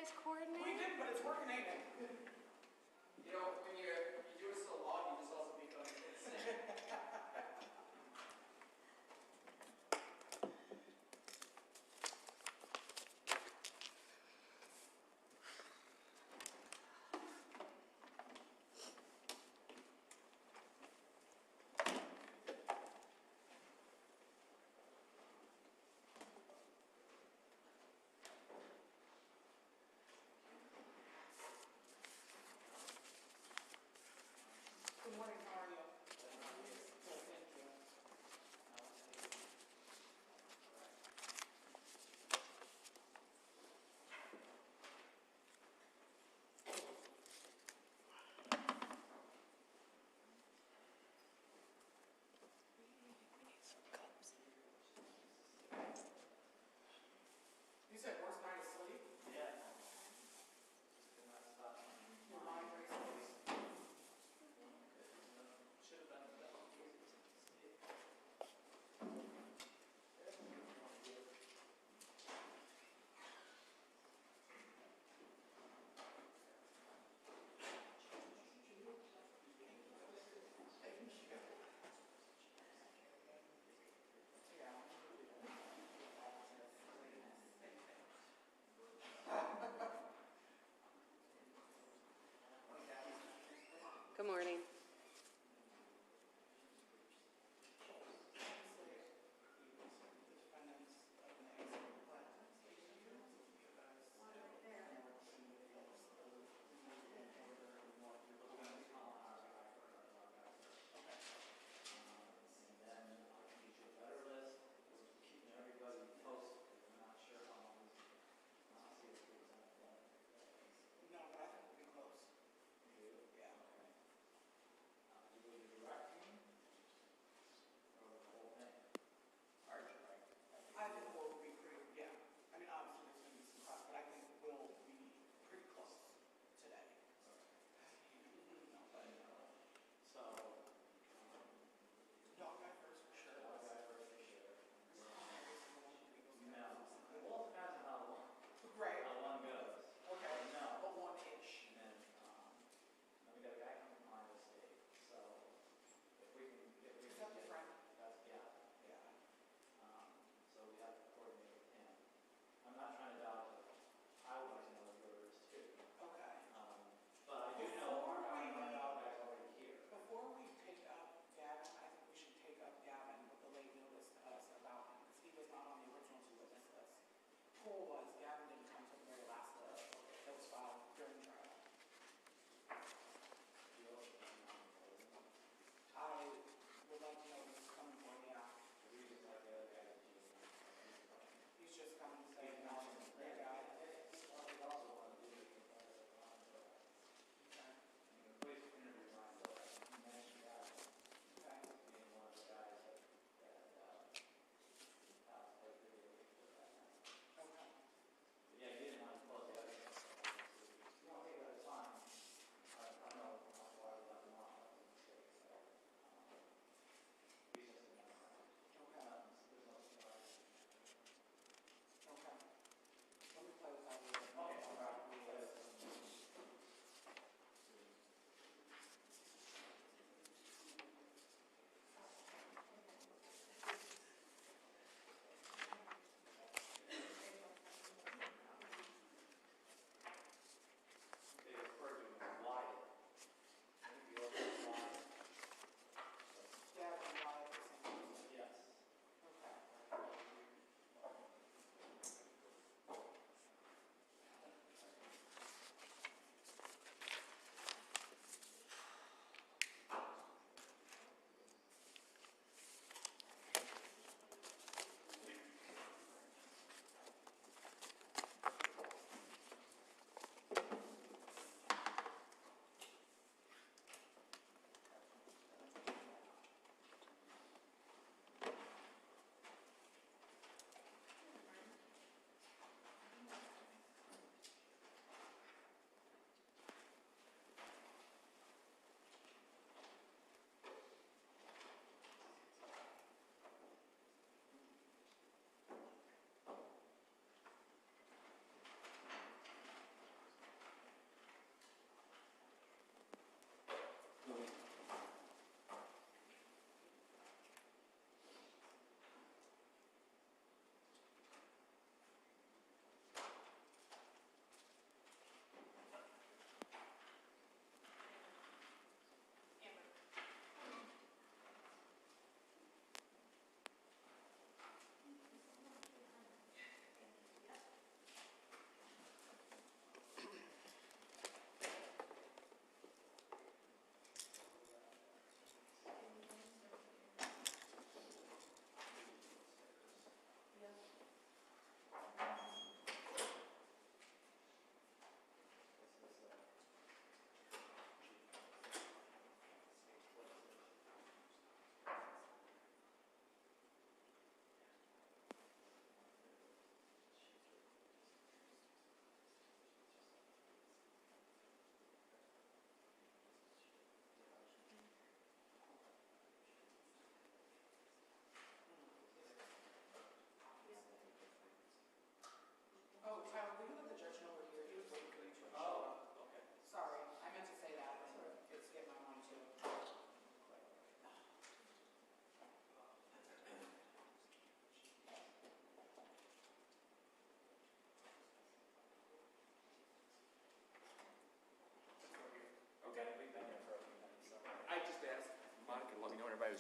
guys coordinate? We did, but it's working, ain't it? You know, when you do it so long, you just also become insane.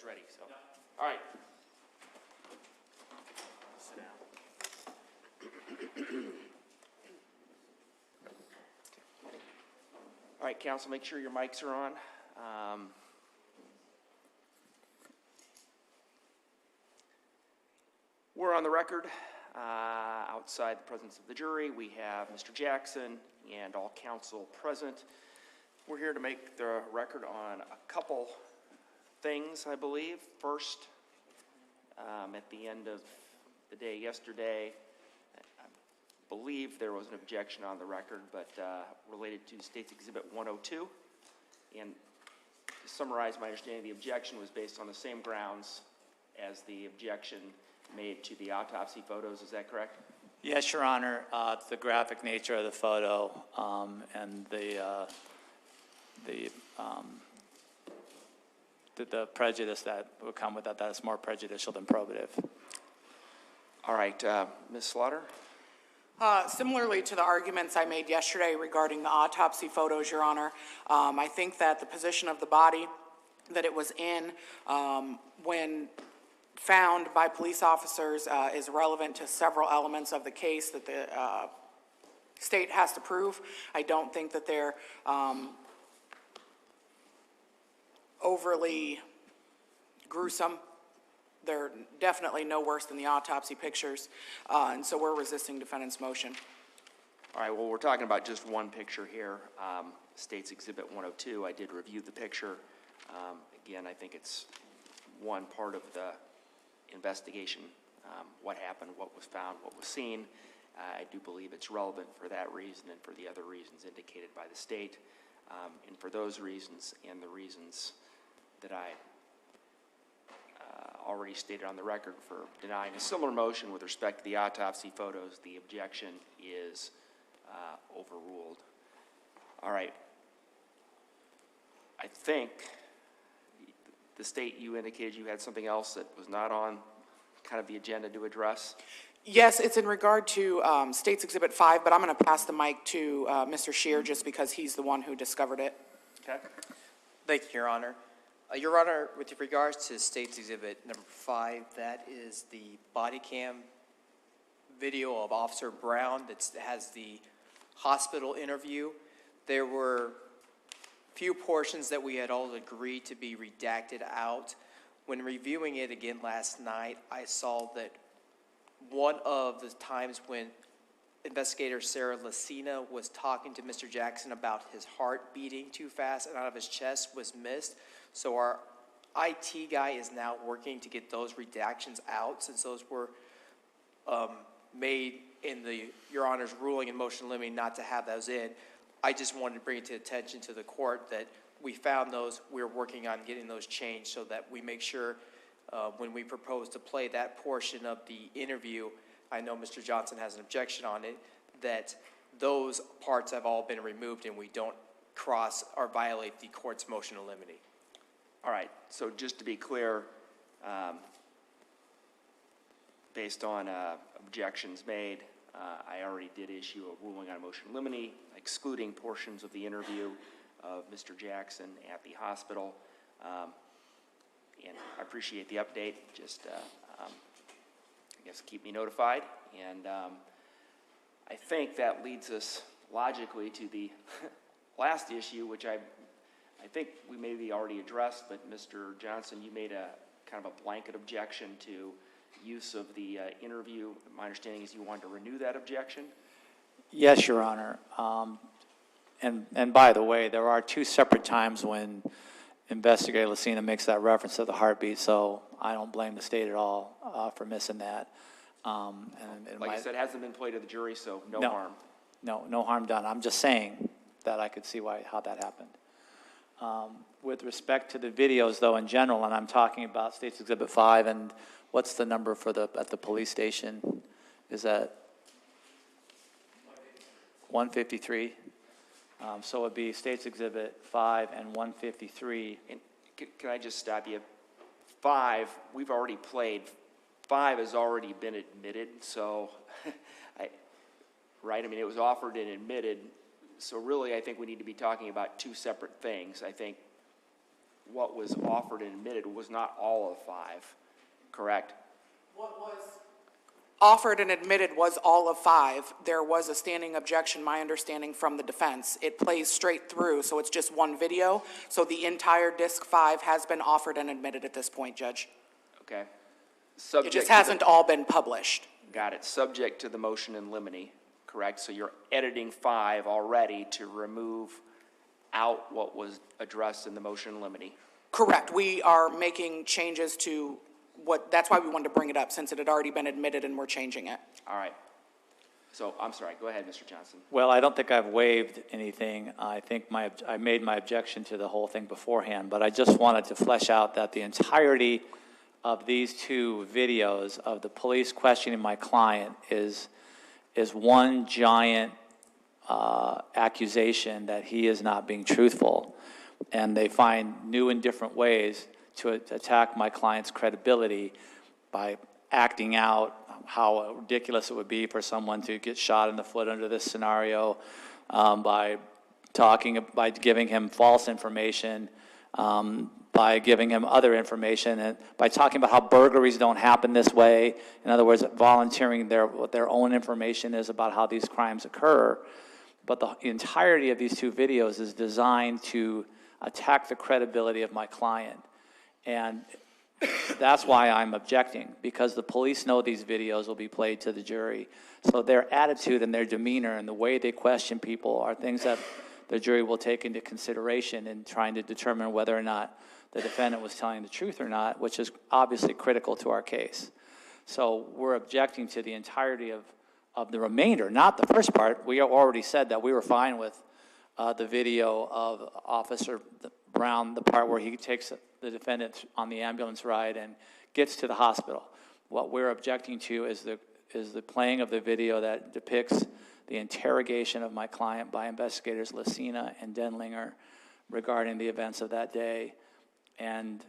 was ready. So, all right. Sit down. All right, council, make sure your mics are on. We're on the record. Outside the presence of the jury, we have Mr. Jackson and all counsel present. We're here to make the record on a couple things, I believe. First, at the end of the day yesterday, I believe there was an objection on the record, but related to State's Exhibit 102. And to summarize my understanding, the objection was based on the same grounds as the objection made to the autopsy photos. Is that correct? Yes, Your Honor. The graphic nature of the photo and the prejudice that would come with that is more prejudicial than probative. All right, Ms. Slaughter. Similarly to the arguments I made yesterday regarding the autopsy photos, Your Honor, I think that the position of the body that it was in when found by police officers is relevant to several elements of the case that the state has to prove. I don't think that they're overly gruesome. They're definitely no worse than the autopsy pictures, and so we're resisting defendant's motion. All right, well, we're talking about just one picture here, State's Exhibit 102. I did review the picture. Again, I think it's one part of the investigation, what happened, what was found, what was seen. I do believe it's relevant for that reason and for the other reasons indicated by the state. And for those reasons and the reasons that I already stated on the record for denying a similar motion with respect to the autopsy photos, the objection is overruled. All right. I think the state, you indicated you had something else that was not on kind of the agenda to address. Yes, it's in regard to State's Exhibit 5, but I'm going to pass the mic to Mr. Scheer just because he's the one who discovered it. Okay. Thank you, Your Honor. Your Honor, with regards to State's Exhibit number 5, that is the body cam video of Officer Brown that has the hospital interview. There were few portions that we had all agreed to be redacted out. When reviewing it again last night, I saw that one of the times when Investigator Sarah Lacina was talking to Mr. Jackson about his heart beating too fast and out of his chest was missed. So our IT guy is now working to get those redactions out since those were made in Your Honor's ruling and motion limiting not to have those in. I just wanted to bring it to attention to the court that we found those. We're working on getting those changed so that we make sure when we propose to play that portion of the interview, I know Mr. Johnson has an objection on it, that those parts have all been removed and we don't cross or violate the court's motion to limine. All right, so just to be clear, based on objections made, I already did issue a ruling on motion limine, excluding portions of the interview of Mr. Jackson at the hospital. And I appreciate the update. Just, I guess, keep me notified. And I think that leads us logically to the last issue, which I think we maybe already addressed, but Mr. Johnson, you made a kind of a blanket objection to use of the interview. My understanding is you wanted to renew that objection? Yes, Your Honor. And by the way, there are two separate times when Investigator Lacina makes that reference to the heartbeat, so I don't blame the state at all for missing that. Like I said, it hasn't been played to the jury, so no harm. No harm done. I'm just saying that I could see how that happened. With respect to the videos, though, in general, and I'm talking about State's Exhibit 5, and what's the number for at the police station? Is that 153? So it would be State's Exhibit 5 and 153. And can I just stop you? 5, we've already played. 5 has already been admitted, so, right? I mean, it was offered and admitted. So really, I think we need to be talking about two separate things. I think what was offered and admitted was not all of 5, correct? What was offered and admitted was all of 5. There was a standing objection, my understanding, from the defense. It plays straight through, so it's just one video. So the entire disc 5 has been offered and admitted at this point, Judge. Okay. It Subject just to the- hasn't all been published. Got it. Subject to the motion in limine, correct? So you're editing 5 already to remove out what was addressed in the motion in limine. Correct. We are making changes to that's why we wanted to bring it up, since it had already been admitted and we're changing it. All right. So, I'm sorry, go ahead, Mr. Johnson. Well, I don't think I've waived anything. I think I made my objection to the whole thing beforehand, but I just wanted to flesh out that the entirety of these 2 videos of the police questioning my client is one giant accusation that he is not being truthful. And they find new and different ways to attack my client's credibility by acting out how ridiculous it would be for someone to get shot in the foot under this scenario, by giving him false information, by giving him other information, and by talking about how burglaries don't happen this way. In other words, volunteering what their own information is about how these crimes occur. But the entirety of these 2 videos is designed to attack the credibility of my client. And that's why I'm objecting, because the police know these videos will be played to the jury. So their attitude and their demeanor and the way they question people are things that the jury will take into consideration in trying to determine whether or not the defendant was telling the truth or not, which is obviously critical to our case. So we're objecting to the entirety of the remainder, not the first part. We already said that we were fine with the video of Officer Brown, the part where he takes the defendant on the ambulance ride and gets to the hospital. What we're objecting to is the playing of the video that depicts the interrogation of my client by investigators Lucina and Denlinger regarding the events of that day and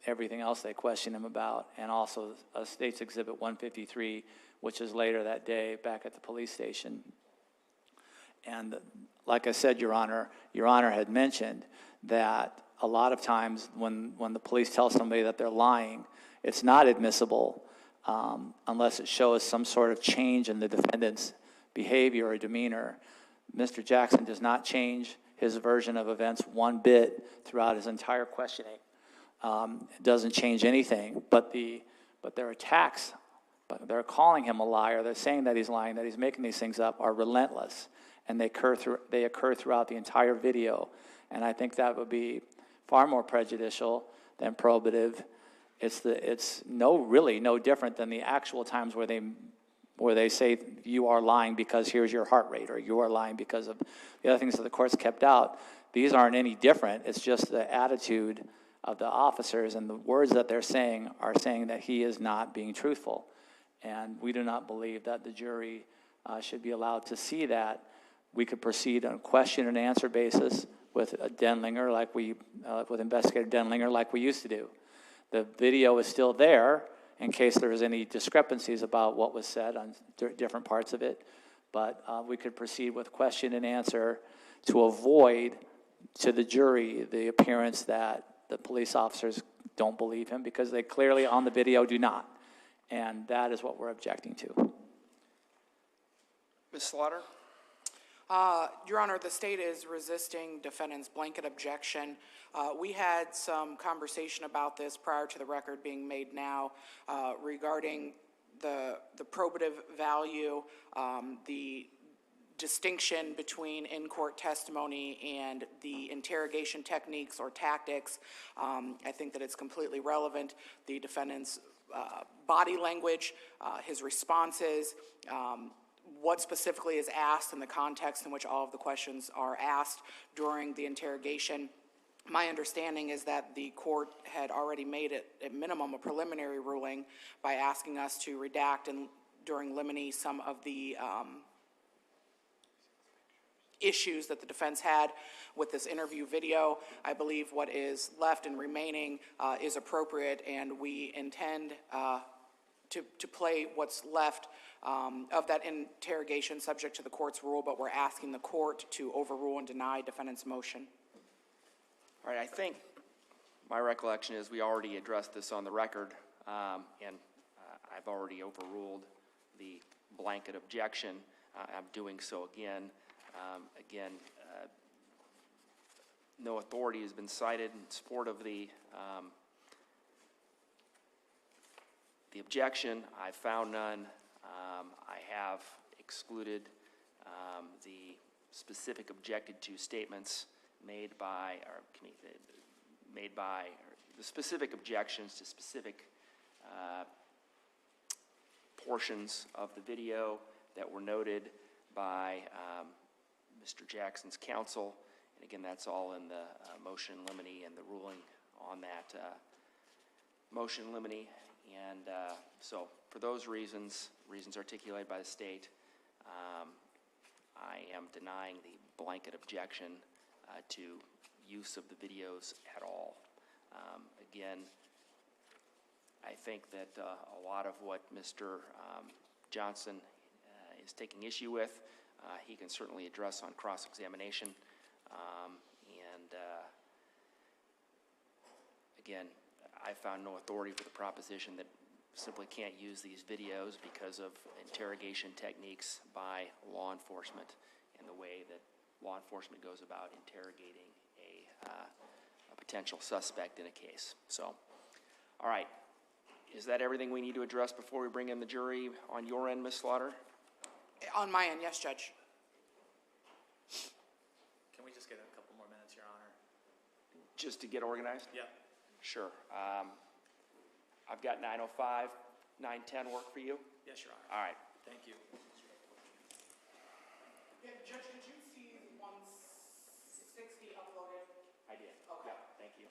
everything else they question him about, and also State's Exhibit 153, which is later that day back at the police station. And like I said, Your Honor had mentioned that a lot of times when the police tell somebody that they're lying, it's not admissible unless it shows some sort of change in the defendant's behavior or demeanor. Mr. Jackson does not change his version of events one bit throughout his entire questioning. It doesn't change anything, but their attacks, but they're calling him a liar, they're saying that he's lying, that he's making these things up, are relentless, and they occur throughout the entire video. And I think that would be far more prejudicial than probative. It's really no different than the actual times where they say you are lying because here's your heart rate, or you are lying because of the other things that the court's kept out. These aren't any different. It's just the attitude of the officers and the words that they're saying are saying that he is not being truthful. And we do not believe that the jury should be allowed to see that. We could proceed on a question and answer basis with Denlinger, with Investigator Denlinger, like we used to do. The video is still there in case there was any discrepancies about what was said on different parts of it. But we could proceed with question and answer to avoid to the jury the appearance that the police officers don't believe him, because they clearly on the video do not. And that is what we're objecting to. Ms. Slaughter? Your Honor, the state is resisting defendant's blanket objection. We had some conversation about this prior to the record being made now regarding the probative value, the distinction between in-court testimony and the interrogation techniques or tactics. I think that it's completely relevant. The defendant's body language, his responses, what specifically is asked in the context in which all of the questions are asked during the interrogation. My understanding is that the court had already made it, at minimum, a preliminary ruling by asking us to redact and during limine some of the issues that the defense had with this interview video. I believe what is left and remaining is appropriate, and we intend to play what's left of that interrogation subject to the court's rule, but we're asking the court to overrule and deny defendant's motion. All right, I think my recollection is we already addressed this on the record, and I've already overruled the blanket objection. I'm doing so again. No authority has been cited in support of the objection. I found none. I have excluded the specific objected to statements made by, or the specific objections to specific portions of the video that were noted by Mr. Jackson's counsel. And again, that's all in the motion in limine and the ruling on that motion in limine. And so for those reasons articulated by the state, I am denying the blanket objection to use of the videos at all. Again, I think that a lot of what Mr. Johnson is taking issue with, he can certainly address on cross-examination. Again, I found no authority for the proposition that simply can't use these videos because of interrogation techniques by law enforcement and the way that law enforcement goes about interrogating a potential suspect in a case. So, all right. Is that everything we need to address before we bring in the jury on your end, Ms. Slaughter? On my end, yes, Judge. Can we just get a couple more minutes, Your Honor? Just to get organized? Yeah. Sure. I've got 9:05, 9:10 work for you? Yes, Your Honor. All right. Thank you. Yeah, Judge, did you see 160 uploaded? I did. Okay. Yeah, thank you.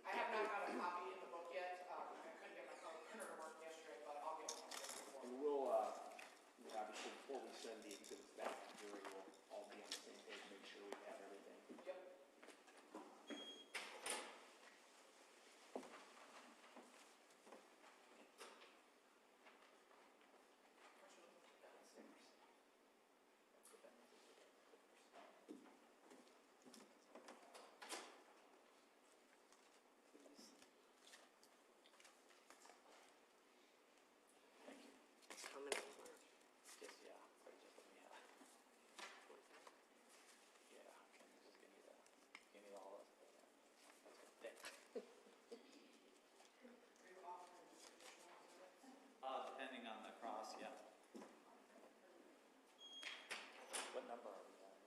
I have not got a copy in the book yet. I couldn't get my printer to work yesterday, but I'll get one. And we'll obviously, before we send the exhibits back to the jury, we'll all be on the same page, make sure we have everything. Yep. Yes, yeah. Just let me have. Yeah, can you just give me all those? That's good. Depending on the cross, yeah. What number are we at?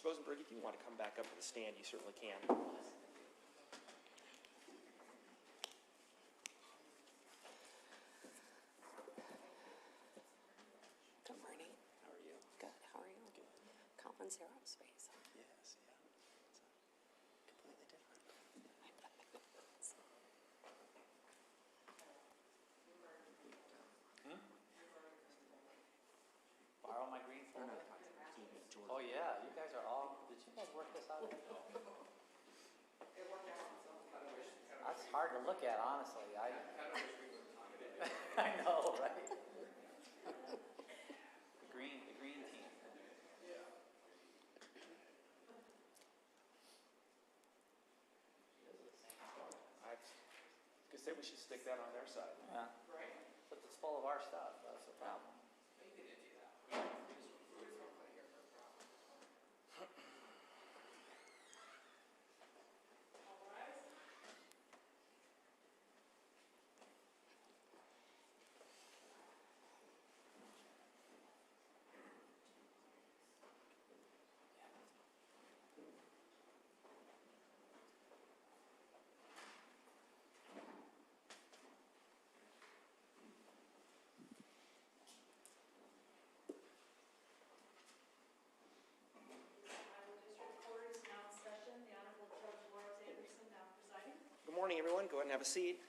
Mr. Bosenberg, if you want to come back up to the stand, you certainly can. Good morning. How are you? Good. How are you? Colin's aerospace. Yes, yeah. It's completely different. Borrow my green folder? Oh, yeah, you guys are all, did you guys work this out? That's hard to look at, honestly. I know, right? The green team. I could say we should stick that on their side. Yeah. But it's full of our stuff, that's the problem. Good morning, everyone. Go ahead and have a seat.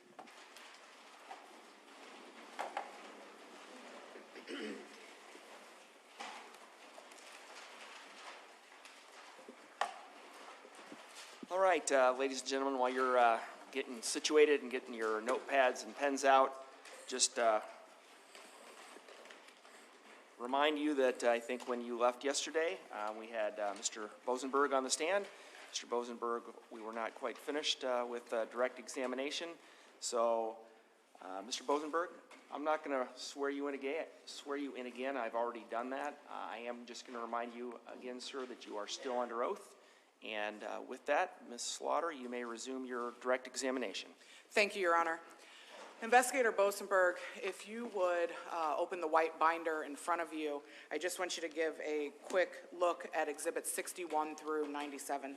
All right, ladies and gentlemen, while you're getting situated and getting your notepads and pens out, just remind you that I think when you left yesterday, we had Mr. Bosenberg on the stand. Mr. Bosenberg, we were not quite finished with direct examination. So, Mr. Bosenberg, I'm not going to swear you in again. I've already done that. I am just going to remind you again, sir, that you are still under oath. And with that, Ms. Slaughter, you may resume your direct examination. Thank you, Your Honor. Investigator Bosenberg, if you would open the white binder in front of you, I just want you to give a quick look at Exhibits 61 through 97.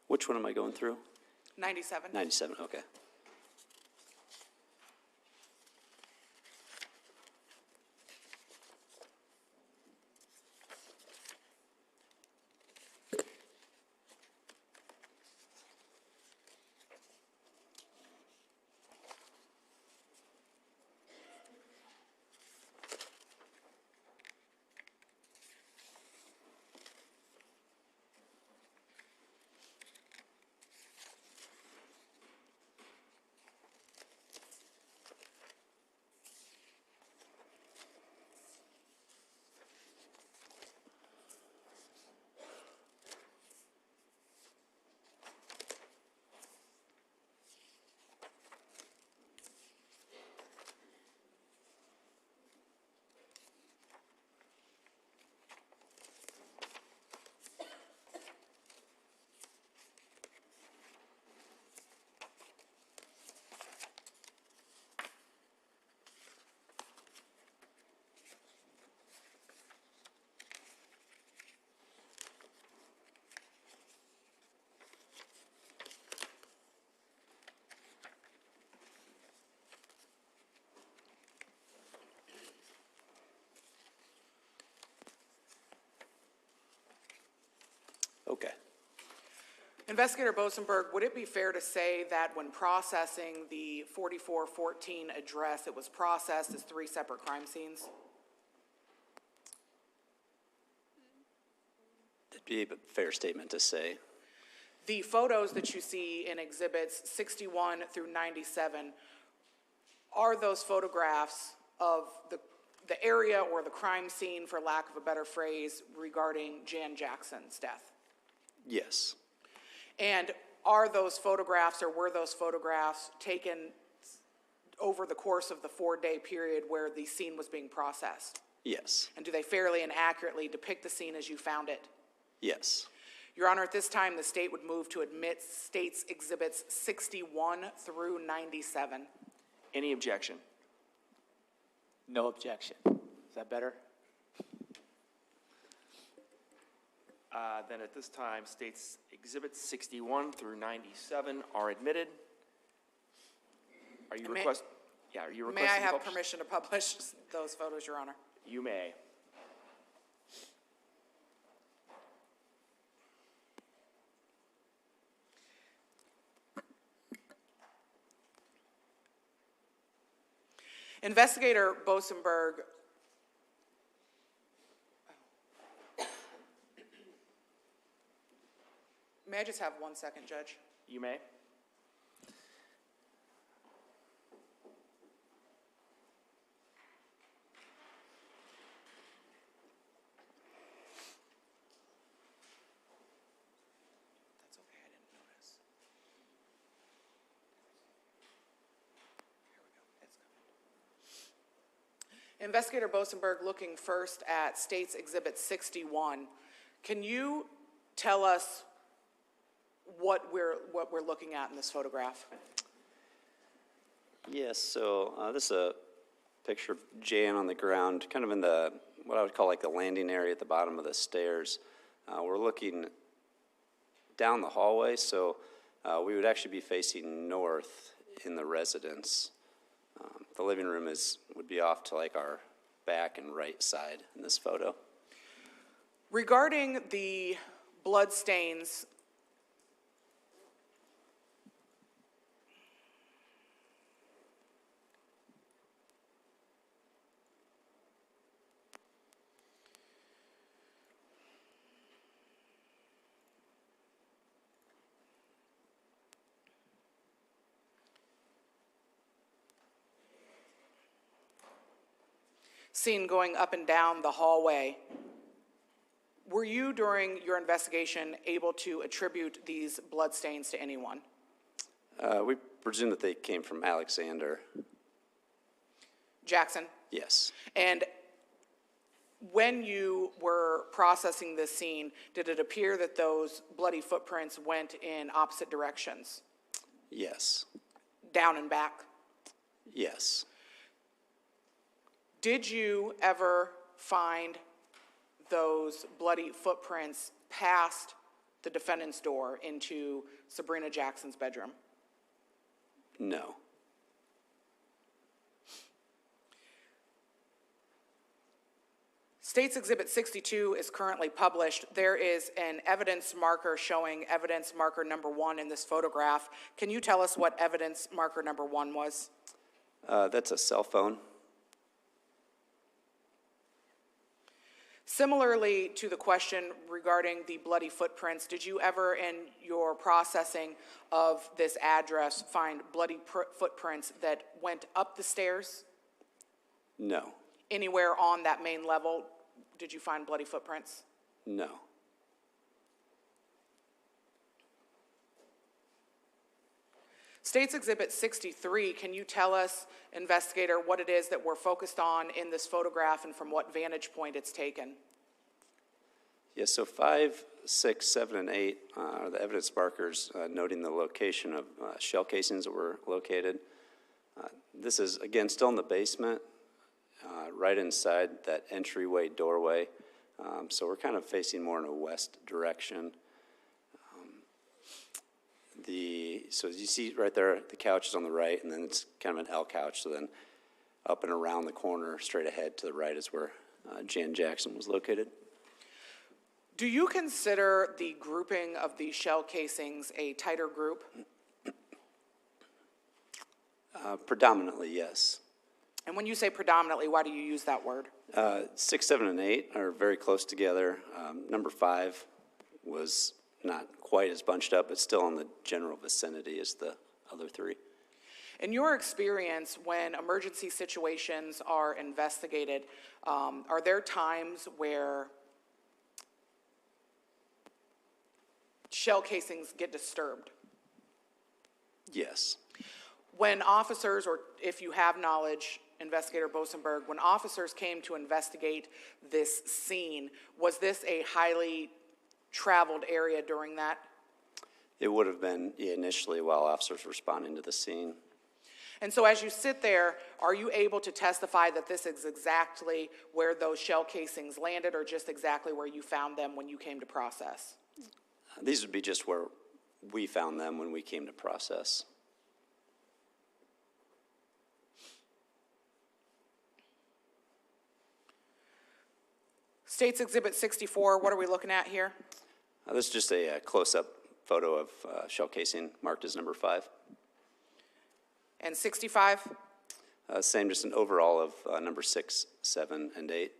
Which one am I going through? 97. 97, okay. Okay. Investigator Bosenberg, would it be fair to say that when processing the 4414 address, it was processed as 3 separate crime scenes? That'd be a fair statement to say. The photos that you see in exhibits 61 through 97, are those photographs of the area or the crime scene, for lack of a better phrase, regarding Jan Jackson's death? Yes. And are those photographs, or were those photographs taken over the course of the 4-day period where the scene was being processed? Yes. And do they fairly and accurately depict the scene as you found it? Yes. Your Honor, at this time, the state would move to admit State's Exhibits 61 through 97. Any objection? No objection. Is that better? Then at this time, States Exhibits 61 through 97 are admitted. Are you May- requesting to May I have publish? permission to publish those photos, Your Honor? You may. Investigator Bosenberg. May I just have 1 second, Judge? You may. That's okay, I didn't notice. Here we go, it's coming. Investigator Bosenberg, looking first at State's Exhibit 61, can you tell us what we're looking at in this photograph? Yes, so this is a picture of Jan on the ground, kind of in the, what I would call like the landing area at the bottom of the stairs. We're looking down the hallway, so we would actually be facing north in the residence. The living room would be off to like our back and right side in this photo. Regarding the blood stains, seen going up and down the hallway, were you, during your investigation, able to attribute these bloodstains to anyone? We presume that they came from Alexander. Jackson? Yes. And when you were processing this scene, did it appear that those bloody footprints went in opposite directions, Yes. down and back? Yes. Did you ever find those bloody footprints past the defendant's door into Sabrina Jackson's bedroom? No. State's Exhibit 62 is currently published. There is an evidence marker showing evidence marker number 1 in this photograph. Can you tell us what evidence marker number 1 was? That's a cell phone. Similarly to the question regarding the bloody footprints, did you ever in your processing of this address find bloody footprints that went up the stairs? No. Anywhere on that main level, did you find bloody footprints? No. State's Exhibit 63, can you tell us, investigator, what it is that we're focused on in this photograph and from what vantage point it's taken? Yes, so 5, 6, 7, and 8 are the evidence markers noting the location of shell casings that were located. This is, again, still in the basement, right inside that entryway doorway. So we're kind of facing more in a west direction. So as you see right there, the couch is on the right, and then it's kind of an L couch. So then up and around the corner, straight ahead to the right is where Jan Jackson was located. Do you consider the grouping of these shell casings a tighter group? Predominantly, yes. And when you say predominantly, why do you use that word? 6, 7, and 8 are very close together. Number 5 was not quite as bunched up, but still in the general vicinity as the other three. In your experience, when emergency situations are investigated, are there times where shell casings get disturbed? Yes. When officers, or if you have knowledge, Investigator Bosenberg, when officers came to investigate this scene, was this a highly traveled area during that? It would have been initially while officers responding to the scene. And so as you sit there, are you able to testify that this is exactly where those shell casings landed, or just exactly where you found them when you came to process? These would be just where we found them when we came to process. State's Exhibit 64, what are we looking at here? This is just a close-up photo of shell casing marked as number 5. And 65? Same, just an overall of number 6, 7, and 8.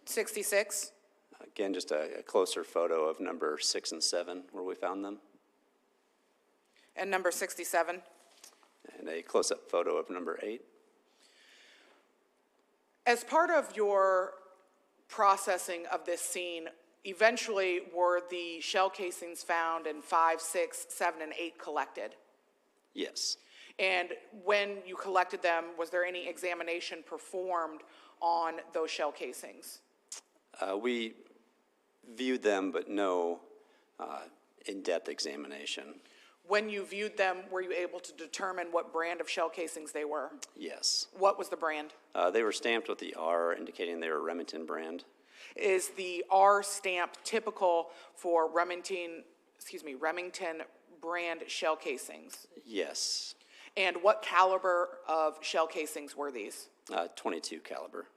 66? Again, just a closer photo of number 6 and 7 where we found them. And number 67? And a close-up photo of number 8. As part of your processing of this scene, eventually were the shell casings found in 5, 6, 7, and 8 collected? Yes. And when you collected them, was there any examination performed on those shell casings? We viewed them, but no in-depth examination. When you viewed them, were you able to determine what brand of shell casings they were? Yes. What was the brand? They were stamped with the R, indicating they were Remington brand. Is the R stamp typical for Remington brand shell casings? Yes. And what caliber of shell casings were these? 22 caliber.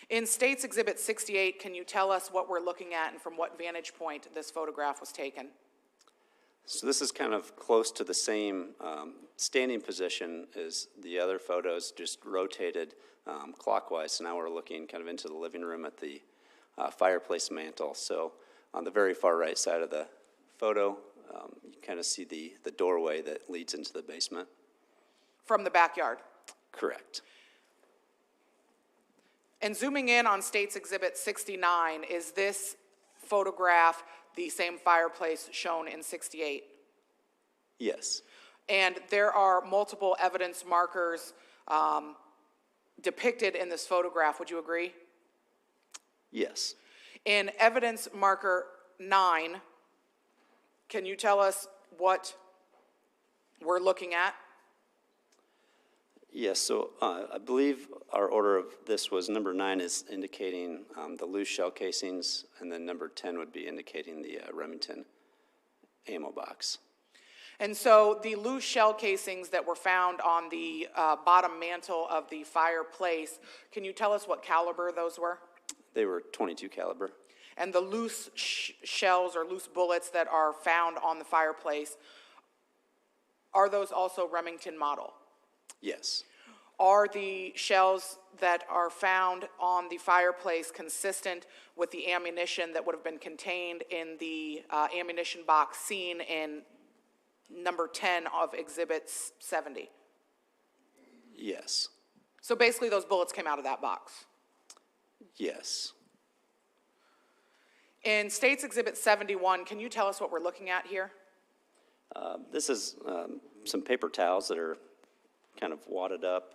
In State's Exhibit 68, can you tell us what we're looking at and from what vantage point this photograph was taken? So this is kind of close to the same standing position as the other photos, just rotated clockwise. So now we're looking kind of into the living room at the fireplace mantle. So on the very far right side of the photo, you kind of see the doorway that leads into the basement. From the backyard? Correct. And zooming in on State's Exhibit 69, is this photograph the same fireplace shown in 68? Yes. And there are multiple evidence markers depicted in this photograph, would you agree? Yes. In evidence marker 9, can you tell us what we're looking at? Yes, so I believe our order of this was number 9 is indicating the loose shell casings, and then number 10 would be indicating the Remington ammo box. And so the loose shell casings that were found on the bottom mantle of the fireplace, can you tell us what caliber those were? They were 22 caliber. And the loose shells or loose bullets that are found on the fireplace, are those also Remington model? Yes. Are the shells that are found on the fireplace consistent with the ammunition that would have been contained in the ammunition box seen in number 10 of Exhibit 70? Yes. So basically those bullets came out of that box. Yes. In State's Exhibit 71, can you tell us what we're looking at here? This is some paper towels that are kind of wadded up.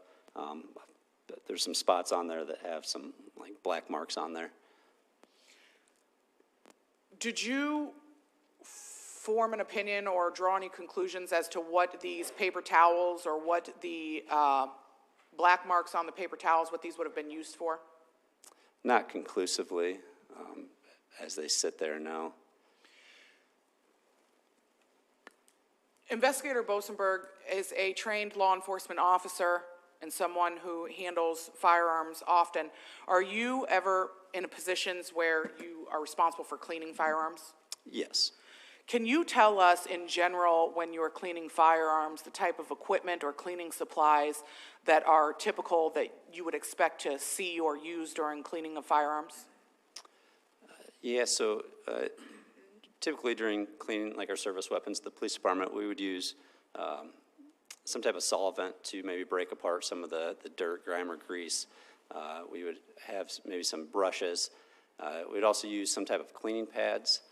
There's some spots on there that have some like black marks on there. Did you form an opinion or draw any conclusions as to what these paper towels or what the black marks on the paper towels, what these would have been used for? Not conclusively, as they sit there now. Investigator Bosenberg is a trained law enforcement officer and someone who handles firearms often. Are you ever in positions where you are responsible for cleaning firearms? Yes. Can you tell us in general, when you're cleaning firearms, the type of equipment or cleaning supplies that are typical that you would expect to see or use during cleaning of firearms? Yeah, so typically during cleaning, like our service weapons, the police department, we would use some type of solvent to maybe break apart some of the dirt, grime, or grease. We would have maybe some brushes. We'd also use some type of cleaning pads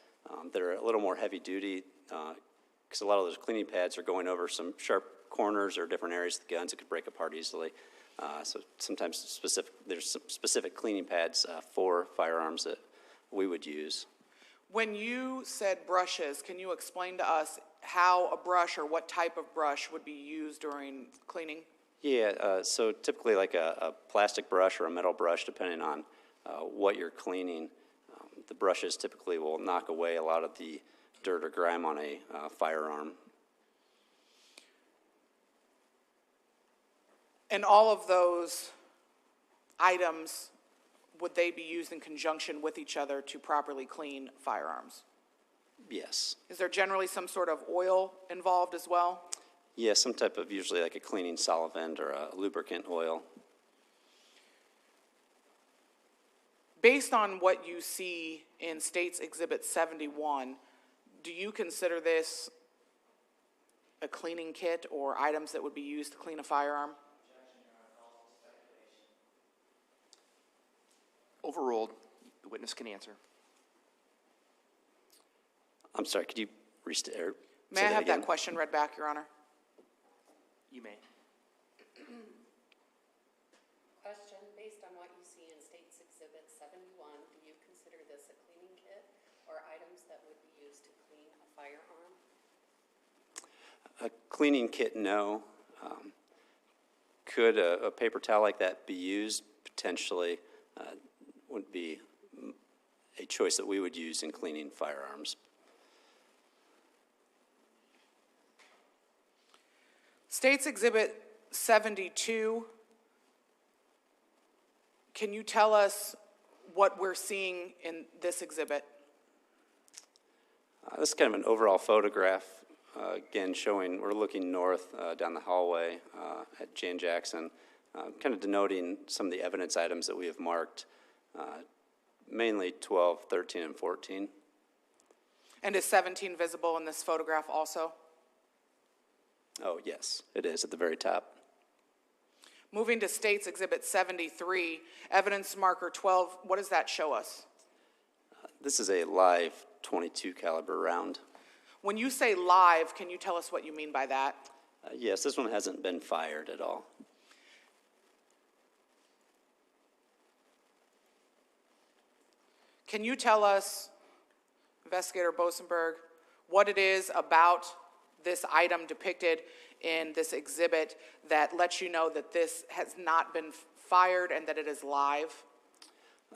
that are a little more heavy duty, because a lot of those cleaning pads are going over some sharp corners or different areas of the guns that could break apart easily. So sometimes there's some specific cleaning pads for firearms that we would use. When you said brushes, can you explain to us how a brush or what type of brush would be used during cleaning? Yeah, so typically like a plastic brush or a metal brush, depending on what you're cleaning. The brushes typically will knock away a lot of the dirt or grime on a firearm. And all of those items, would they be used in conjunction with each other to properly clean firearms? Yes. Is there generally some sort of oil involved as well? Yeah, some type of, usually like a cleaning solvent or a lubricant oil. Based on what you see in States Exhibit 71, do you consider this a cleaning kit or items that would be used to clean a firearm? Overruled. The witness can answer. I'm sorry, could you restate or May say I have again? that question read back, Your Honor? You may. Question, based on what you see in States Exhibit 71, do you consider this a cleaning kit or items that would be used to clean a firearm? A cleaning kit, no. Could a paper towel like that be used? Potentially. Would be a choice that we would use in cleaning firearms. States Exhibit 72, can you tell us what we're seeing in this exhibit? This is kind of an overall photograph, again showing, we're looking north down the hallway at Jan Jackson, kind of denoting some of the evidence items that we have marked, mainly 12, 13, and 14. And is 17 visible in this photograph also? Oh, yes, it is at the very top. Moving to States Exhibit 73, evidence marker 12, what does that show us? This is a live .22 caliber round. When you say live, can you tell us what you mean by that? Yes, this one hasn't been fired at all. Can you tell us, Investigator Bosenberg, what it is about this item depicted in this exhibit that lets you know that this has not been fired and that it is live?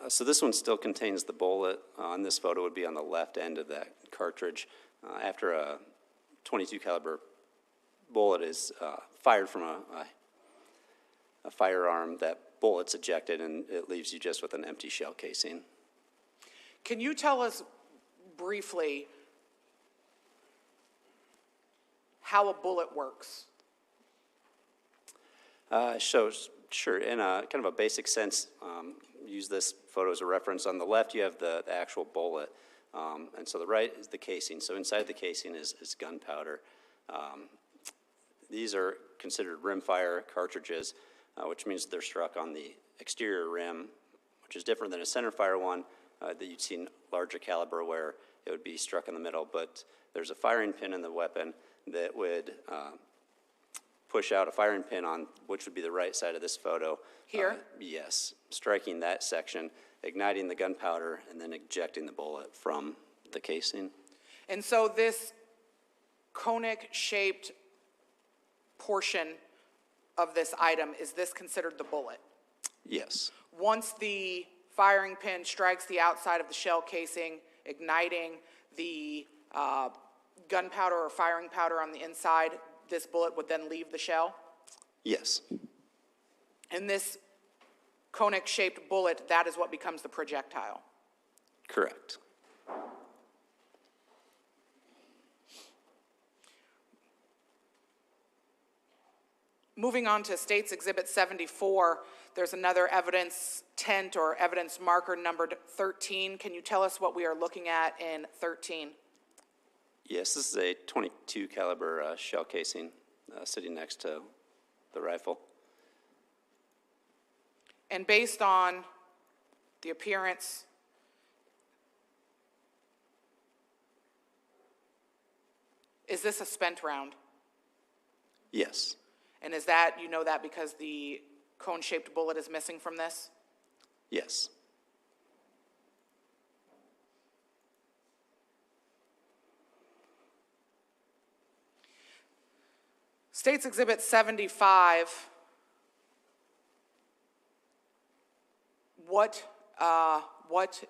So this one still contains the bullet. On this photo would be on the left end of that cartridge. After a .22 caliber bullet is fired from a firearm, that bullet's ejected and it leaves you just with an empty shell casing. Can you tell us briefly how a bullet works? Sure, in a kind of a basic sense, use this photo as a reference. On the left, you have the actual bullet, and so the right is the casing. So inside the casing is gunpowder. These are considered rimfire cartridges, which means they're struck on the exterior rim, which is different than a centerfire one that you'd see in larger caliber where it would be struck in the middle. But there's a firing pin in the weapon that would push out a firing pin on which would be the right side of this photo. Here? Yes, striking that section, igniting the gunpowder, and then ejecting the bullet from the casing. And so this conic-shaped portion of this item, is this considered the bullet? Yes. Once the firing pin strikes the outside of the shell casing, igniting the gunpowder or firing powder on the inside, this bullet would then leave the shell? Yes. And this conic-shaped bullet, that is what becomes the projectile. Correct. Moving on to State's Exhibit 74, there's another evidence tent or evidence marker numbered 13. Can you tell us what we are looking at in 13? Yes, this is a .22 caliber shell casing sitting next to the rifle. And based on the appearance, is this a spent round? Yes. And is that, you know that because the cone-shaped bullet is missing from this? Yes. State's Exhibit 75, what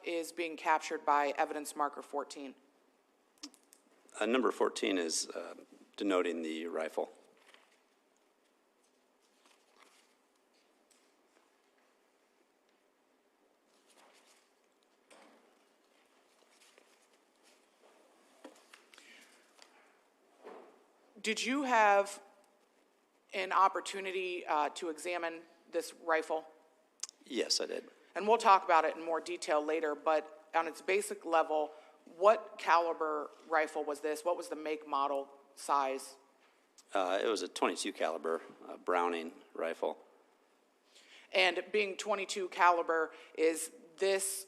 is being captured by evidence marker 14? Number 14 is denoting the rifle. Did you have an opportunity to examine this rifle? Yes, I did. And we'll talk about it in more detail later, but on its basic level, what caliber rifle was this? What was the make, model, size? It was a .22 caliber Browning rifle. And being .22 caliber, is this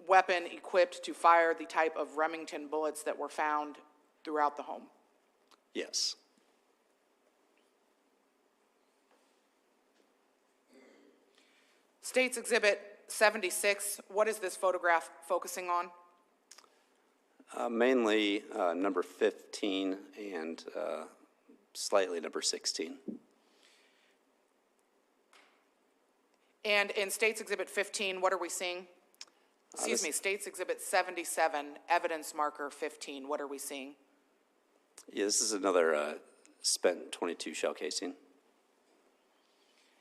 weapon equipped to fire the type of Remington bullets that were found throughout the home? Yes. State's Exhibit 76, what is this photograph focusing on? Mainly number 15 and slightly number 16. And in State's Exhibit 15, what are we seeing? Excuse me, State's Exhibit 77, evidence marker 15, what are we seeing? Yeah, this is another spent .22 shell casing.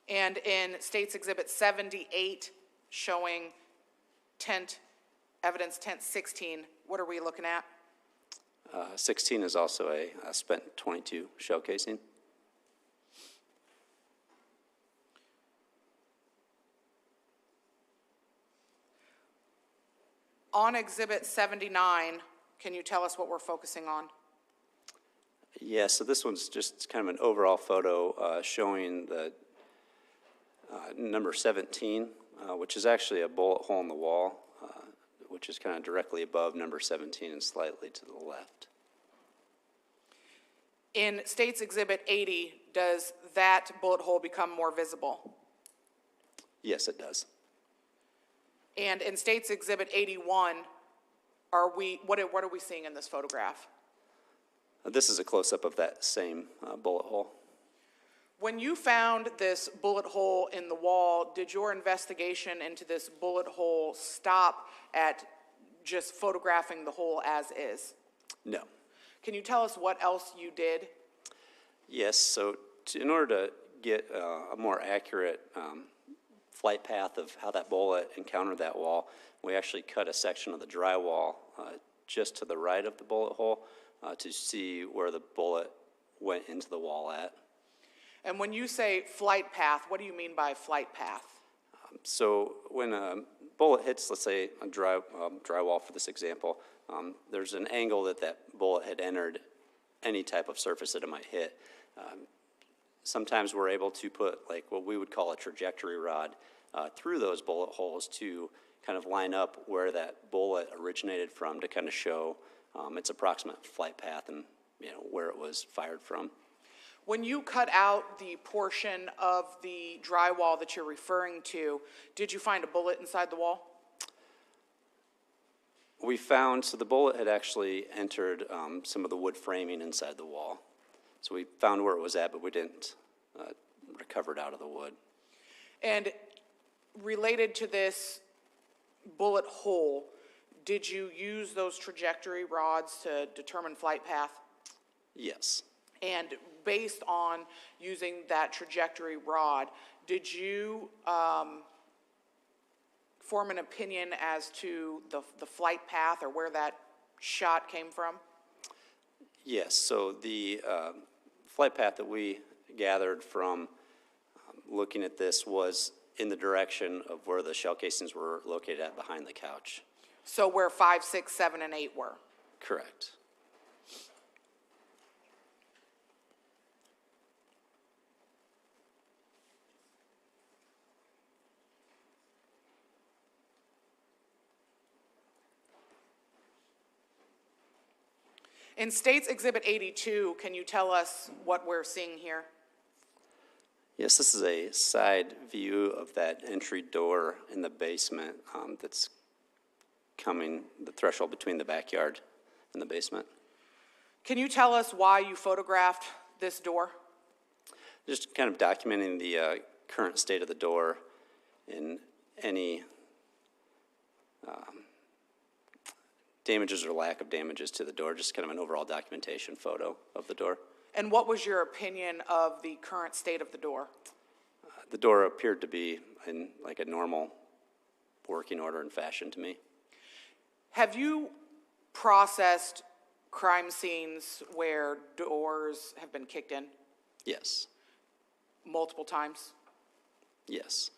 And in State's Exhibit 78, showing evidence tent 16, what are we looking at? 16 is also a spent .22 shell casing. On Exhibit 79, can you tell us what we're focusing on? Yeah, so this one's just kind of an overall photo showing the number 17, which is actually a bullet hole in the wall, which is kind of directly above number 17 and slightly to the left. In State's Exhibit 80, does that bullet hole become more visible? Yes, it does. And in State's Exhibit 81, what are we seeing in this photograph? This is a close-up of that same bullet hole. When you found this bullet hole in the wall, did your investigation into this bullet hole stop at just photographing the hole as is? No. Can you tell us what else you did? Yes, so in order to get a more accurate flight path of how that bullet encountered that wall, we actually cut a section of the drywall just to the right of the bullet hole to see where the bullet went into the wall at. And when you say flight path, what do you mean by flight path? So when a bullet hits, let's say, a drywall for this example, there's an angle that bullet had entered any type of surface that it might hit. Sometimes we're able to put like what we would call a trajectory rod through those bullet holes to kind of line up where that bullet originated from to kind of show its approximate flight path and where it was fired from. When you cut out the portion of the drywall that you're referring to, did you find a bullet inside the wall? We found, so the bullet had actually entered some of the wood framing inside the wall. So we found where it was at, but we didn't recover it out of the wood. And related to this bullet hole, did you use those trajectory rods to determine flight path? Yes. And based on using that trajectory rod, did you form an opinion as to the flight path or where that shot came from? Yes, so the flight path that we gathered from looking at this was in the direction of where the shell casings were located at behind the couch. So where 5, 6, 7, and 8 were? Correct. In State's Exhibit 82, can you tell us what we're seeing here? Yes, this is a side view of that entry door in the basement that's coming, the threshold between the backyard and the basement. Can you tell us why you photographed this door? Just kind of documenting the current state of the door and any damages or lack of damages to the door, just kind of an overall documentation photo of the door. And what was your opinion of the current state of the door? The door appeared to be in like a normal working order and fashion to me. Have you processed crime scenes where doors have been kicked in Yes, multiple times? yes.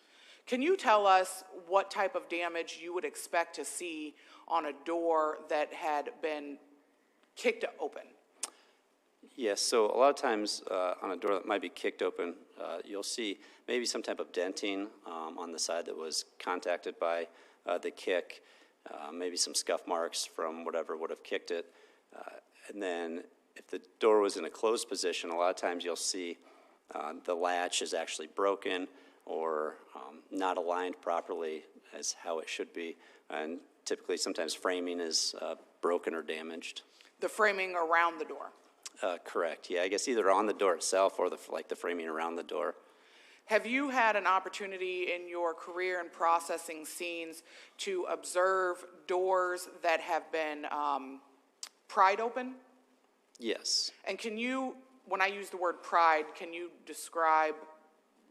Can you tell us what type of damage you would expect to see on a door that had been kicked open? Yes, so a lot of times on a door that might be kicked open, you'll see maybe some type of denting on the side that was contacted by the kick, maybe some scuff marks from whatever would have kicked it. And then if the door was in a closed position, a lot of times you'll see the latch is actually broken or not aligned properly as how it should be. And typically sometimes framing is broken or damaged. The framing around the door? Correct, yeah, I guess either on the door itself or the framing around the door. Have you had an opportunity in your career in processing scenes to observe doors that have been pried open? Yes. And can you, when I use the word pried, can you describe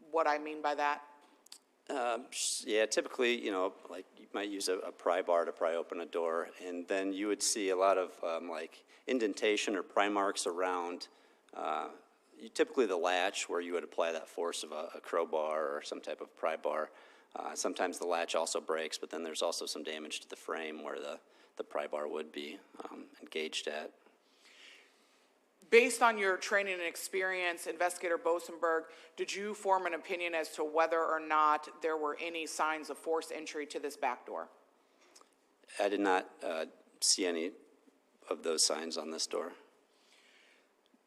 what I mean by that? Yeah, typically, like you might use a pry bar to pry open a door, and then you would see a lot of like indentation or pry marks around typically the latch where you would apply that force of a crowbar or some type of pry bar. Sometimes the latch also breaks, but then there's also some damage to the frame where the pry bar would be engaged at. Based on your training and experience, Investigator Bosenberg, did you form an opinion as to whether or not there were any signs of forced entry to this back door? I did not see any of those signs on this door.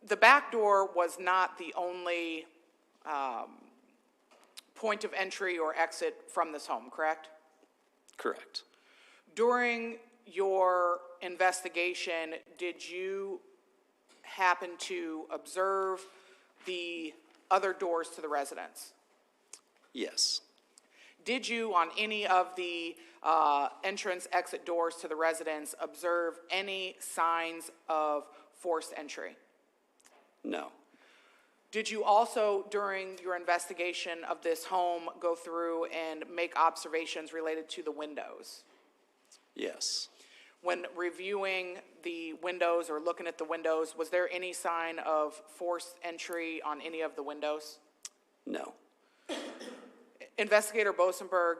The back door was not the only point of entry or exit from this home, correct? Correct. During your investigation, did you happen to observe the other doors to the residence? Yes. Did you, on any of the entrance exit doors to the residence, observe any signs of forced entry? No. Did you also, during your investigation of this home, go through and make observations related to the windows? Yes. When reviewing the windows or looking at the windows, was there any sign of forced entry on any of the windows? No. Investigator Bosenberg,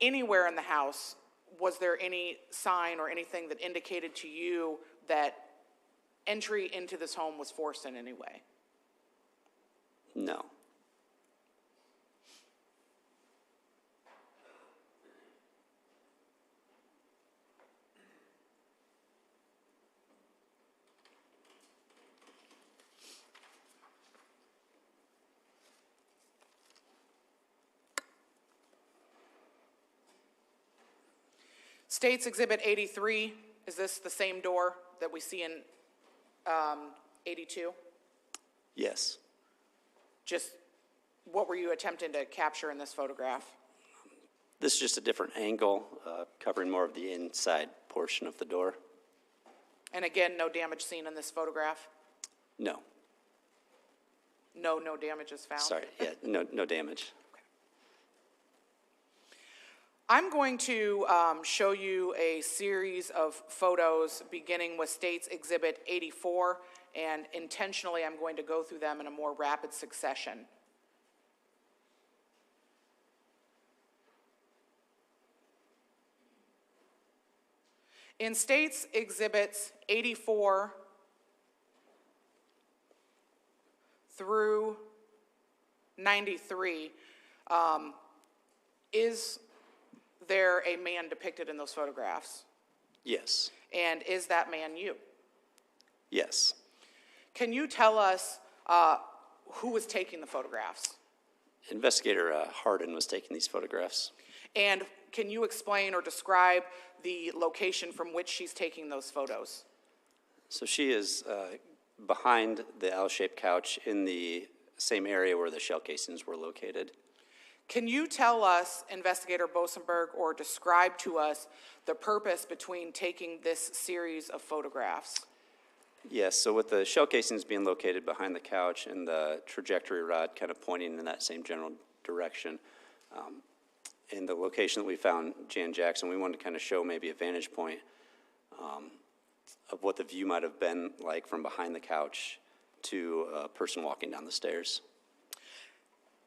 anywhere in the house, was there any sign or anything that indicated to you that entry into this home was forced in any way? No. State's Exhibit 83, is this the same door that we see in 82? Yes. Just what were you attempting to capture in this photograph? This is just a different angle, covering more of the inside portion of the door. And again, no damage seen in this photograph? No. No damage is found? Sorry, yeah, no damage. I'm going to show you a series of photos beginning with State's Exhibit 84 and intentionally I'm going to go through them in a more rapid succession. In States Exhibits 84 through 93, is there a man depicted in those photographs? Yes. And is that man you? Yes. Can you tell us who was taking the photographs? Investigator Hardin was taking these photographs. And can you explain or describe the location from which she's taking those photos? So she is behind the L-shaped couch in the same area where the shell casings were located. Can you tell us, Investigator Bosenberg, or describe to us the purpose between taking this series of photographs? Yes, so with the shell casings being located behind the couch and the trajectory rod kind of pointing in that same general direction, in the location that we found Jan Jackson, we wanted to kind of show maybe a vantage point of what the view might have been like from behind the couch to a person walking down the stairs.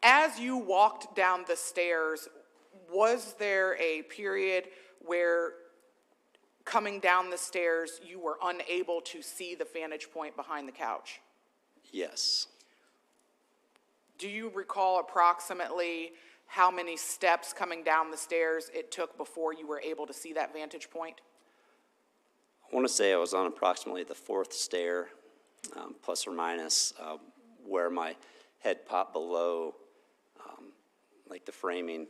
As you walked down the stairs, was there a period where coming down the stairs you were unable to see the vantage point behind the couch? Yes. Do you recall approximately how many steps coming down the stairs it took before you were able to see that vantage point? I want to say I was on approximately the fourth stair, plus or minus, where my head popped below like the framing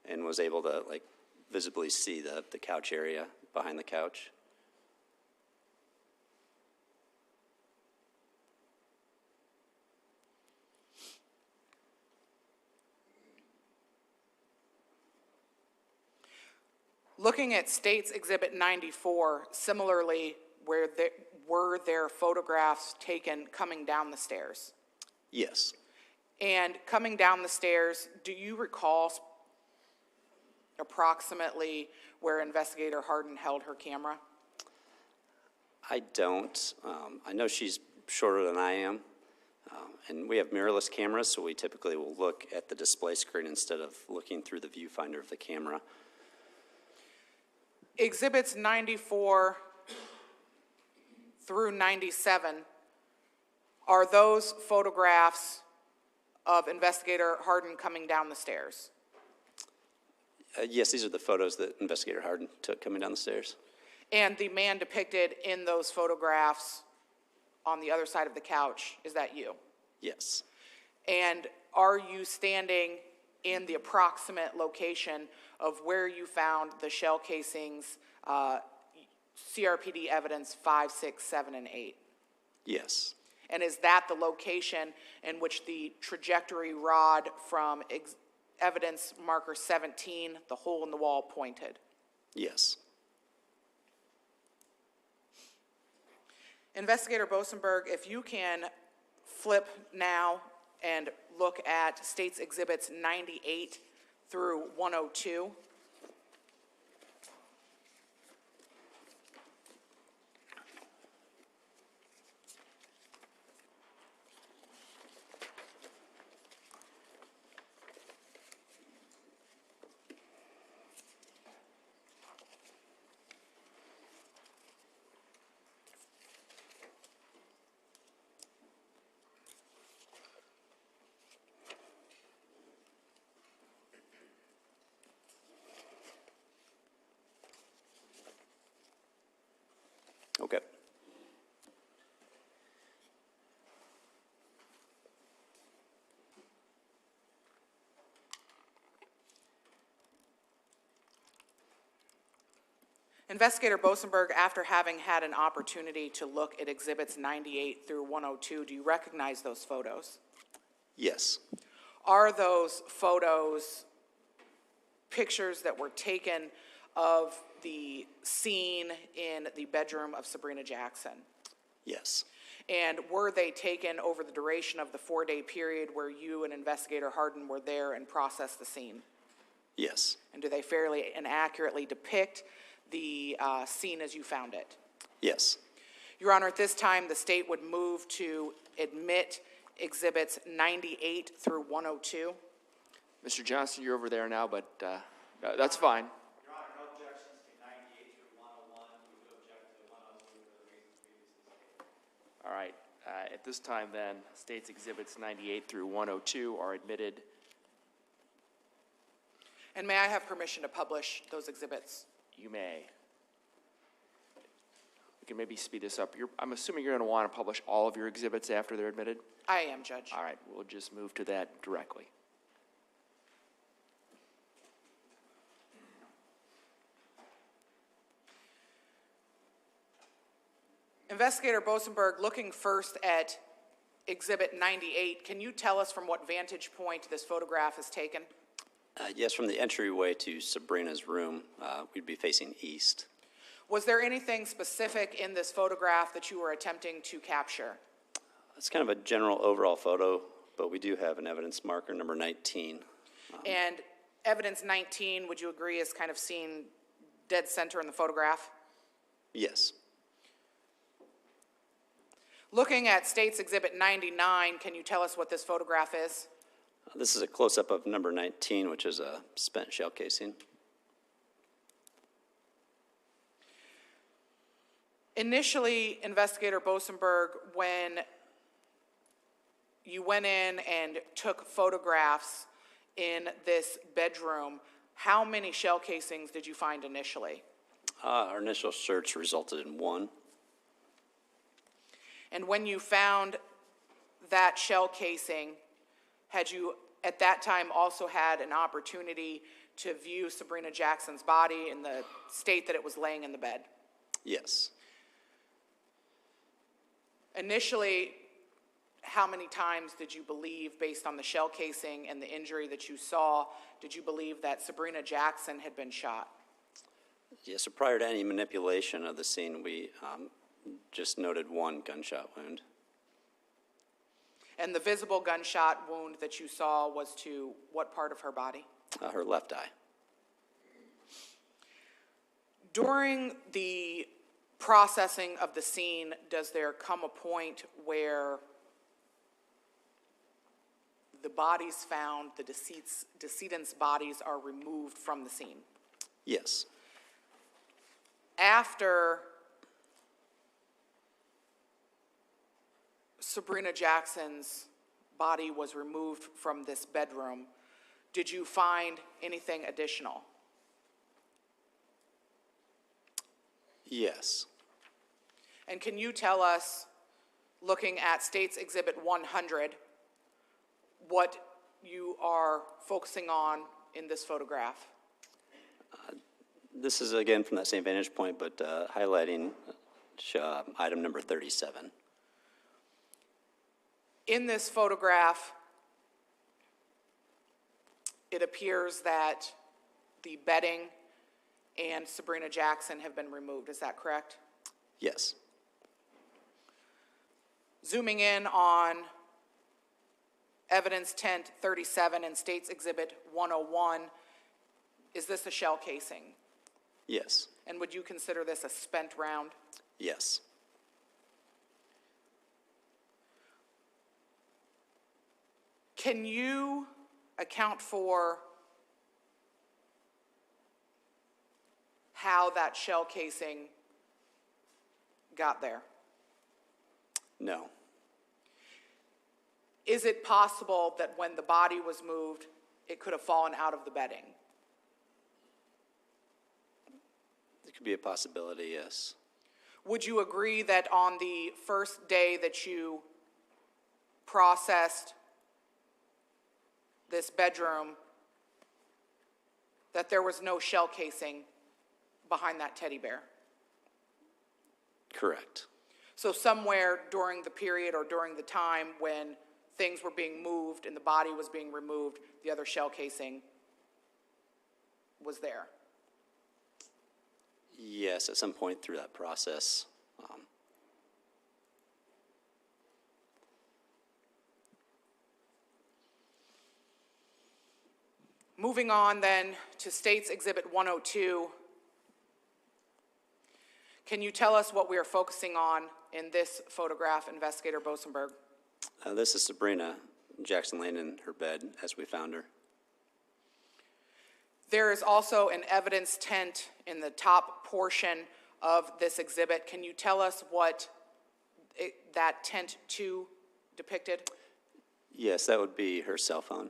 and was able to like visibly see the couch area behind the couch. Looking at States Exhibit 94, similarly, were there photographs taken coming down the stairs? Yes. And coming down the stairs, do you recall approximately where Investigator Hardin held her camera? I don't. I know she's shorter than I am, and we have mirrorless cameras, so we typically will look at the display screen instead of looking through the viewfinder of the camera. Exhibits 94 through 97, are those photographs of Investigator Hardin coming down the stairs? Yes, these are the photos that Investigator Hardin took coming down the stairs. And the man depicted in those photographs on the other side of the couch, is that you? Yes. And are you standing in the approximate location of where you found the shell casings, CRPD evidence 5, 6, 7, and 8? Yes. And is that the location in which the trajectory rod from evidence marker 17, the hole in the wall, pointed? Yes. Investigator Bosenberg, if you can flip now and look at States Exhibits 98 through 102. Okay. Investigator Bosenberg, after having had an opportunity to look at Exhibits 98 through 102, do you recognize those photos? Yes. Are those photos pictures that were taken of the scene in the bedroom of Sabrina Jackson? Yes. And were they taken over the duration of the 4-day period where you and Investigator Hardin were there and processed the scene? Yes. And do they fairly and accurately depict the scene as you found it? Yes. Your Honor, at this time, the state would move to admit Exhibits 98 through 102. Mr. Johnston, you're over there now, but that's fine. Your Honor, no objections to 98 through 101. We do object to 102 for the reasons previously stated. All right. At this time, then, State's Exhibits 98 through 102 are admitted. And may I have permission to publish those exhibits? You may. We can maybe speed this up. I'm assuming you're going to want to publish all of your exhibits after they're admitted? I am, Judge. All right, we'll just move to that directly. Investigator Bosenberg, looking first at Exhibit 98, can you tell us from what vantage point this photograph is taken? Yes, from the entryway to Sabrina's room, we'd be facing east. Was there anything specific in this photograph that you were attempting to capture? It's kind of a general overall photo, but we do have an evidence marker, number 19. And evidence 19, would you agree, is kind of seen dead center in the photograph? Yes. Looking at State's Exhibit 99, can you tell us what this photograph is? This is a close-up of number 19, which is a spent shell casing. Initially, Investigator Bosenberg, when you went in and took photographs in this bedroom, how many shell casings did you find initially? Our initial search resulted in 1. And when you found that shell casing, had you at that time also had an opportunity to view Sabrina Jackson's body in the state that it was laying in the bed? Yes. Initially, how many times did you believe, based on the shell casing and the injury that you saw, did you believe that Sabrina Jackson had been shot? Yes, so prior to any manipulation of the scene, we just noted 1 gunshot wound. And the visible gunshot wound that you saw was to what part of her body? Her left eye. During the processing of the scene, does there come a point where the bodies found, the decedent's bodies are removed from the scene? Yes. After Sabrina Jackson's body was removed from this bedroom, did you find anything additional? Yes. And can you tell us, looking at State's Exhibit 100, what you are focusing on in this photograph? This is, again, from that same vantage point, but highlighting item number 37. In this photograph, it appears that the bedding and Sabrina Jackson have been removed. Is that correct? Yes. Zooming in on Evidence Tent 37 and State's Exhibit 101, is this a shell casing? Yes. And would you consider this a spent round? Yes. Can you account for how that shell casing got there? No. Is it possible that when the body was moved, it could have fallen out of the bedding? It could be a possibility, yes. Would you agree that on the first day that you processed this bedroom, that there was no shell casing behind that teddy bear? Correct. So somewhere during the period or during the time when things were being moved and the body was being removed, the other shell casing was there? Yes, at some point through that process. Moving on then to State's Exhibit 102, can you tell us what we are focusing on in this photograph, Investigator Bosenberg? This is Sabrina Jackson laying in her bed as we found her. There is also an evidence tent in the top portion of this exhibit. Can you tell us what that tent 2 depicted? Yes, that would be her cell phone.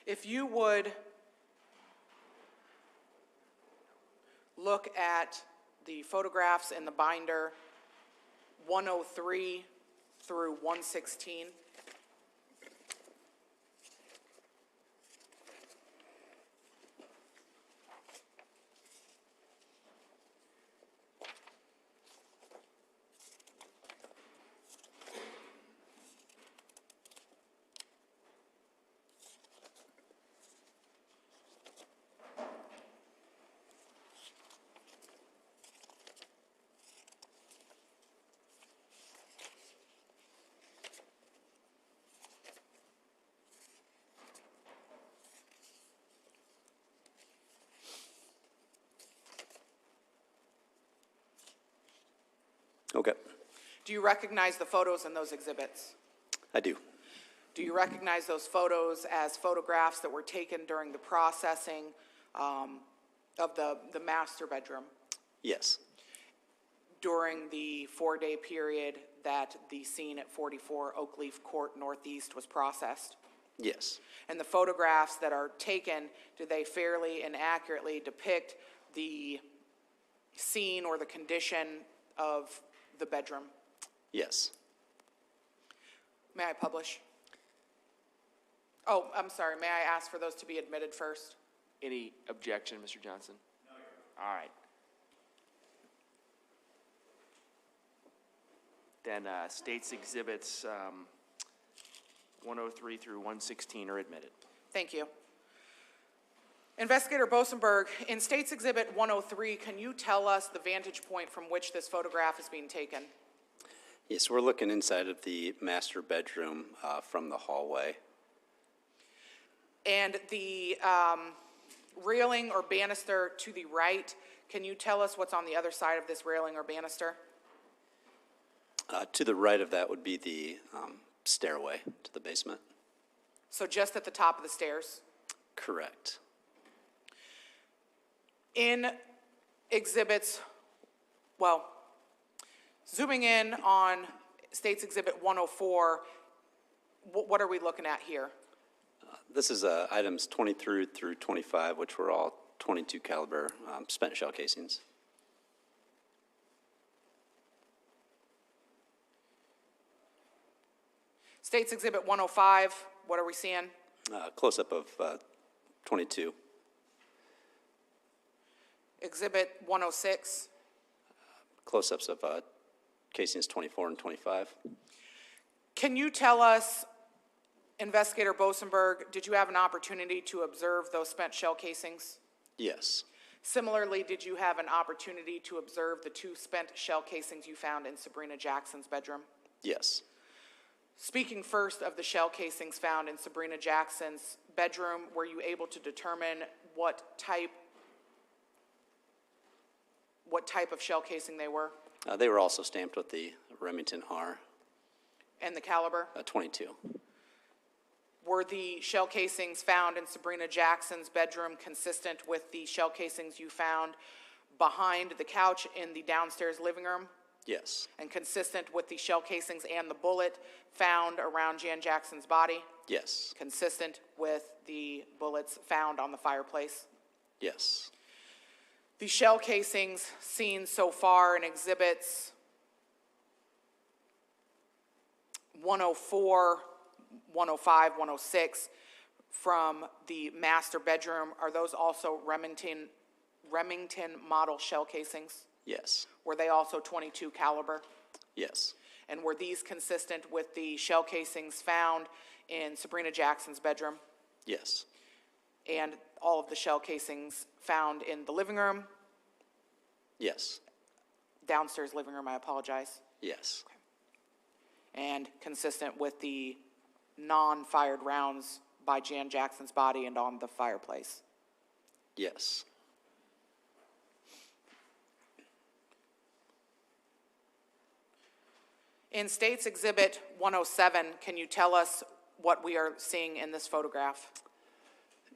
If you would look at the photographs in the binder 103 through 116. Okay, Do you recognize the photos in those exhibits? I do. Do you recognize those photos as photographs that were taken during the processing of the master bedroom Yes, during the 4-day period that the scene at 44 Oakleaf Court Northeast was processed? yes, And the photographs that are taken, do they fairly and accurately depict the scene or the condition of the bedroom? yes. May I publish? Oh, I'm sorry, may I ask for those to be admitted first? Any objection, Mr. Johnson? No, Your Honor. All right. Then State's Exhibits 103 through 116 are admitted. Thank you. Investigator Bosenberg, in State's Exhibit 103, can you tell us the vantage point from which this photograph is being taken? Yes, we're looking inside of the master bedroom from the hallway. And the railing or banister to the right, can you tell us what's on the other side of this railing or banister? To the right of that would be the stairway to the basement. So just at the top of the stairs? Correct. In exhibits, well, zooming in on State's Exhibit 104, what are we looking at here? This is items 23 through 25, which were all 22 caliber spent shell casings. State's Exhibit 105, what are we seeing? Close-up of 22. Exhibit 106, Close-ups of casings 24 and 25. can you tell us, Investigator Bosenberg, did you have an opportunity to observe those spent shell casings? Yes. Similarly, did you have an opportunity to observe the 2 spent shell casings you found in Sabrina Jackson's bedroom? Yes. Speaking first of the shell casings found in Sabrina Jackson's bedroom, were you able to determine what type of shell casing they were They were also stamped with the Remington R and the caliber? 22. Were the shell casings found in Sabrina Jackson's bedroom consistent with the shell casings you found behind the couch in the downstairs living room? Yes. And consistent with the shell casings and the bullet found around Jan Jackson's body? Yes. Consistent with the bullets found on the fireplace? Yes. The shell casings seen so far in exhibits 104, 105, 106 from the master bedroom, are those also Remington model shell casings? Yes. Were they also 22 caliber? Yes. And were these consistent with the shell casings found in Sabrina Jackson's bedroom? Yes. And all of the shell casings found in the living room? Yes, Downstairs living room, I apologize. yes, And consistent with the non-fired rounds by Jan Jackson's body and on the fireplace. yes. In State's Exhibit 107, can you tell us what we are seeing in this photograph?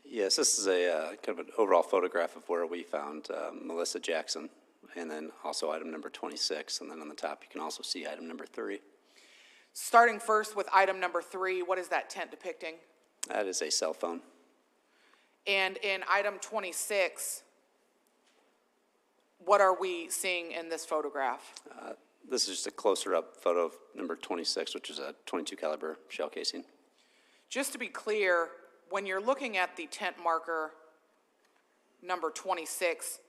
Yes, this is a kind of an overall photograph of where we found Melissa Jackson, and then also item number 26, and then on the top you can also see item number 3. Starting first with item number 3, what is that tent depicting? That is a cell phone. And in item 26, what are we seeing in this photograph? This is just a closer up photo of number 26, which is a .22 caliber shell casing. Just to be clear, when you're looking at the tent marker number 26,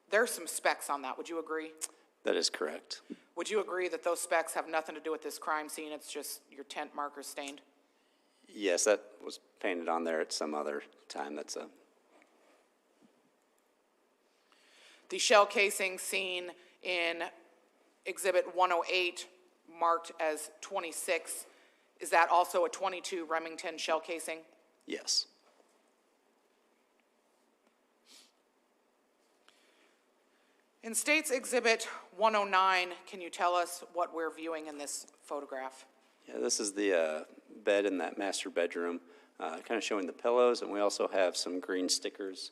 there's some specs on that. Would you agree? That is correct. Would you agree that those specs have nothing to do with this crime scene? It's just your tent marker stained? Yes, that was painted on there at some other time. That's a, The shell casing seen in Exhibit 108, marked as 26, is that also a 22 Remington shell casing? yes. In State's Exhibit 109, can you tell us what we're viewing in this photograph? Yeah, this is the bed in that master bedroom, kind of showing the pillows, and we also have some green stickers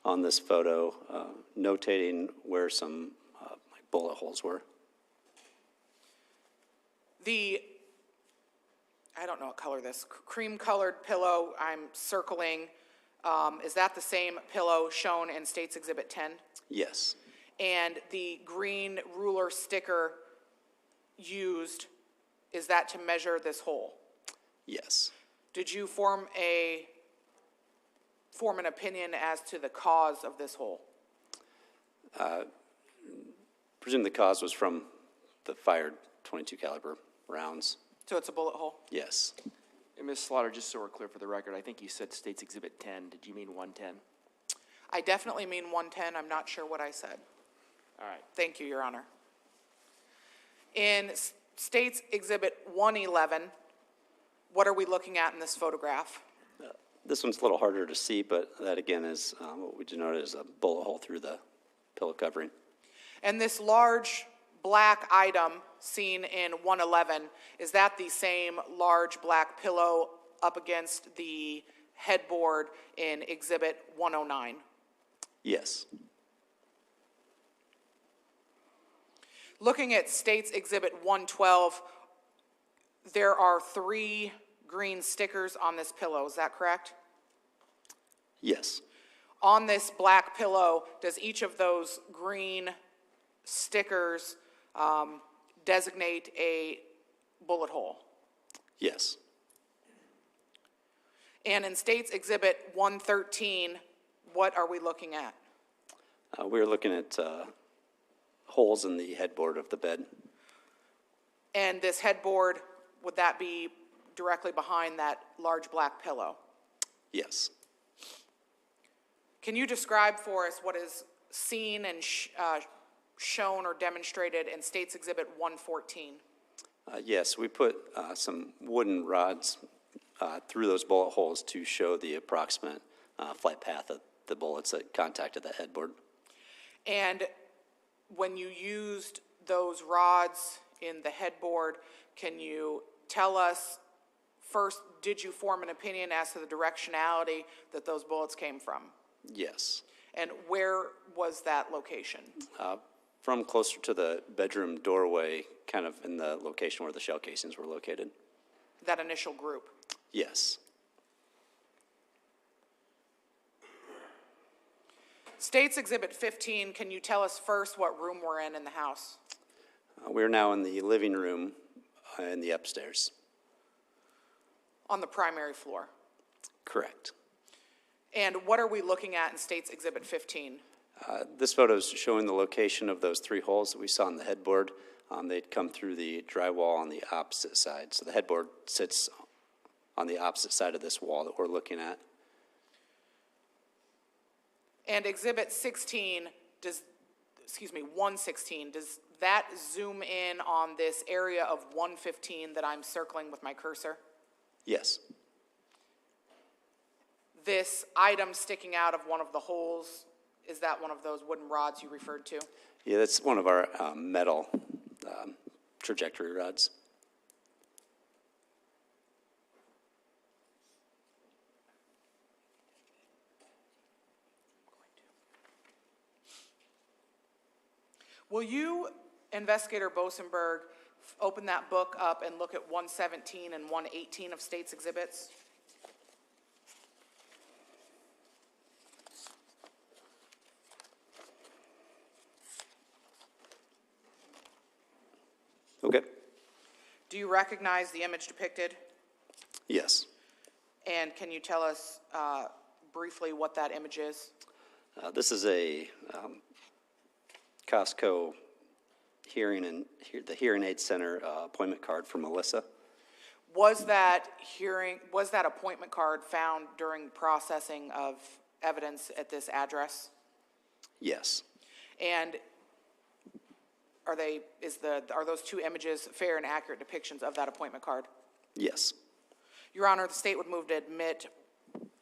on this photo notating where some like bullet holes were. I don't know what color this, cream-colored pillow I'm circling, is that the same pillow shown in State's Exhibit 10? Yes, And the green ruler sticker used, is that to measure this hole? yes. Did you form an opinion as to the cause of this hole? Presume the cause was from the fired .22 caliber rounds. So it's a bullet hole? Yes. And Ms. Slaughter, just so we're clear for the record, I think you said State's Exhibit 10. Did you mean 110? I definitely mean 110. I'm not sure what I said. All right. Thank you, Your Honor. In State's Exhibit 111, what are we looking at in this photograph? This one's a little harder to see, but that again is what we denoted as a bullet hole through the pillow covering. And this large black item seen in 111, is that the same large black pillow up against the headboard in Exhibit 109? Yes. Looking at State's Exhibit 112, there are 3 green stickers on this pillow, is that correct? Yes. On this black pillow, does each of those green stickers designate a bullet hole? Yes. And in State's Exhibit 113, what are we looking at? We were looking at holes in the headboard of the bed. And this headboard, would that be directly behind that large black pillow? Yes. Can you describe for us what is seen and shown or demonstrated in State's Exhibit 114? Yes, we put some wooden rods through those bullet holes to show the approximate flight path of the bullets that contacted the headboard. And when you used those rods in the headboard, can you tell us, first, did you form an opinion as to the directionality that those bullets came from? Yes. And where was that location? From closer to the bedroom doorway, kind of in the location where the shell casings were located. That initial group? Yes. State's Exhibit 15, can you tell us first what room we're in the house? We're now in the living room in the upstairs. On the primary floor? Correct. And what are we looking at in State's Exhibit 15? This photo is showing the location of those 3 holes that we saw on the headboard. They'd come through the drywall on the opposite side. So the headboard sits on the opposite side of this wall that we're looking at. And Exhibit 16, 116, does that zoom in on this area of 115 that I'm circling with my cursor? Yes. This item sticking out of one of the holes, is that one of those wooden rods you referred to? Yeah, that's one of our metal trajectory rods. Will you, Investigator Bosenberg, open that book up and look at 117 and 118 of State's exhibits? Okay. Do you recognize the image depicted? Yes. And can you tell us briefly what that image is? This is a Costco the Hearing Aid Center appointment card for Melissa. Was that appointment card found during processing of evidence at this address? Yes. And are those two images fair and accurate depictions of that appointment card? Yes. Your Honor, the state would move to admit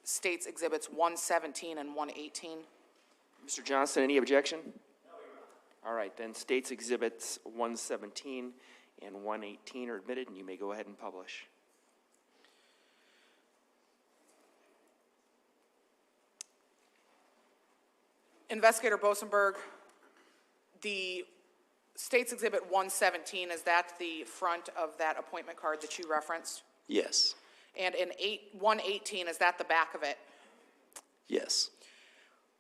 State's exhibits 117 and 118. Mr. Johnson, any objection? No, Your Honor. All right, then State's Exhibits 117 and 118 are admitted, and you may go ahead and publish. Investigator Bosenberg, the State's Exhibit 117, is that the front of that appointment card that you referenced? Yes. And in 118, is that the back of it? Yes.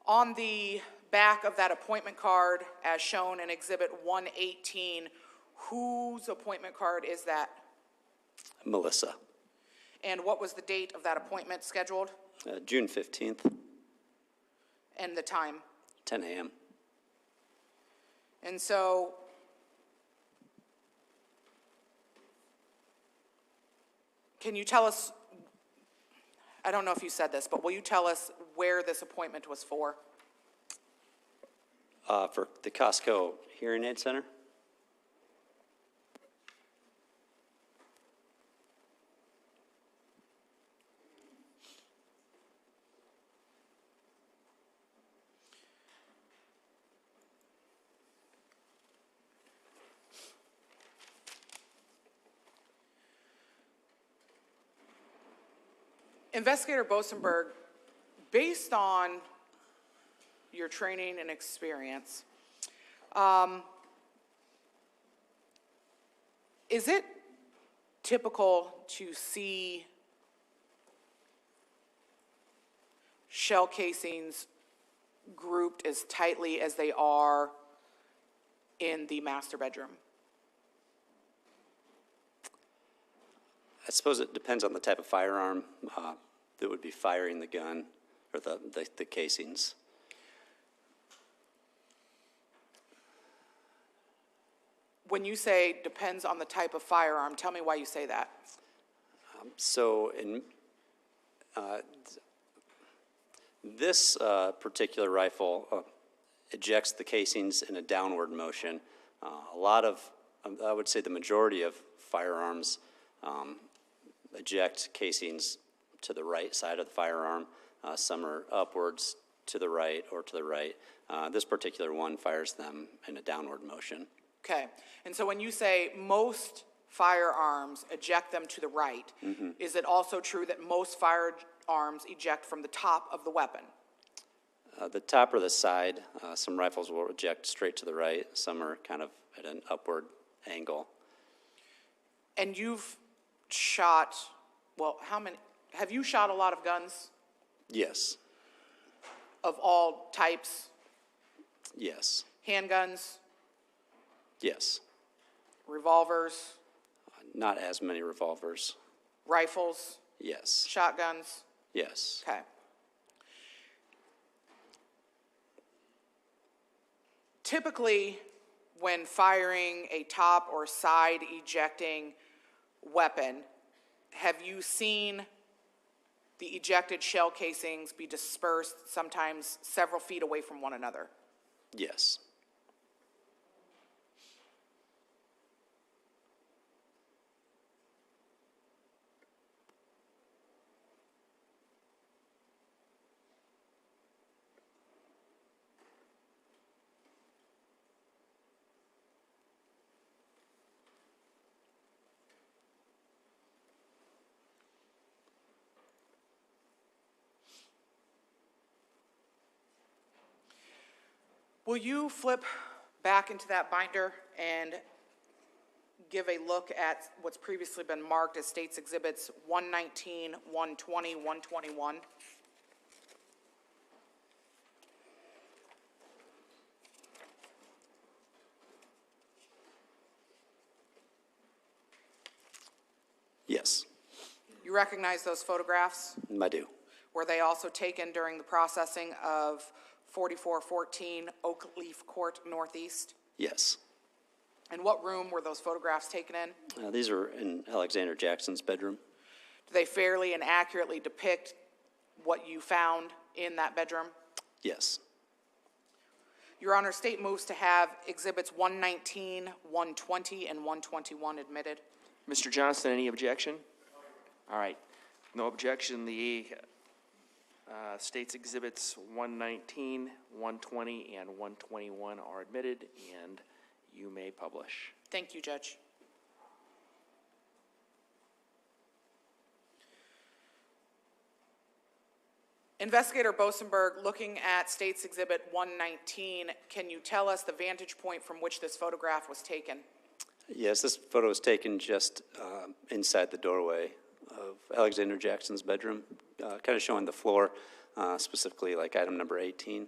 On the back of that appointment card, as shown in Exhibit 118, whose appointment card is that? Melissa. And what was the date of that appointment scheduled? June 15th, And the time? 10 a.m. And so, can you tell us, I don't know if you said this, but will you tell us where this appointment was for? For the Costco Hearing Aid Center. Investigator Bosenberg, based on your training and experience, is it typical to see shell casings grouped as tightly as they are in the master bedroom? I suppose it depends on the type of firearm that would be firing the gun or the casings. When you say depends on the type of firearm, tell me why you say that. So in this particular rifle ejects the casings in a downward motion. A lot of, I would say the majority of firearms eject casings to the right side of the firearm. Some are upwards to the right or to the right. This particular one fires them in a downward motion. Okay, and so when you say most firearms eject them to the right, is it also true that most firearms eject from the top of the weapon? The top or the side, some rifles will eject straight to the right. Some are kind of at an upward angle. And you've shot, well, have you shot a lot of guns Yes. of all types? Yes. Handguns, Yes. revolvers, Not as many revolvers. rifles, Yes. shotguns? Yes. Okay. Typically, when firing a top or side ejecting weapon, have you seen the ejected shell casings be dispersed sometimes several feet away from one another? Yes. Will you flip back into that binder and give a look at what's previously been marked as States Exhibits 119, 120, 121? Yes, You recognize those photographs? I do. Were they also taken during the processing of 4414 Oak Leaf Court Northeast? Yes. And what room were those photographs taken in? These are in Alexander Jackson's bedroom. Do they fairly and accurately depict what you found in that bedroom? Yes. Your Honor, state moves to have Exhibits 119, 120, and 121 admitted. Mr. Johnston, any objection? All right, no objection. The State's Exhibits 119, 120, and 121 are admitted, and you may publish. Thank you, Judge. Investigator Bosenberg, looking at State's Exhibit 119, can you tell us the vantage point from which this photograph was taken? Yes, this photo was taken just inside the doorway of Alexander Jackson's bedroom, kind of showing the floor, specifically like item number 18.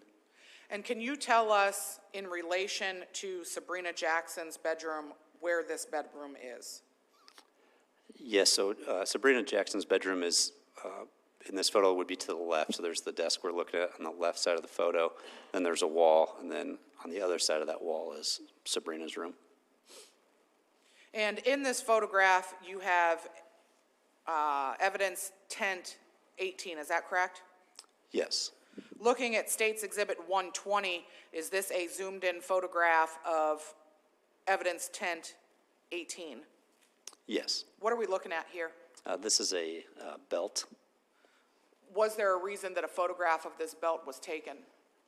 And can you tell us, in relation to Sabrina Jackson's bedroom, where this bedroom is? Yes, so Sabrina Jackson's bedroom is, in this photo, would be to the left. So there's the desk we're looking at on the left side of the photo. Then there's a wall, and then on the other side of that wall is Sabrina's room. And in this photograph, you have evidence tent 18, is that correct? Yes. Looking at State's Exhibit 120, is this a zoomed-in photograph of evidence tent 18? Yes. What are we looking at here? This is a belt. Was there a reason that a photograph of this belt was taken?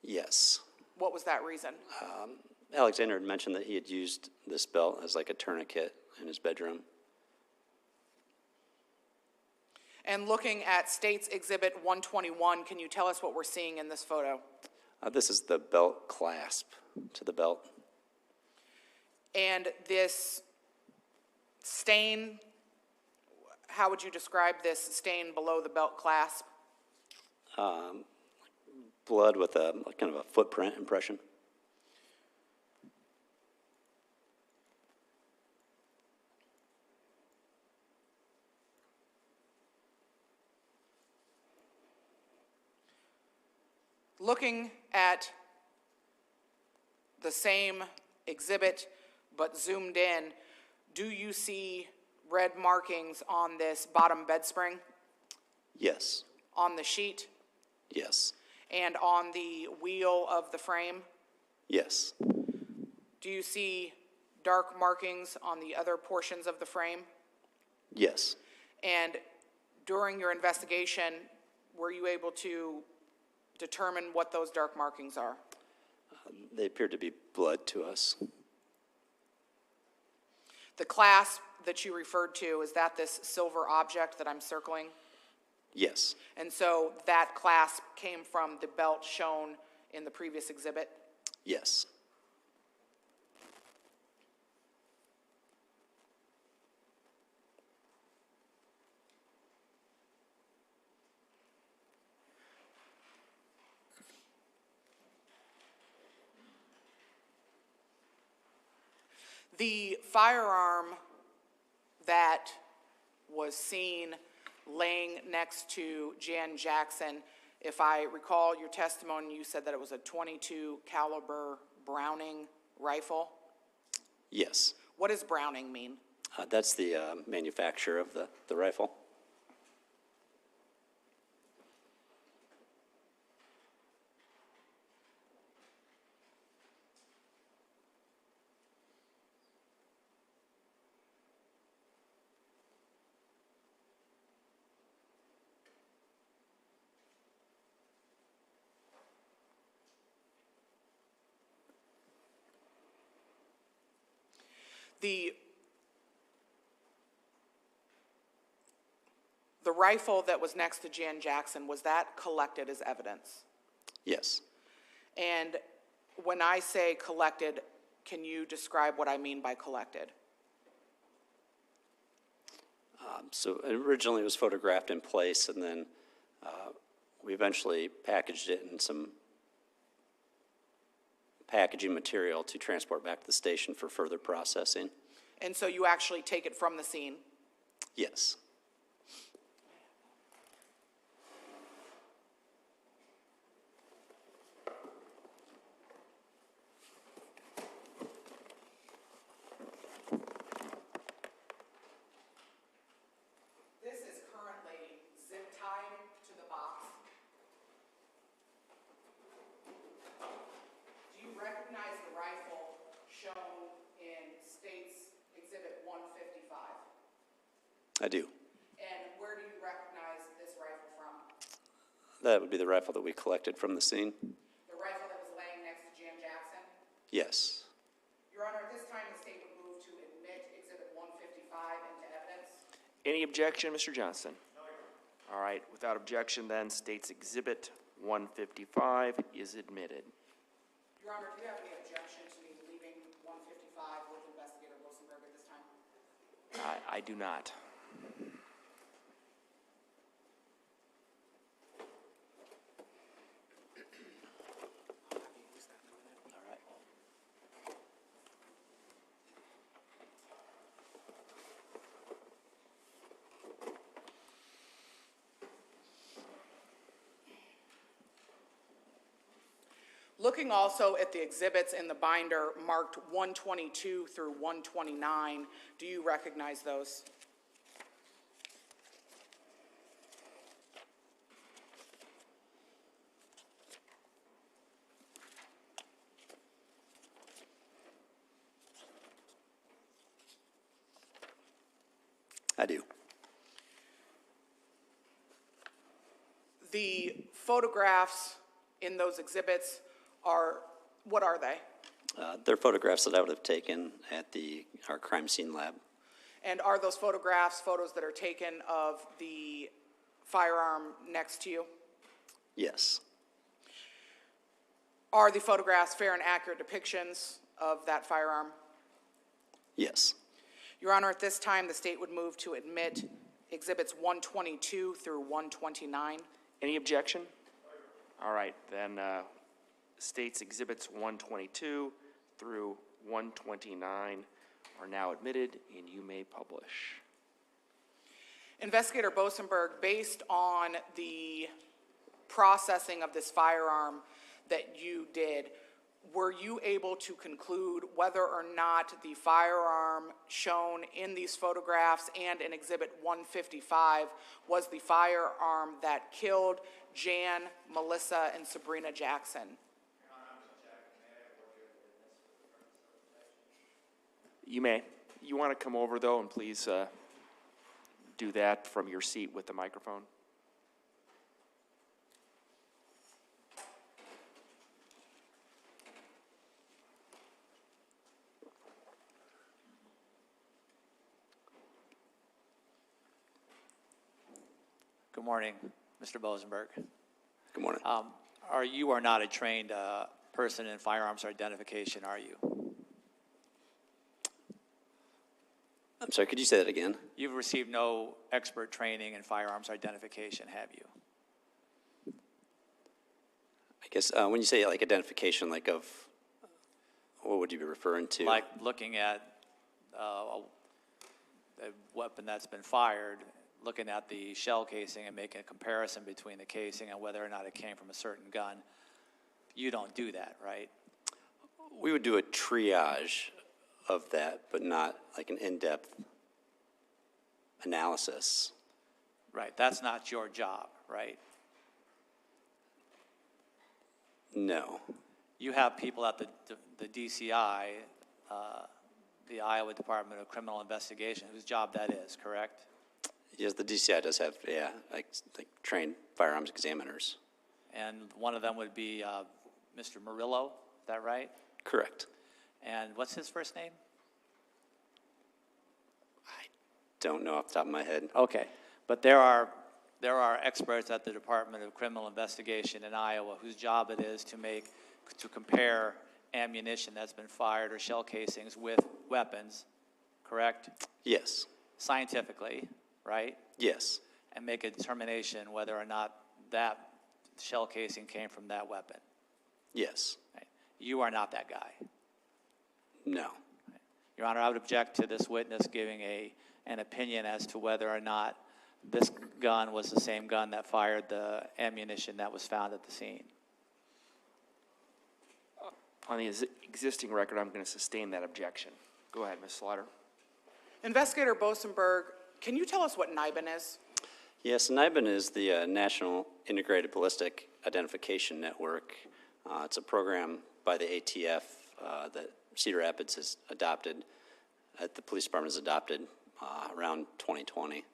Yes. What was that reason? Alexander had mentioned that he had used this belt as like a tourniquet in his bedroom. And looking at State's Exhibit 121, can you tell us what we're seeing in this photo? This is the belt clasp to the belt. And this stain, how would you describe this stain below the belt clasp? Blood with a kind of a footprint impression. Looking at the same exhibit but zoomed in, do you see red markings on this bottom bed spring, Yes. on the sheet, Yes. and on the wheel of the frame? Yes. Do you see dark markings on the other portions of the frame? Yes. And during your investigation, were you able to determine what those dark markings are? They appeared to be blood to us. The clasp that you referred to, is that this silver object that I'm circling? Yes. And so that clasp came from the belt shown in the previous exhibit? Yes. The firearm that was seen laying next to Jan Jackson, if I recall your testimony, you said that it was a .22 caliber Browning rifle. Yes. What does Browning mean? That's the manufacturer of the rifle. The rifle that was next to Jan Jackson, was that collected as evidence? Yes. And when I say collected, can you describe what I mean by collected? So originally it was photographed in place, and then we eventually packaged it in some packaging material to transport back to the station for further processing. And so you actually take it from the scene? Yes. This is currently zip tied to the box. Do you recognize the rifle shown in State's Exhibit 155? I do. And where do you recognize this rifle from? That would be the rifle that we collected from the scene? The rifle that was laying next to Jan Jackson? Yes. Your Honor, at this time, the state would move to admit Exhibit 155 into evidence. Any objection, Mr. Johnston? No, Your Honor. All right, without objection then, State's Exhibit 155 is admitted. Your Honor, do you have any objection to me leaving 155 with Investigator Wilsonberg at this time? I do not. All right. Looking also at the exhibits in the binder marked 122 through 129, do you recognize those? I do. The photographs in those exhibits what are they? They're photographs that I would have taken at our crime scene lab. And are those photographs photos that are taken of the firearm next to you? Yes. Are the photographs fair and accurate depictions of that firearm? Yes. Your Honor, at this time, the state would move to admit exhibits 122 through 129. Any objection? All right, then State's Exhibits 122 through 129 are now admitted, and you may publish. Investigator Bosenberg, based on the processing of this firearm that you did, were you able to conclude whether or not the firearm shown in these photographs and in Exhibit 155 was the firearm that killed Jan, Melissa, and Sabrina Jackson? You may. You want to come over, though, and please do that from your seat with the microphone. Good morning, Mr. Bosenberg. Good morning. You are not a trained person in firearms identification, are you? I'm sorry, could you say that again? You've received no expert training in firearms identification, have you? I guess when you say like identification, like of, what would you be referring to? Like looking at a weapon that's been fired, looking at the shell casing and making a comparison between the casing and whether or not it came from a certain gun. You don't do that, right? We would do a triage of that, but not like an in-depth analysis. Right, that's not your job, right? No. You have people at the DCI, the Iowa Department of Criminal Investigation, whose job that is, correct? Yes, the DCI does have, like trained firearms examiners. And one of them would be Mr. Murillo, is that right? Correct. And what's his first name? I don't know off the top of my head. Okay, but there are experts at the Department of Criminal Investigation in Iowa whose job it is to compare ammunition that's been fired or shell casings with weapons, correct? Yes, Scientifically, right? yes, And make a determination whether or not that shell casing came from that weapon. yes, Right? You are not that guy. no. Your Honor, I would object to this witness giving an opinion as to whether or not this gun was the same gun that fired the ammunition that was found at the scene. On the existing record, I'm going to sustain that objection. Go ahead, Ms. Slaughter. Investigator Bosenberg, can you tell us what NIBIN is? Yes, NIBIN is the National Integrated Ballistic Identification Network. It's a program by the ATF that Cedar Rapids has adopted, the police department has adopted around 2020.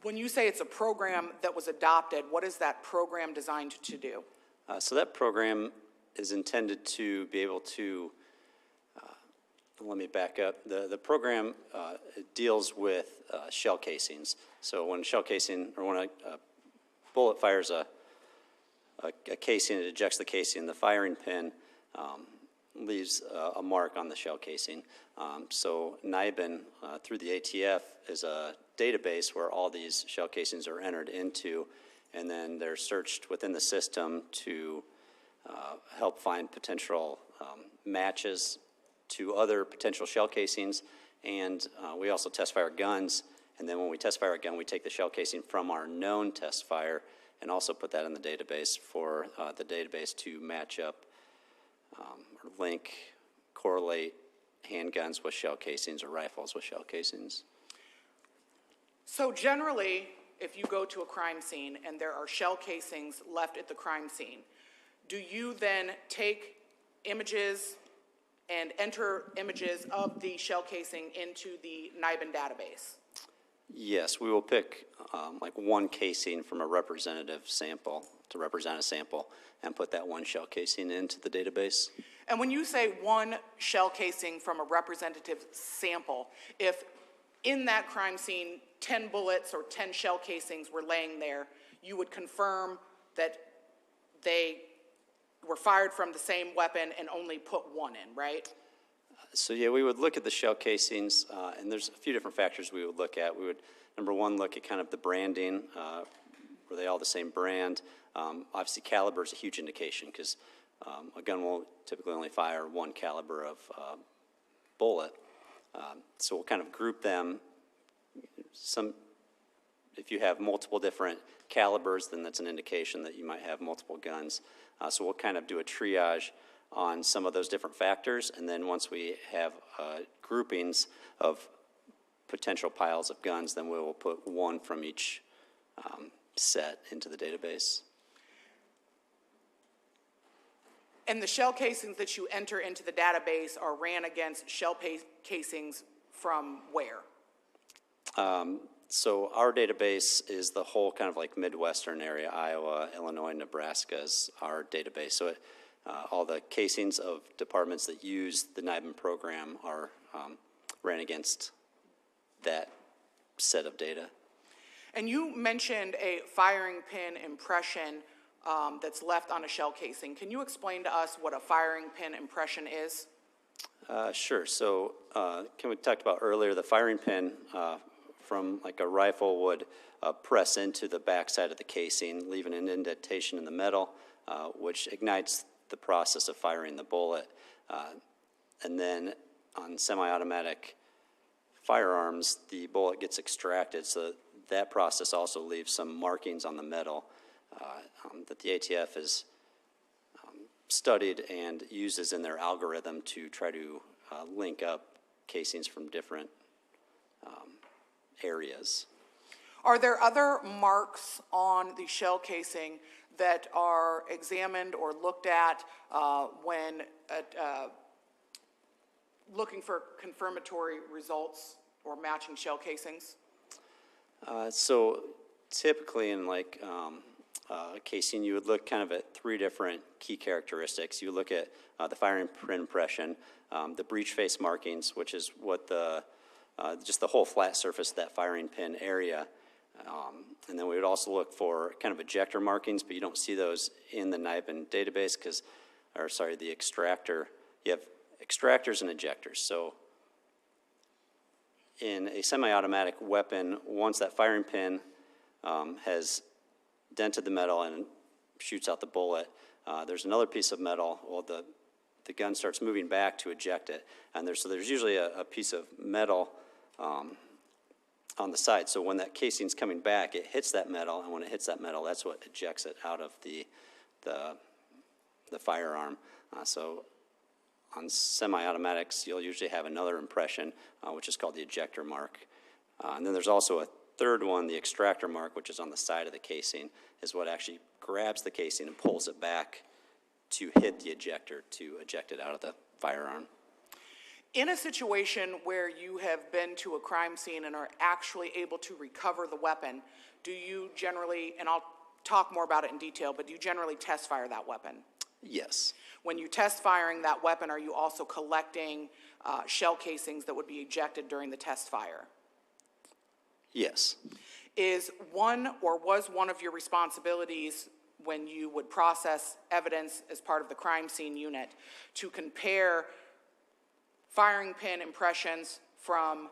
When you say it's a program that was adopted, what is that program designed to do? So that program is intended to be able to, let me back up. The program it deals with shell casings. So when a shell casing, or when a bullet fires a casing, it ejects the casing, the firing pin leaves a mark on the shell casing. So NIBIN, through the ATF, is a database where all these shell casings are entered into, and then they're searched within the system to help find potential matches to other potential shell casings. And we also test fire guns, and then when we test fire a gun, we take the shell casing from our known test fire and also put that in the database for the database to match up or link, correlate handguns with shell casings or rifles with shell casings. So generally, if you go to a crime scene and there are shell casings left at the crime scene, do you then take images and enter images of the shell casing into the NIBIN database? Yes, we will pick like one casing from a representative sample to represent a sample and put that one shell casing into the database. And when you say one shell casing from a representative sample, if in that crime scene 10 bullets or 10 shell casings were laying there, you would confirm that they were fired from the same weapon and only put one in, right? So yeah, we would look at the shell casings, and there's a few different factors we would look at. We would, number one, look at kind of the branding. Were they all the same brand? Obviously, caliber is a huge indication because a gun will typically only fire one caliber of bullet. So we'll kind of group them. If you have multiple different calibers, then that's an indication that you might have multiple guns. So we'll kind of do a triage on some of those different factors, and then once we have groupings of potential piles of guns, then we will put one from each set into the database. And the shell casings that you enter into the database are ran against shell casings from where? So our database is the whole kind of like Midwestern area, Iowa, Illinois, Nebraska is our database. So all the casings of departments that use the NIBIN program are ran against that set of data. And you mentioned a firing pin impression that's left on a shell casing. Can you explain to us what a firing pin impression is? Sure. So we talked about earlier, the firing pin from like a rifle would press into the backside of the casing, leaving an indentation in the metal, which ignites the process of firing the bullet. And then on semi-automatic firearms, the bullet gets extracted, so that process also leaves some markings on the metal that the ATF has studied and uses in their algorithm to try to link up casings from different areas. Are there other marks on the shell casing that are examined or looked at when looking for confirmatory results or matching shell casings? So typically in like casing, you would look kind of at three different key characteristics. You would look at the firing pin impression, the breech face markings, which is what just the whole flat surface of that firing pin area. And then we would also look for kind of ejector markings, but you don't see those in the NIBIN database because the extractor, you have extractors and ejectors. So in a semi-automatic weapon, once that firing pin has dented the metal and shoots out the bullet, there's another piece of metal. Well, the gun starts moving back to eject it, and there's usually a piece of metal on the side. So when that casing's coming back, it hits that metal, and when it hits that metal, that's what ejects it out of the firearm. So on semi-automatics, you'll usually have another impression, which is called the ejector mark. And then there's also a third one, the extractor mark, which is on the side of the casing, is what actually grabs the casing and pulls it back to hit the ejector to eject it out of the firearm. In a situation where you have been to a crime scene and are actually able to recover the weapon, do you generally, and I'll talk more about it in detail, but do you generally test fire that weapon? Yes. When you test firing that weapon, are you also collecting shell casings that would be ejected during the test fire? Yes. Is one or was one of your responsibilities when you would process evidence as part of the crime scene unit to compare firing pin impressions from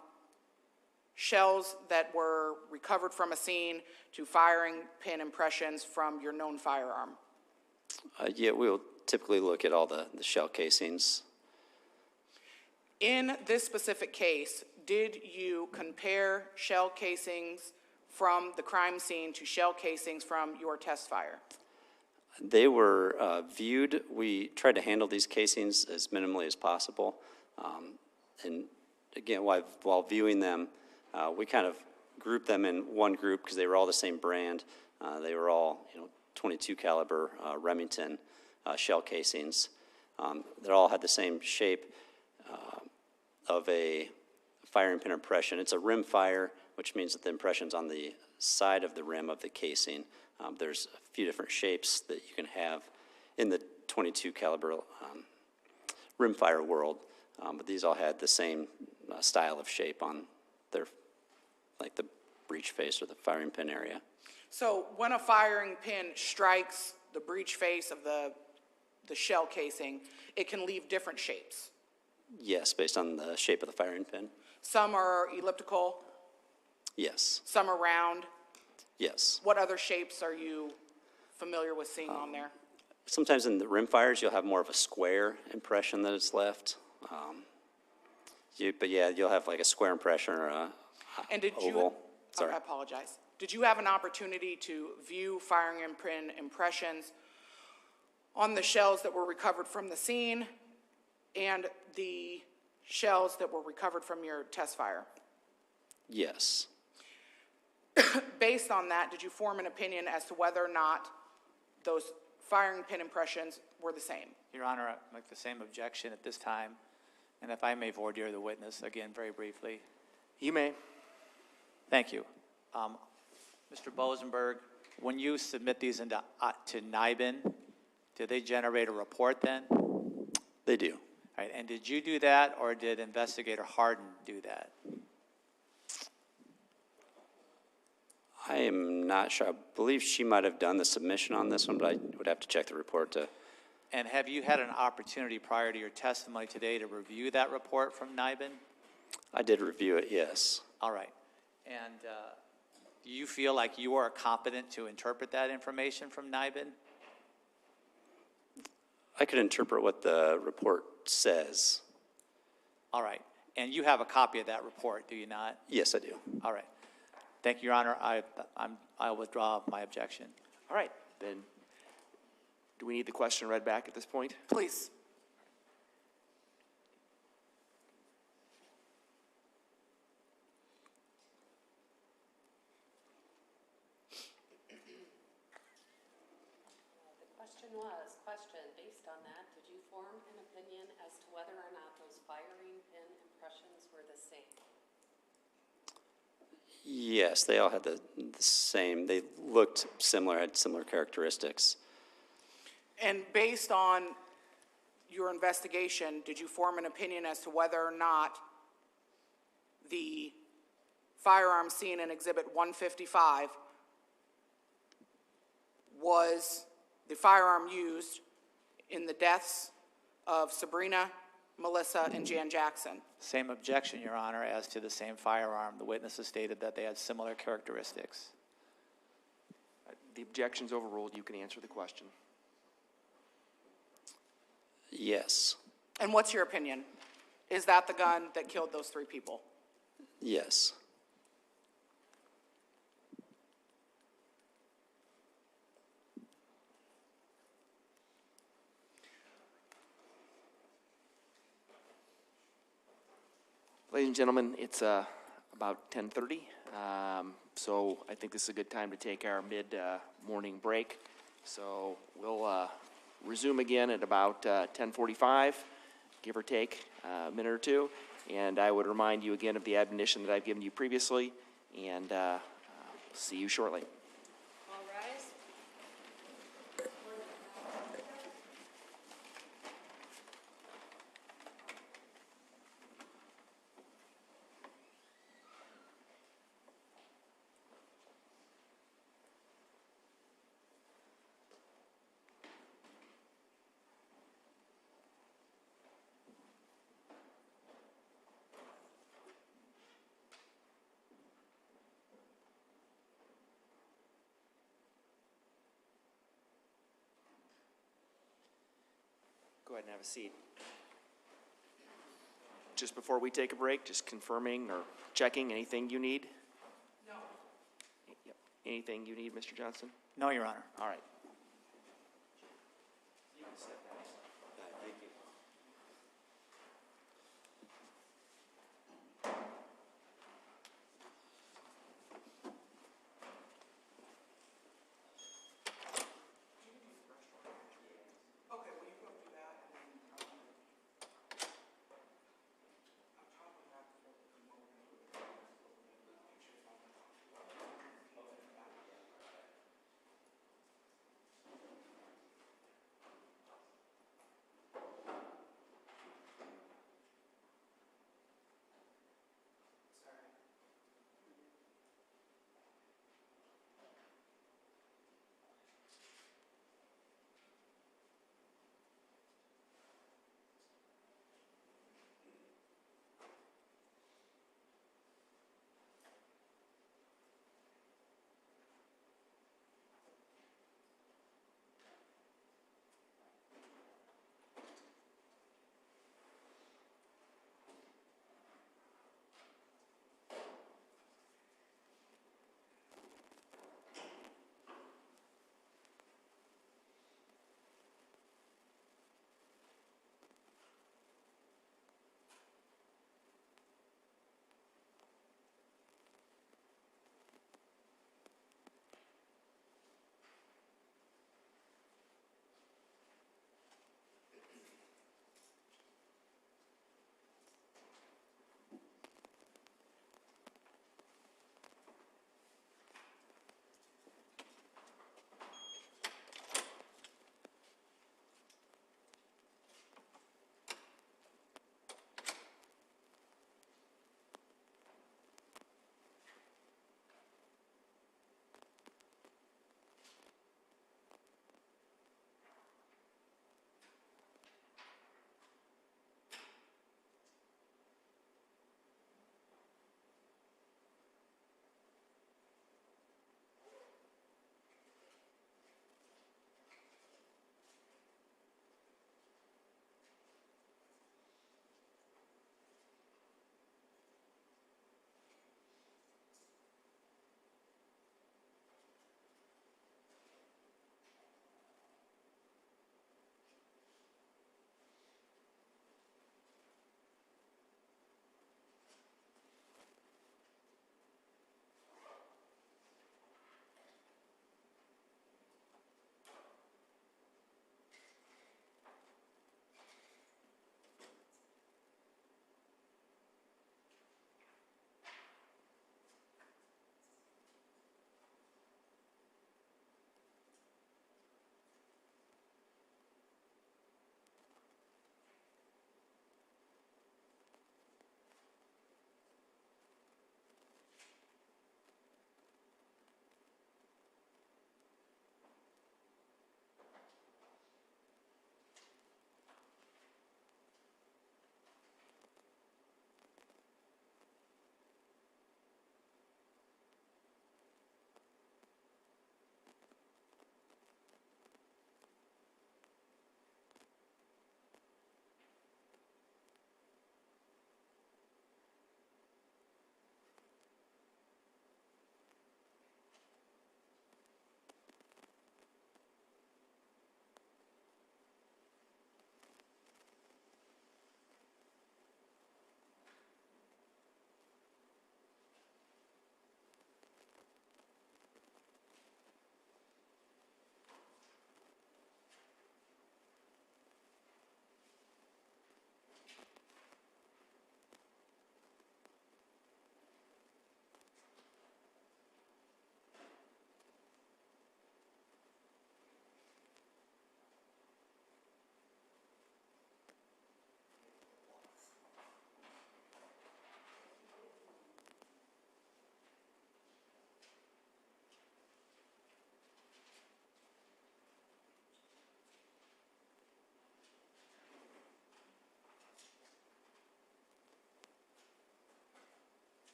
shells that were recovered from a scene to firing pin impressions from your known firearm? Yeah, we'll typically look at all the shell casings. In this specific case, did you compare shell casings from the crime scene to shell casings from your test fire? They were viewed. We tried to handle these casings as minimally as possible. And again, while viewing them, we kind of grouped them in one group because they were all the same brand. They were all, 22 caliber Remington shell casings. They all had the same shape of a firing pin impression. It's a rim fire, which means that the impression's on the side of the rim of the casing. There's a few different shapes that you can have in the 22 caliber rim fire world, but these all had the same style of shape on their, like the breech face or the firing pin area. So when a firing pin strikes the breech face of the shell casing, it can leave different shapes. Yes, based on the shape of the firing pin. Some are elliptical, Yes. some are round. Yes. What other shapes are you familiar with seeing on there? Sometimes in the rim fires, you'll have more of a square impression that is left. But yeah, you'll have like a square impression or a And did you? oval. Sorry. I apologize. Did you have an opportunity to view firing pin impressions on the shells that were recovered from the scene and the shells that were recovered from your test fire? Yes. Based on that, did you form an opinion as to whether or not those firing pin impressions were the same? Your Honor, I make the same objection at this time, and if I may voir dire the witness again very briefly. You may. Thank you. Mr. Bosenberg, when you submit these into to NIBIN, do they generate a report then? They do. All right, and did you do that, or did Investigator Harden do that? I am not sure. I believe she might have done the submission on this one, but I would have to check the report to. And have you had an opportunity prior to your testimony today to review that report from NIBIN? I did review it, yes. All right. And do you feel like you are competent to interpret that information from NIBIN? I could interpret what the report says. All right. And you have a copy of that report, do you not? Yes, I do. All right. Thank you, Your Honor. I'll withdraw my objection. All right, then, do we need the question read back at this point? Please. Question, based on that, did you form an opinion as to whether or not those firing pin impressions were the same? Yes, they all had the same. They looked similar, had similar characteristics. And based on your investigation, did you form an opinion as to whether or not the firearm seen in Exhibit 155 was the firearm used in the deaths of Sabrina, Melissa, and Jan Jackson. Same objection, Your Honor, as to the same firearm. The witnesses stated that they had similar characteristics. The objection's overruled. You can answer the question. Yes, And what's your opinion? Is that the gun that killed those 3 people? yes. Ladies and gentlemen, it's about 10:30, so I think this is a good time to take our mid-morning break. So we'll resume again at about 10:45, give or take a minute or two. And I would remind you again of the admonition that I've given you previously, and see you shortly. All rise. Go ahead and have a seat. Just before we take a break, just confirming or checking, anything you need? No. Yep. Anything you need, Mr. Johnson? No, Your Honor. All right.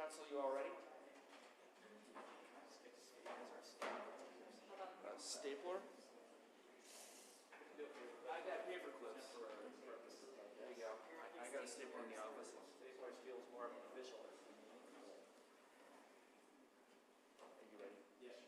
Counsel, you all ready? Stapler? I got paper clips. There you go. I got a stapler in the office. Stapler feels more official. Are you ready? Yes.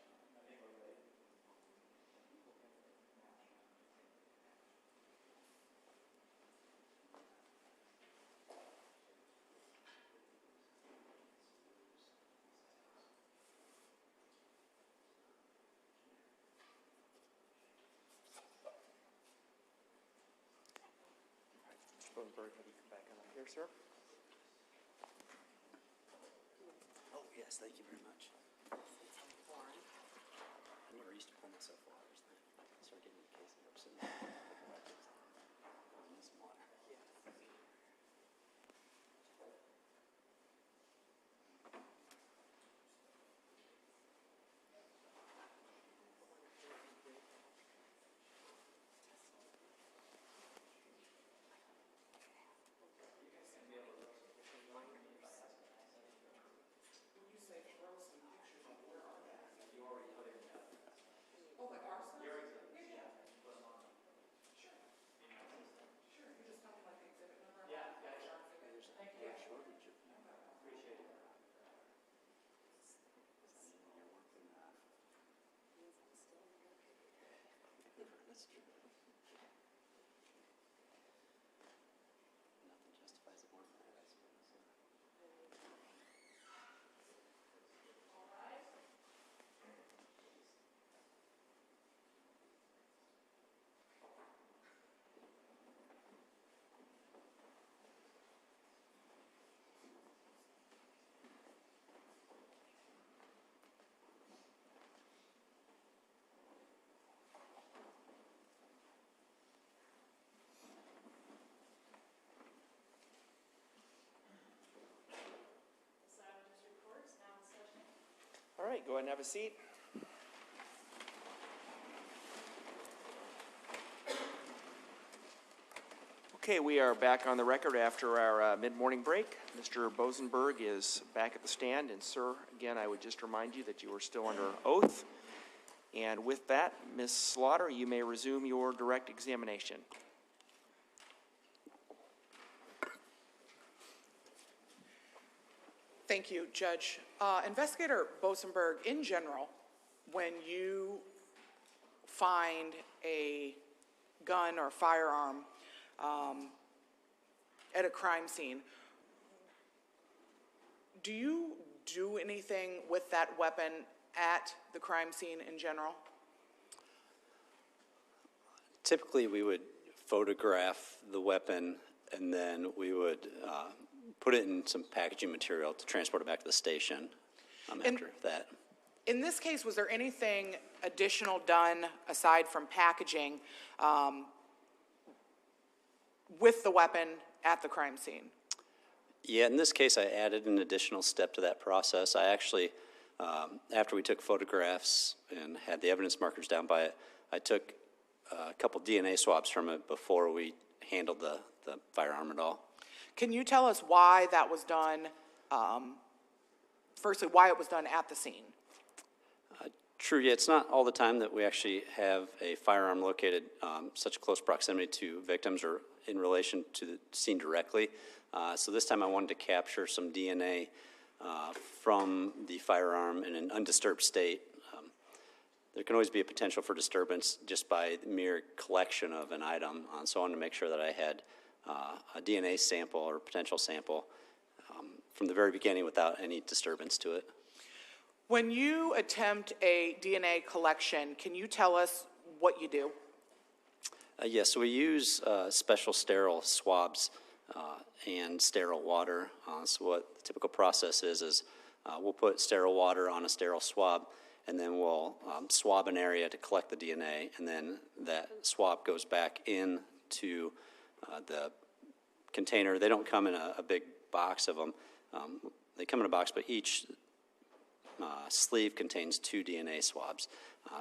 Rosenberg, have you come back on here, sir? Oh, yes, thank you very much. I never used to pull myself off. I started getting the case and I'm sitting there. Some water. That's true. Nothing justifies it more than that, I suppose. All right, go ahead and have a seat. Okay, we are back on the record after our mid-morning break. Mr. Bosenberg is back at the stand, and sir, again, I would just remind you that you are still under oath. And with that, Ms. Slaughter, you may resume your direct examination. Thank you, Judge. Investigator Bosenberg, in general, when you find a gun or firearm at a crime scene, do you do anything with that weapon at the crime scene in general? Typically, we would photograph the weapon and then we would put it in some packaging material to transport it back to the station after that. In this case, was there anything additional done aside from packaging with the weapon at the crime scene? Yeah, in this case, I added an additional step to that process. I actually, after we took photographs and had the evidence markers down by it, I took a couple DNA swabs from it before we handled the firearm at all. Can you tell us why that was done, firstly, why it was done at the scene? True, yeah, it's not all the time that we actually have a firearm located such close proximity to victims or in relation to the scene directly. So this time I wanted to capture some DNA from the firearm in an undisturbed state. There can always be a potential for disturbance just by the mere collection of an item. So I wanted to make sure that I had a DNA sample or potential sample from the very beginning without any disturbance to it. When you attempt a DNA collection, can you tell us what you do? Yes, so we use special sterile swabs and sterile water. So what the typical process is we'll put sterile water on a sterile swab, and then we'll swab an area to collect the DNA, and then that swab goes back into the container. They don't come in a big box of them. They come in a box, but each sleeve contains 2 DNA swabs.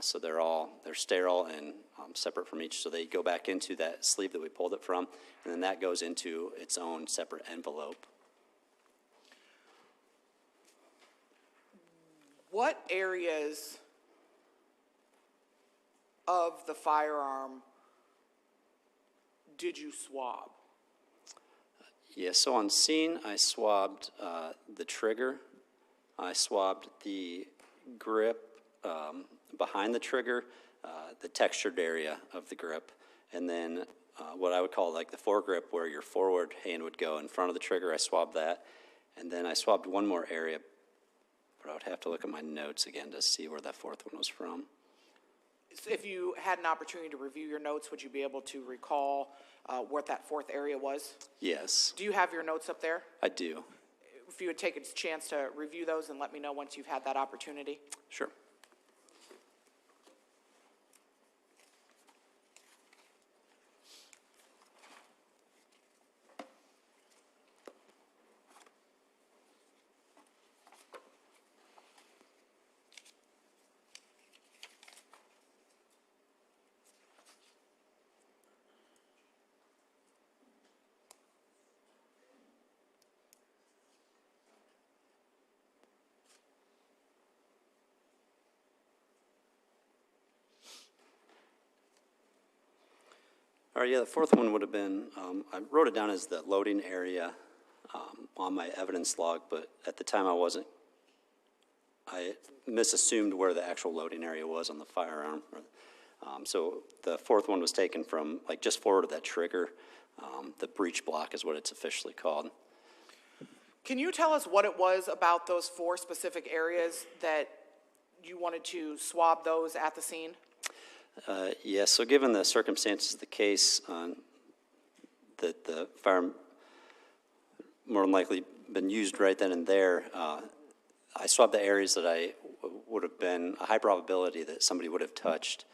So they're sterile and separate from each. So they go back into that sleeve that we pulled it from, and then that goes into its own separate envelope. What areas of the firearm did you swab? Yeah, so on scene, I swabbed the trigger. I swabbed the grip behind the trigger, the textured area of the grip, and then what I would call like the foregrip where your forward hand would go in front of the trigger. I swabbed that, and then I swabbed one more area, but I would have to look at my notes again to see where that fourth one was from. If you had an opportunity to review your notes, would you be able to recall what that fourth area was? Yes, Do you have your notes up there? I do. If you would take a chance to review those and let me know once you've had that opportunity. Sure. All right, yeah, the fourth one would have been, I wrote it down as the loading area on my evidence log, but at the time I misassumed where the actual loading area was on the firearm. So the fourth one was taken from, like, just forward of that trigger. The breech block is what it's officially called. Can you tell us what it was about those four specific areas that you wanted to swab those at the scene? Yes, so given the circumstances of the case, that the firearm more than likely been used right then and there, I swabbed the areas that I would have been a high probability that somebody would have touched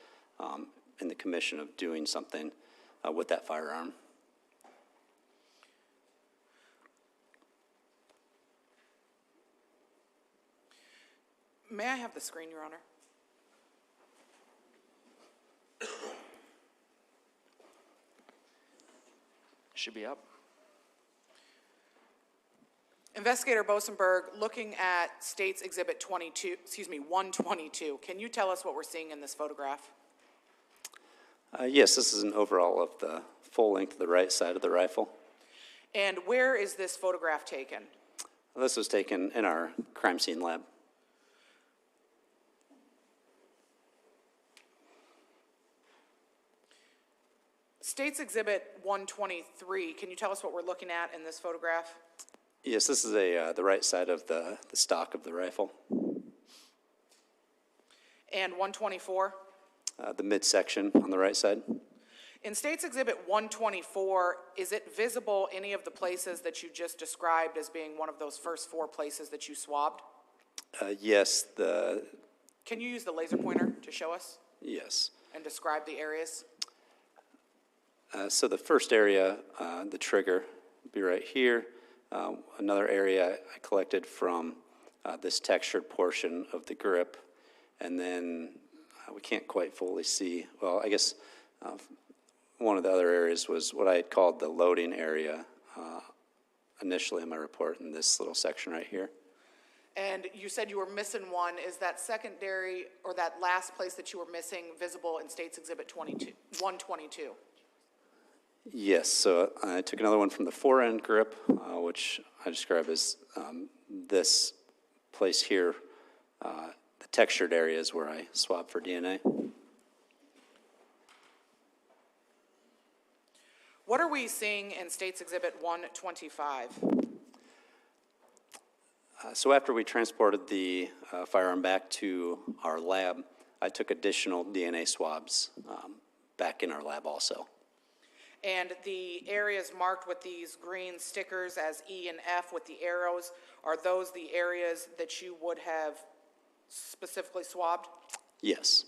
in the commission of doing something with that firearm. May I have the screen, Your Honor? Should be up. Investigator Bosenberg, looking at State's Exhibit 122, can you tell us what we're seeing in this photograph? Yes, this is an overall of the full length of the right side of the rifle. And where is this photograph taken? This was taken in our crime scene lab. State's Exhibit 123, can you tell us what we're looking at in this photograph? Yes, this is the right side of the stock of the rifle. And 124? The midsection on the right side. In State's Exhibit 124, is it visible any of the places that you just described as being one of those first four places that you swabbed? Yes, Can you use the laser pointer to show us yes. and describe the areas? So the first area, the trigger, would be right here. Another area I collected from this textured portion of the grip. And then we can't quite fully see. Well, I guess one of the other areas was what I had called the loading area initially in my report in this little section right here. And you said you were missing one. Is that secondary or that last place that you were missing visible in State's Exhibit 122? Yes, so I took another one from the fore-end grip, which I describe as this place here. The textured areas where I swab for DNA. What are we seeing in State's Exhibit 125? So after we transported the firearm back to our lab, I took additional DNA swabs back in our lab also. And the areas marked with these green stickers as E and F with the arrows, are those the areas that you would have specifically swabbed? Yes.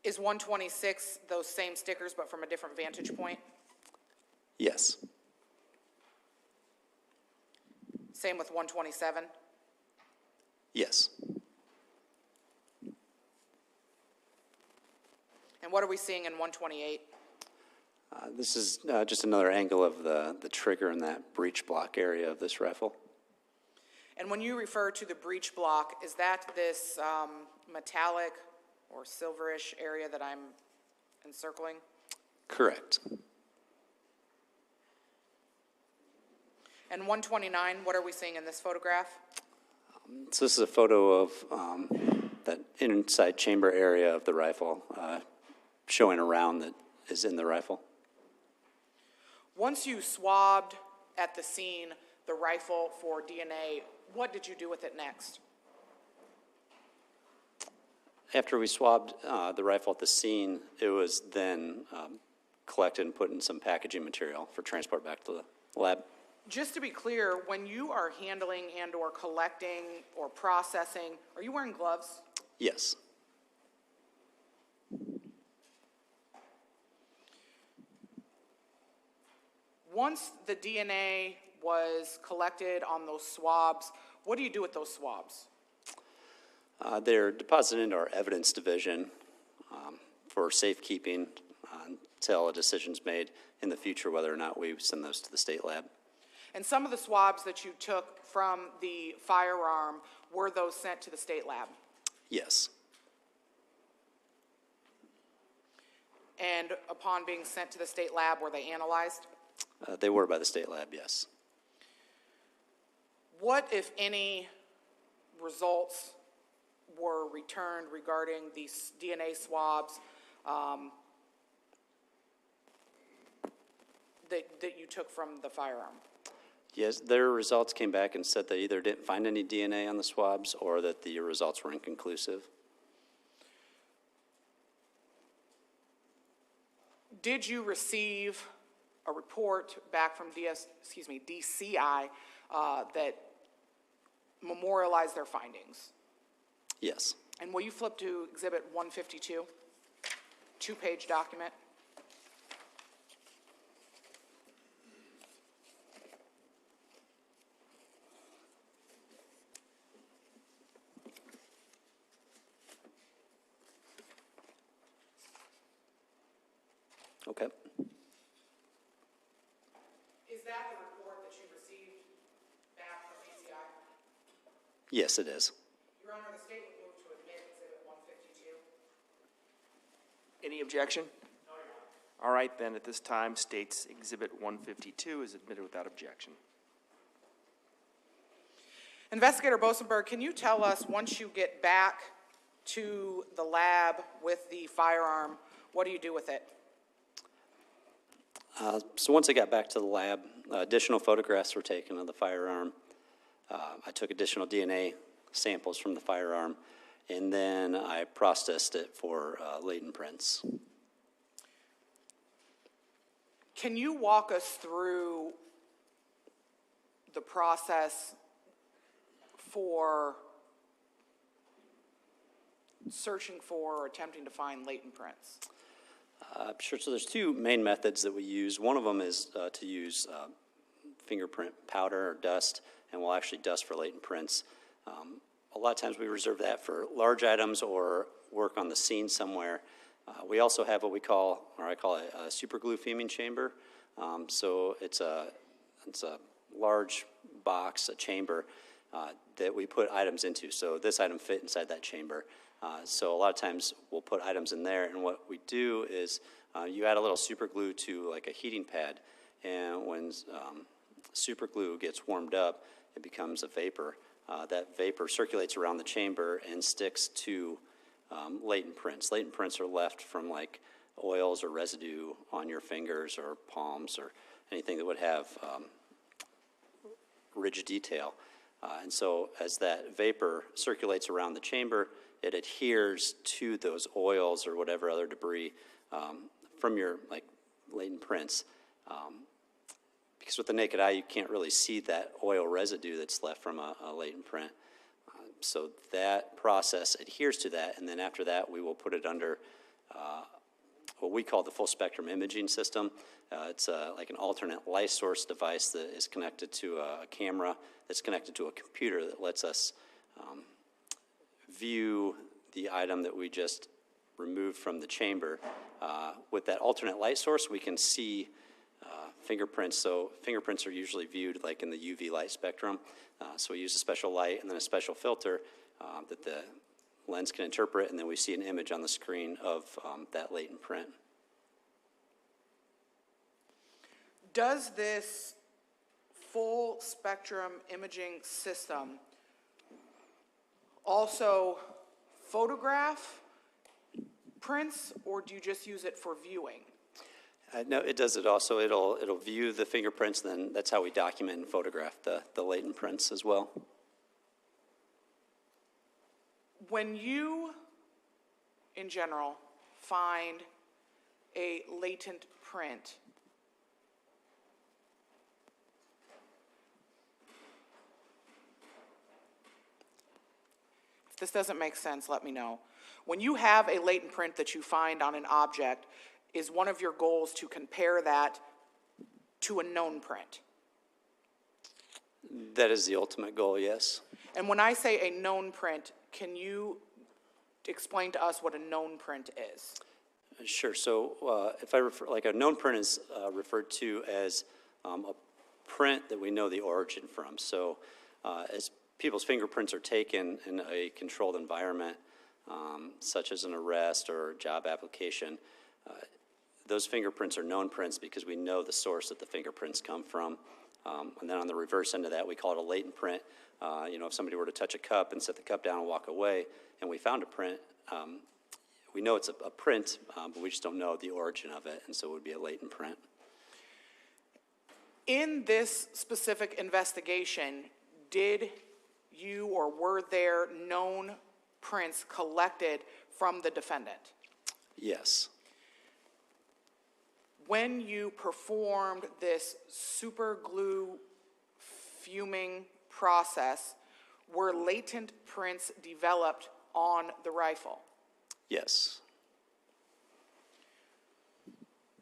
Is 126 those same stickers but from a different vantage point? Yes. Same with 127? Yes. And what are we seeing in 128? This is just another angle of the trigger in that breech block area of this rifle. And when you refer to the breech block, is that this metallic or silverish area that I'm encircling? Correct. And 129, what are we seeing in this photograph? So this is a photo of that inside chamber area of the rifle, showing a round that is in the rifle. Once you swabbed at the scene the rifle for DNA, what did you do with it next? After we swabbed the rifle at the scene, it was then collected and put in some packaging material for transport back to the lab. Just to be clear, when you are handling and or collecting or processing, are you wearing gloves? Yes. Once the DNA was collected on those swabs, what do you do with those swabs? They're deposited into our evidence division for safekeeping until a decision's made in the future whether or not we send those to the state lab. And some of the swabs that you took from the firearm, were those sent to the state lab? Yes. And upon being sent to the state lab, were they analyzed? They were by the state lab, yes. What, if any, results were returned regarding these DNA swabs that you took from the firearm? Yes, their results came back and said they either didn't find any DNA on the swabs or that the results were inconclusive. Did you receive a report back from DCI that memorialized their findings? Yes. And will you flip to Exhibit 152, two-page document? Okay. Is that the report that you received back from DCI? Yes, it is. Your Honor, the state would move to admit Exhibit 152. Any objection? No, Your Honor. All right, then, at this time, State's Exhibit 152 is admitted without objection. Investigator Bosenberg, can you tell us, once you get back to the lab with the firearm, what do you do with it? So once I got back to the lab, additional photographs were taken of the firearm. I took additional DNA samples from the firearm, and then I processed it for latent prints. Can you walk us through the process for searching for or attempting to find latent prints? Sure, so there's two main methods that we use. One of them is to use fingerprint powder or dust, and we'll actually dust for latent prints. A lot of times we reserve that for large items or work on the scene somewhere. We also have what we call, or I call it, a super glue fuming chamber. So it's a large box, a chamber, that we put items into. So this item fit inside that chamber. So a lot of times we'll put items in there, and what we do is you add a little super glue to like a heating pad, and when super glue gets warmed up, it becomes a vapor. That vapor circulates around the chamber and sticks to latent prints. Latent prints are left from like oils or residue on your fingers or palms or anything that would have rigid detail. And so as that vapor circulates around the chamber, it adheres to those oils or whatever other debris from your like latent prints. Because with the naked eye, you can't really see that oil residue that's left from a latent print. So that process adheres to that, and then after that, we will put it under what we call the full spectrum imaging system. It's like an alternate light source device that is connected to a camera that's connected to a computer that lets us view the item that we just removed from the chamber. With that alternate light source, we can see fingerprints. So fingerprints are usually viewed like in the UV light spectrum. So we use a special light and then a special filter that the lens can interpret, and then we see an image on the screen of that latent print. Does this full spectrum imaging system also photograph prints, or do you just use it for viewing? No, it does it also. It'll view the fingerprints, and then that's how we document and photograph the latent prints as well. When you, in general, find a latent print, if this doesn't make sense, let me know. When you have a latent print that you find on an object, is one of your goals to compare that to a known print? That is the ultimate goal, yes. And when I say a known print, can you explain to us what a known print is? Sure. So if I refer, like a known print is referred to as a print that we know the origin from. So as people's fingerprints are taken in a controlled environment, such as an arrest or a job application, those fingerprints are known prints because we know the source that the fingerprints come from. And then on the reverse end of that, we call it a latent print. If somebody were to touch a cup and set the cup down and walk away, and we found a print, we know it's a print, but we just don't know the origin of it, and so it would be a latent print. In this specific investigation, did you or were there known prints collected from the defendant? Yes. When you performed this super glue fuming process, were latent prints developed on the rifle? Yes.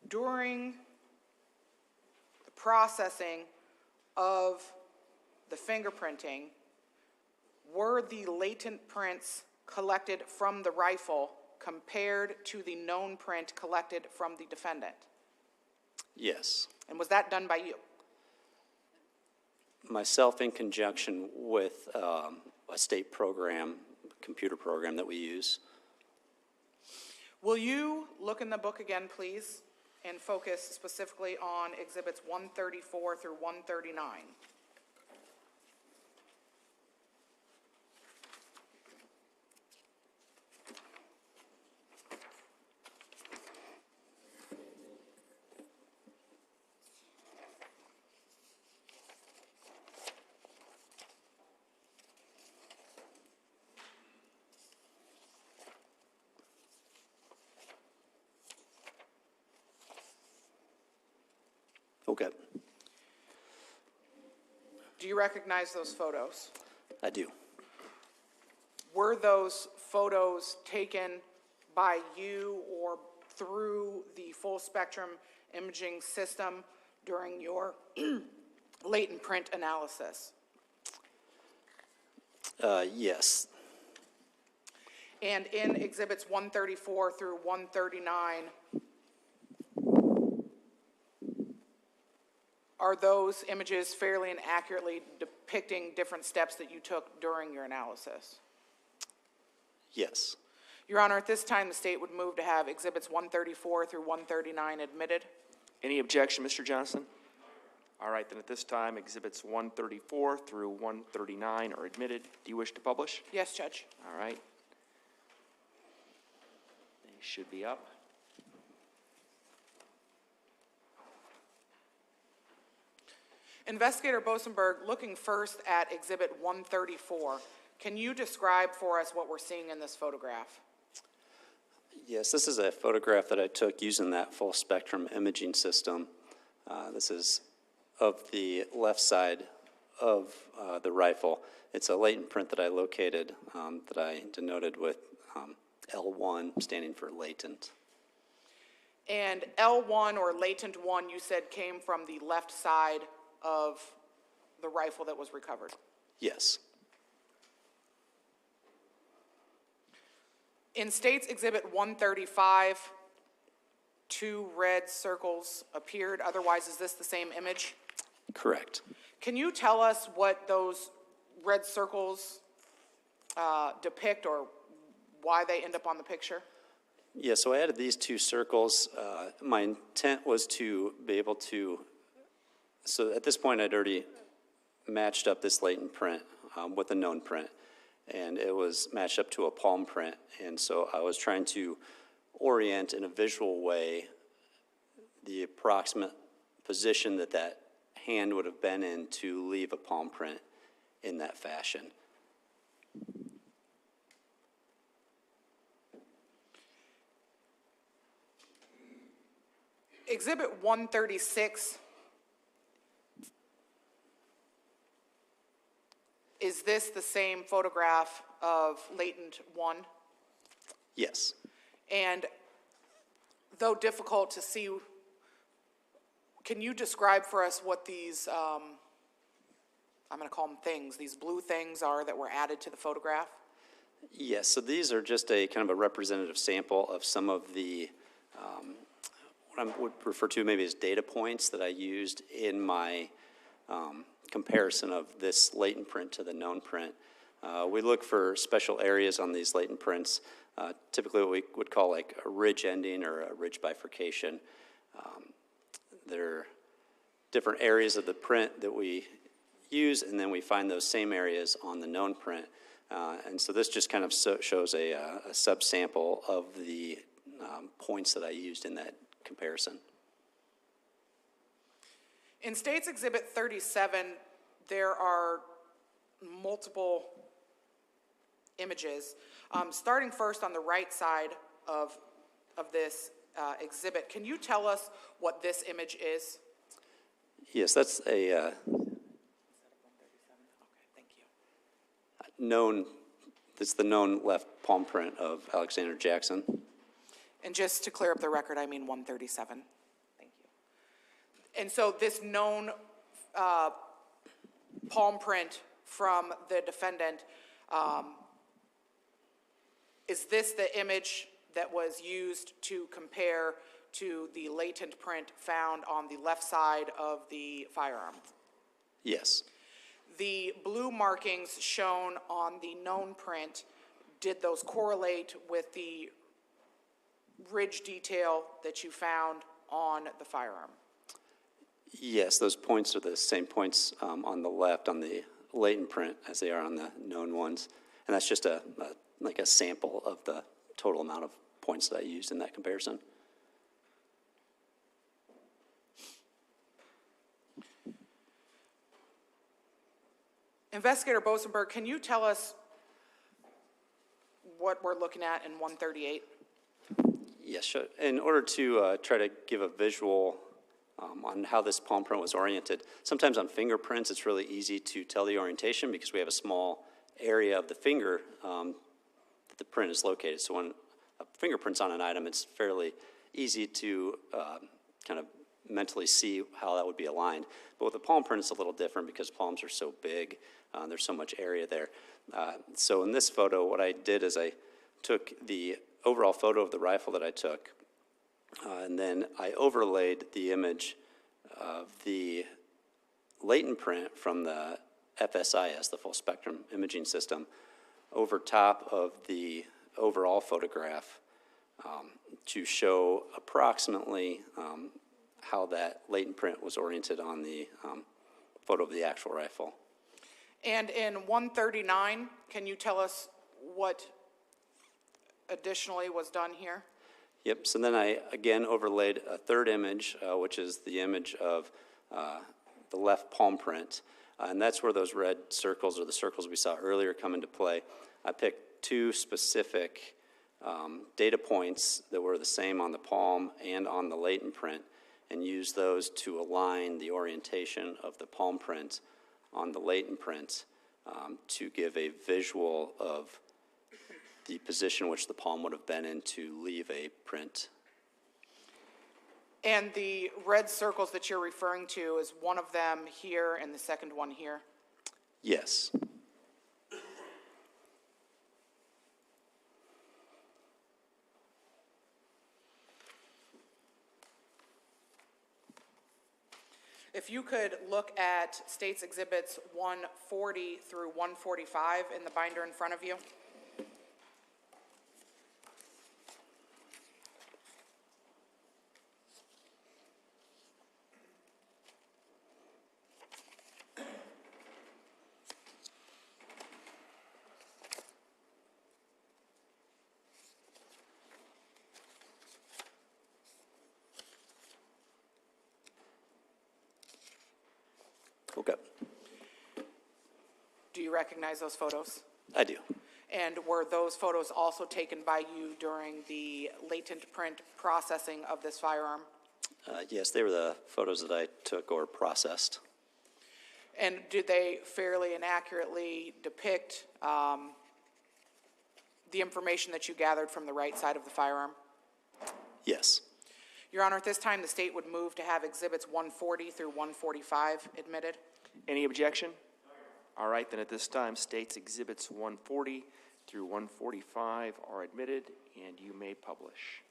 During the processing of the fingerprinting, were the latent prints collected from the rifle compared to the known print collected from the defendant? Yes. And was that done by you? Myself in conjunction with a state program, computer program that we use. Will you look in the book again, please, and focus specifically on exhibits 134 through 139? Okay. Do you recognize those photos? I do. Were those photos taken by you or through the full spectrum imaging system during your latent print analysis? Yes. And in exhibits 134 through 139, are those images fairly and accurately depicting different steps that you took during your analysis? Yes. Your Honor, at this time, the state would move to have exhibits 134 through 139 admitted. Any objection, Mr. Johnson? All right, then at this time, exhibits 134 through 139 are admitted. Do you wish to publish? Yes, Judge. All right. They should be up. Investigator Bosenberg, looking first at exhibit 134, can you describe for us what we're seeing in this photograph? Yes, this is a photograph that I took using that full spectrum imaging system. This is of the left side of the rifle. It's a latent print that I located that I denoted with L1, standing for latent. And L1 or latent 1, you said came from the left side of the rifle that was recovered. Yes. In State's Exhibit 135, two red circles appeared? Otherwise, is this the same image? Correct. Can you tell us what those red circles depict or why they end up on the picture? Yeah, so I added these two circles. My intent was to be able to, so at this point I'd already matched up this latent print with a known print, and it was matched up to a palm print, and so I was trying to orient in a visual way the approximate position that that hand would have been in to leave a palm print in that fashion. Exhibit 136, is this the same photograph of latent 1? Yes. And though difficult to see, can you describe for us what these, I'm going to call them things, these blue things are that were added to the photograph? Yes, so these are just a kind of a representative sample of some of the, what I would refer to maybe as data points that I used in my comparison of this latent print to the known print. We look for special areas on these latent prints, typically what we would call like a ridge ending or a ridge bifurcation. There are different areas of the print that we use, and then we find those same areas on the known print. And so this just kind of shows a subsample of the points that I used in that comparison. In States Exhibit 37, there are multiple images. Starting first on the right side of this exhibit, can you tell us what this image is? Yes, that's a known, it's the known left palm print of Alexander Jackson. And just to clear up the record, I mean 137. Thank you. And so this known palm print from the defendant, is this the image that was used to compare to the latent print found on the left side of the firearm? Yes. The blue markings shown on the known print, did those correlate with the ridge detail that you found on the firearm? Yes, those points are the same points on the left on the latent print as they are on the known ones. And that's just like a sample of the total amount of points that I used in that comparison. Investigator Bosenberg, can you tell us what we're looking at in 138? Yes, sure. In order to try to give a visual on how this palm print was oriented, sometimes on fingerprints it's really easy to tell the orientation because we have a small area of the finger that the print is located. So when a fingerprint's on an item, it's fairly easy to kind of mentally see how that would be aligned. But with a palm print, it's a little different because palms are so big. There's so much area there. So in this photo, what I did is I took the overall photo of the rifle that I took, and then I overlaid the image of the latent print from the FSIS, the full spectrum imaging system, over top of the overall photograph to show approximately how that latent print was oriented on the photo of the actual rifle. And in 139, can you tell us what additionally was done here? Yep, so then I again overlaid a third image, which is the image of the left palm print. And that's where those red circles, or the circles we saw earlier, come into play. I picked two specific data points that were the same on the palm and on the latent print, and used those to align the orientation of the palm print on the latent print to give a visual of the position which the palm would have been in to leave a print. And the red circles that you're referring to, is one of them here and the second one here? Yes. if you could look at States Exhibits 140 through 145 in the binder in front of you. Okay, Do you recognize those photos? I do. And were those photos also taken by you during the latent print processing of this firearm? Yes, they were the photos that I took or processed. And did they fairly and accurately depict the information that you gathered from the right side of the firearm? Yes. Your Honor, at this time, the state would move to have Exhibits 140 through 145 admitted. Any objection? All right, then at this time, States Exhibits 140 through 145 are admitted, and you may publish.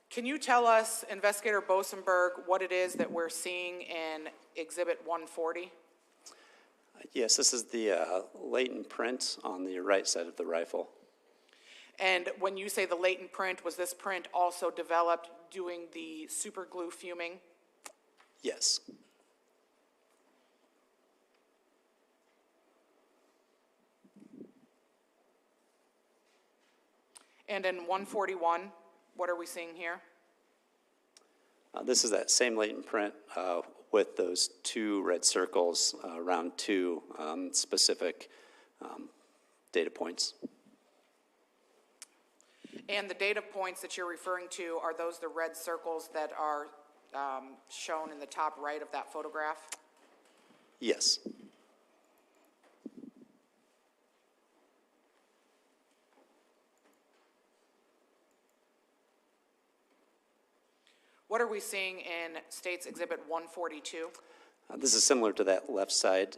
Can you tell us, Investigator Bosenberg, what it is that we're seeing in Exhibit 140? Yes, this is the latent print on the right side of the rifle. And when you say the latent print, was this print also developed doing the super glue fuming? Yes. And in 141, what are we seeing here? This is that same latent print with those two red circles around two specific data points. And the data points that you're referring to, are those the red circles that are shown in the top right of that photograph? Yes. What are we seeing in States Exhibit 142? This is similar to that left side,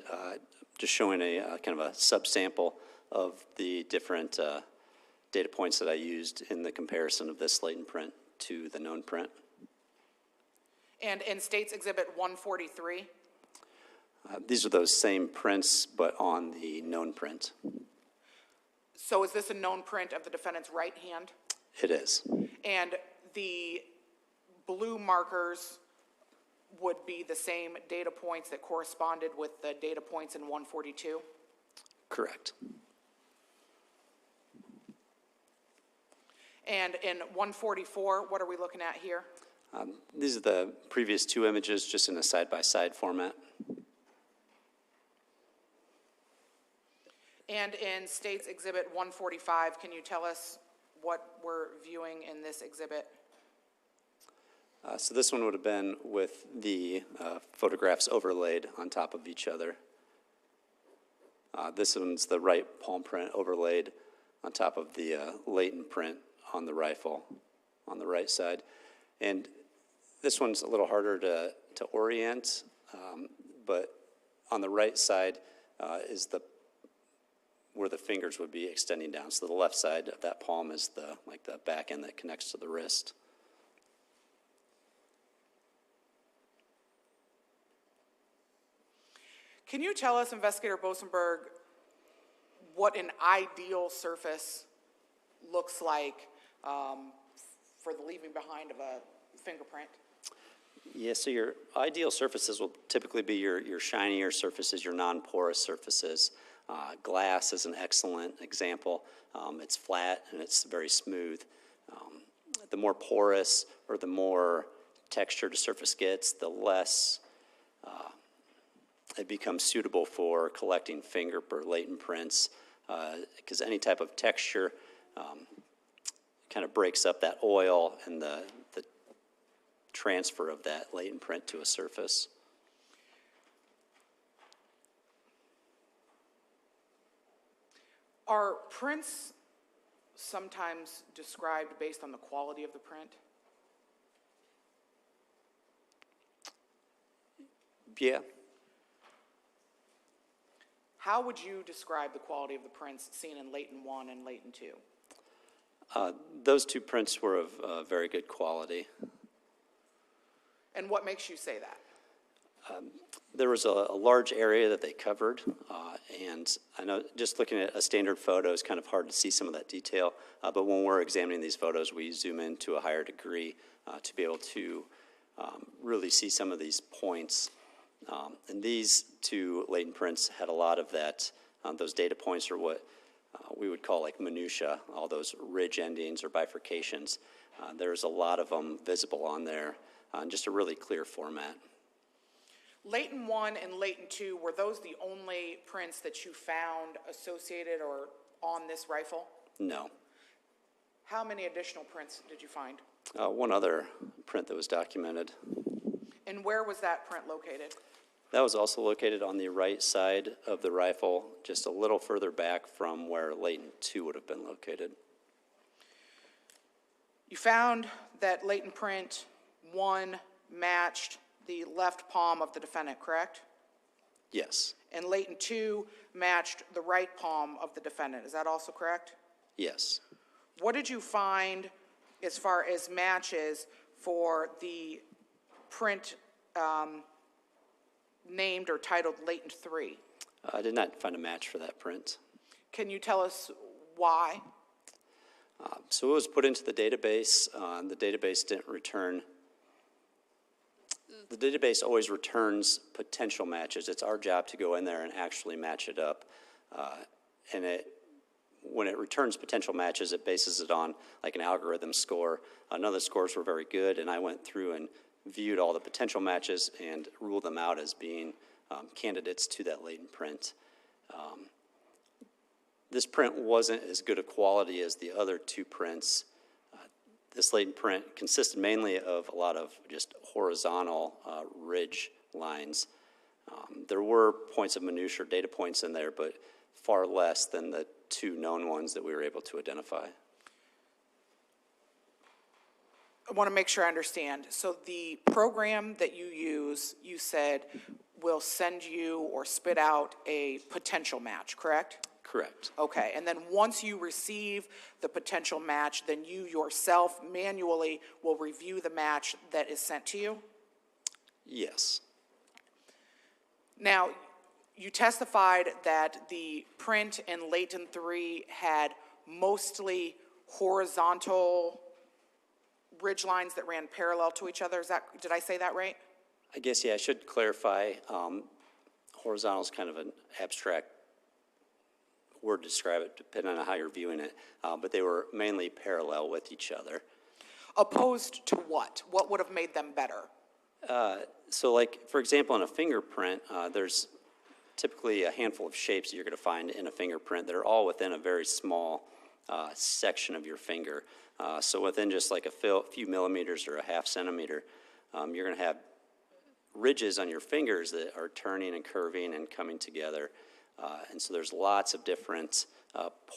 just showing a kind of a subsample of the different data points that I used in the comparison of this latent print to the known print. And in States Exhibit 143? These are those same prints, but on the known print. So is this a known print of the defendant's right hand? It is. And the blue markers would be the same data points that corresponded with the data points in 142? Correct. And in 144, what are we looking at here? These are the previous two images, just in a side-by-side format. And in States Exhibit 145, can you tell us what we're viewing in this exhibit? So this one would have been with the photographs overlaid on top of each other. This one's the right palm print overlaid on top of the latent print on the rifle on the right side. And this one's a little harder to orient, but on the right side is where the fingers would be extending down. So the left side of that palm is the back end that connects to the wrist. Can you tell us, Investigator Bosenberg, what an ideal surface looks like for the leaving behind of a fingerprint? Yeah, so your ideal surfaces will typically be your shinier surfaces, your non-porous surfaces. Glass is an excellent example. It's flat and it's very smooth. The more porous or the more textured a surface gets, the less it becomes suitable for collecting finger or latent prints, because any type of texture kind of breaks up that oil and the transfer of that latent print to a surface. Are prints sometimes described based on the quality of the print? Yeah. How would you describe the quality of the prints seen in Layton 1 and Layton 2? Those two prints were of very good quality. And what makes you say that? There was a large area that they covered, and I know just looking at a standard photo is kind of hard to see some of that detail, but when we're examining these photos, we zoom in to a higher degree to be able to really see some of these points. And these two Layton prints had a lot of that. Those data points are what we would call like minutia, all those ridge endings or bifurcations. There's a lot of them visible on there, in just a really clear format. Layton 1 and Layton 2, were those the only prints that you found associated or on this rifle? No. How many additional prints did you find? One other print that was documented. And where was that print located? That was also located on the right side of the rifle, just a little further back from where Layton 2 would have been located. You found that Layton print 1 matched the left palm of the defendant, correct? Yes. And Layton 2 matched the right palm of the defendant. Is that also correct? Yes. What did you find as far as matches for the print named or titled Layton 3? I did not find a match for that print. Can you tell us why? So it was put into the database. The database didn't return. The database always returns potential matches. It's our job to go in there and actually match it up. And when it returns potential matches, it bases it on like an algorithm score. None of the scores were very good, and I went through and viewed all the potential matches and ruled them out as being candidates to that Layton print. This print wasn't as good a quality as the other two prints. This Layton print consisted mainly of a lot of just horizontal ridge lines. There were points of minutia, data points in there, but far less than the two known ones that we were able to identify. I want to make sure I understand. So the program that you use, you said, will send you or spit out a potential match, correct? Correct. Okay, and then once you receive the potential match, then you yourself manually will review the match that is sent to you? Yes. Now, you testified that the print in Layton 3 had mostly horizontal ridge lines that ran parallel to each other. Did I say that right? I guess, yeah, I should clarify. Horizontal is kind of an abstract word to describe it, depending on how you're viewing it, but they were mainly parallel with each other. Opposed to what? What would have made them better? So like, for example, in a fingerprint, there's typically a handful of shapes that you're going to find in a fingerprint that are all within a very small section of your finger. So within just like a few millimeters or a half centimeter, you're going to have ridges on your fingers that are turning and curving and coming together. And so there's lots of different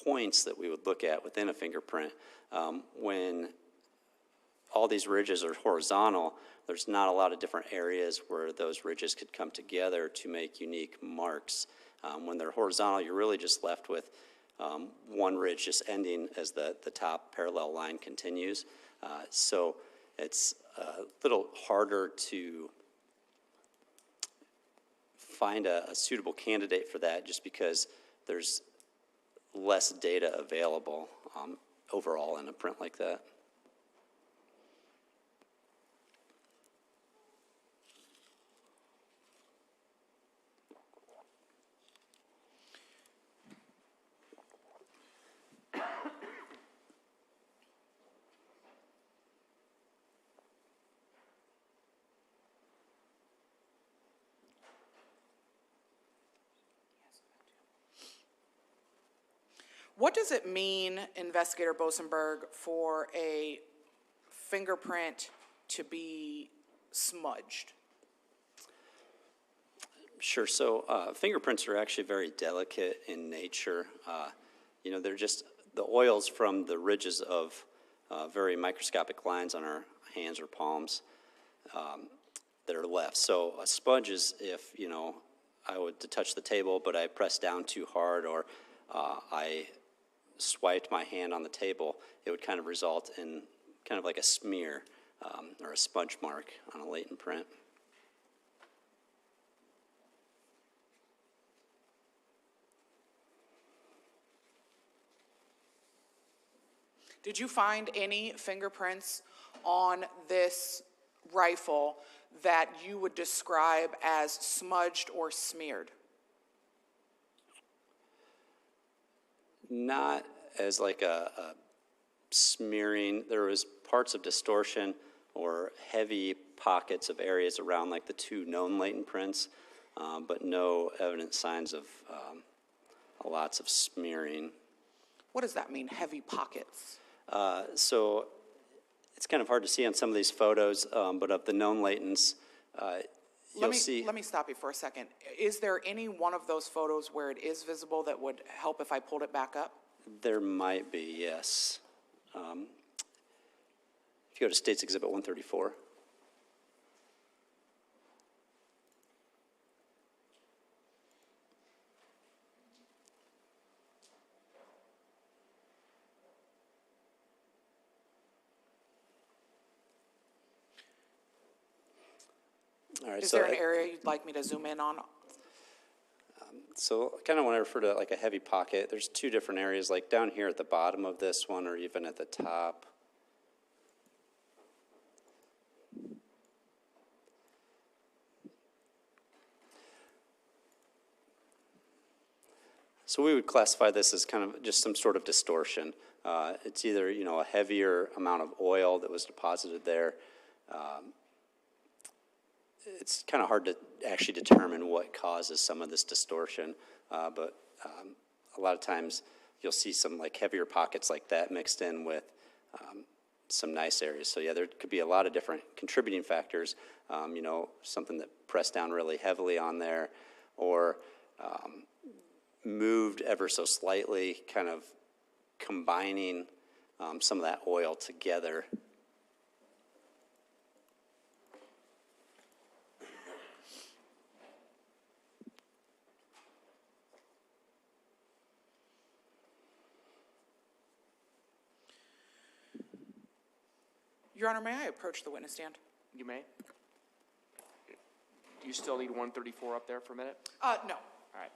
points that we would look at within a fingerprint. When all these ridges are horizontal, there's not a lot of different areas where those ridges could come together to make unique marks. When they're horizontal, you're really just left with one ridge just ending as the top parallel line continues. So it's a little harder to find a suitable candidate for that just because there's less data available overall in a print like that. What does it mean, Investigator Bosenberg, for a fingerprint to be smudged? Sure. So fingerprints are actually very delicate in nature. You know, they're just the oils from the ridges of very microscopic lines on our hands or palms that are left. So a smudge is if, you know, I would to touch the table, but I pressed down too hard, or I swiped my hand on the table, it would kind of result in kind of like a smear or a sponge mark on a latent print. Did you find any fingerprints on this rifle that you would describe as smudged or smeared? Not as like a smearing. There was parts of distortion or heavy pockets of areas around like the two known latent prints, but no evident signs of lots of smearing. What does that mean, heavy pockets? So it's kind of hard to see on some of these photos, but of the known latents, you'll see. Let me stop you for a second. Is there any one of those photos where it is visible that would help if I pulled it back up? There might be, yes. If you go to States Exhibit 134. All right, Is so there an area you'd like me to zoom in on? So kind of when I refer to like a heavy pocket, there's two different areas, like down here at the bottom of this one or even at the top. So we would classify this as kind of just some sort of distortion. It's either, you know, a heavier amount of oil that was deposited there. It's kind of hard to actually determine what causes some of this distortion, but a lot of times you'll see some like heavier pockets like that mixed in with some nice areas. So yeah, there could be a lot of different contributing factors, you know, something that pressed down really heavily on there, or moved ever so slightly, kind of combining some of that oil together. Your Honor, may I approach the witness stand? You may. Do you still need 134 up there for a minute? No. All right.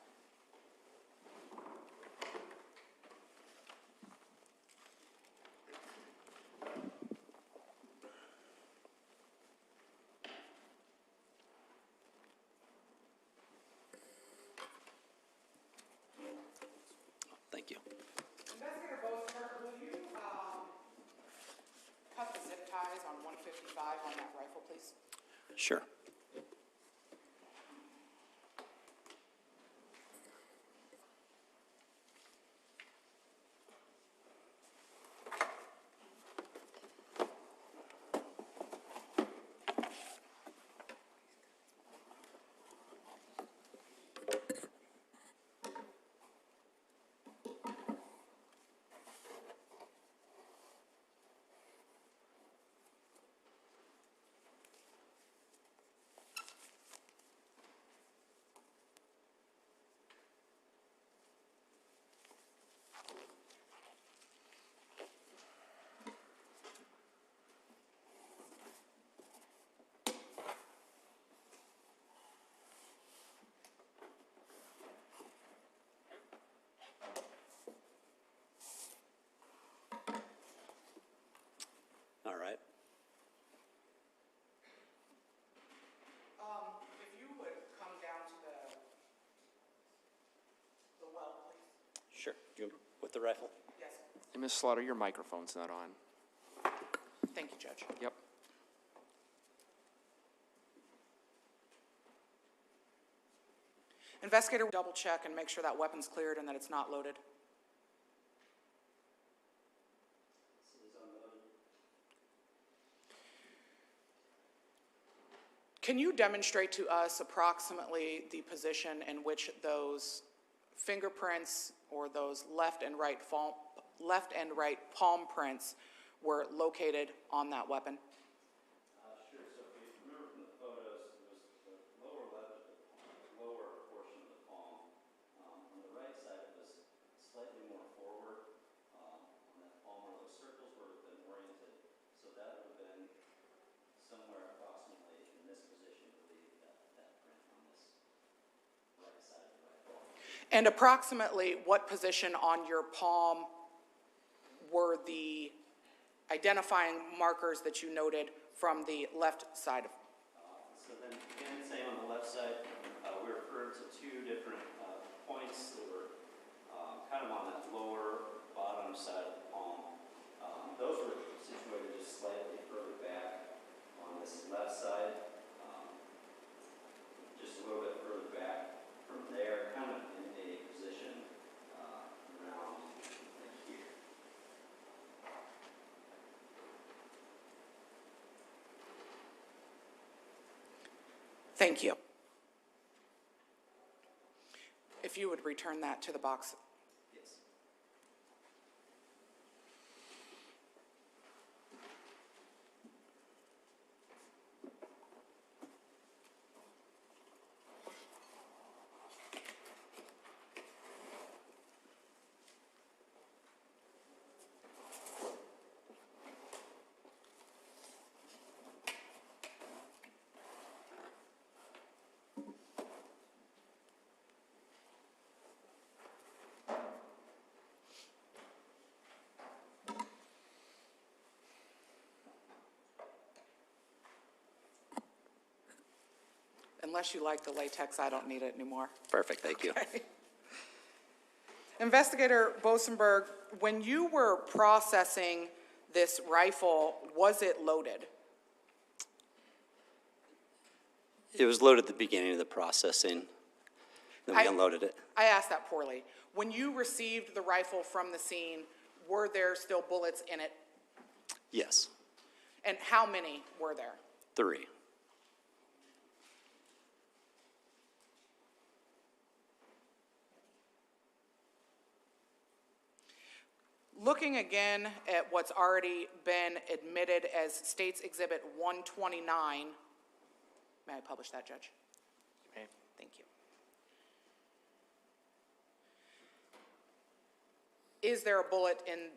Thank you. Investigator Boster, will you cut the zip ties on 155 on that rifle, please? Sure. All right. If you would come down to the well, please. Sure. With the rifle? Yes. And Ms. Slaughter, your microphone's not on. Thank you, Judge. Yep. Investigator, double check and make sure that weapon's cleared and that it's not loaded. Can you demonstrate to us approximately the position in which those fingerprints or those left and right palm prints were located on that weapon? Sure. So if you remember from the photos, it was the lower left, the lower portion And approximately what position on your palm were the identifying markers that you noted from the left side? So then, again, same on the left side, we referred to two different points that were kind of on that lower bottom side of the palm. Those were situated just slightly further back on this left side, just a little bit further back from there, kind of in a position around like here. Thank you. If you would return that to the box. Yes. Unless you like the latex, I don't need it anymore. Perfect, thank you. Investigator Bosenberg, when you were processing this rifle, was it loaded? It was loaded at the beginning of the processing, then we I- unloaded it. I asked that poorly. When you received the rifle from the scene, were there still bullets in it? Yes, And how many were there? 3. Looking again at what's already been admitted as State's Exhibit 129, may I publish that, Judge? May. Thank you. Is there a bullet in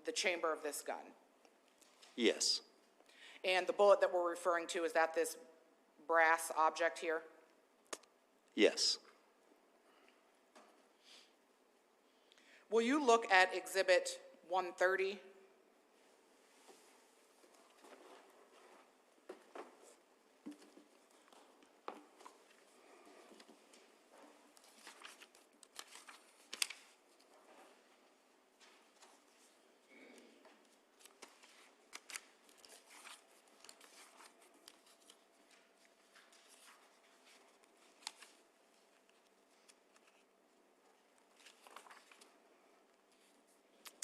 the chamber of this gun? Yes, And the bullet that we're referring to, is that this brass object here? yes, Will you look at Exhibit 130?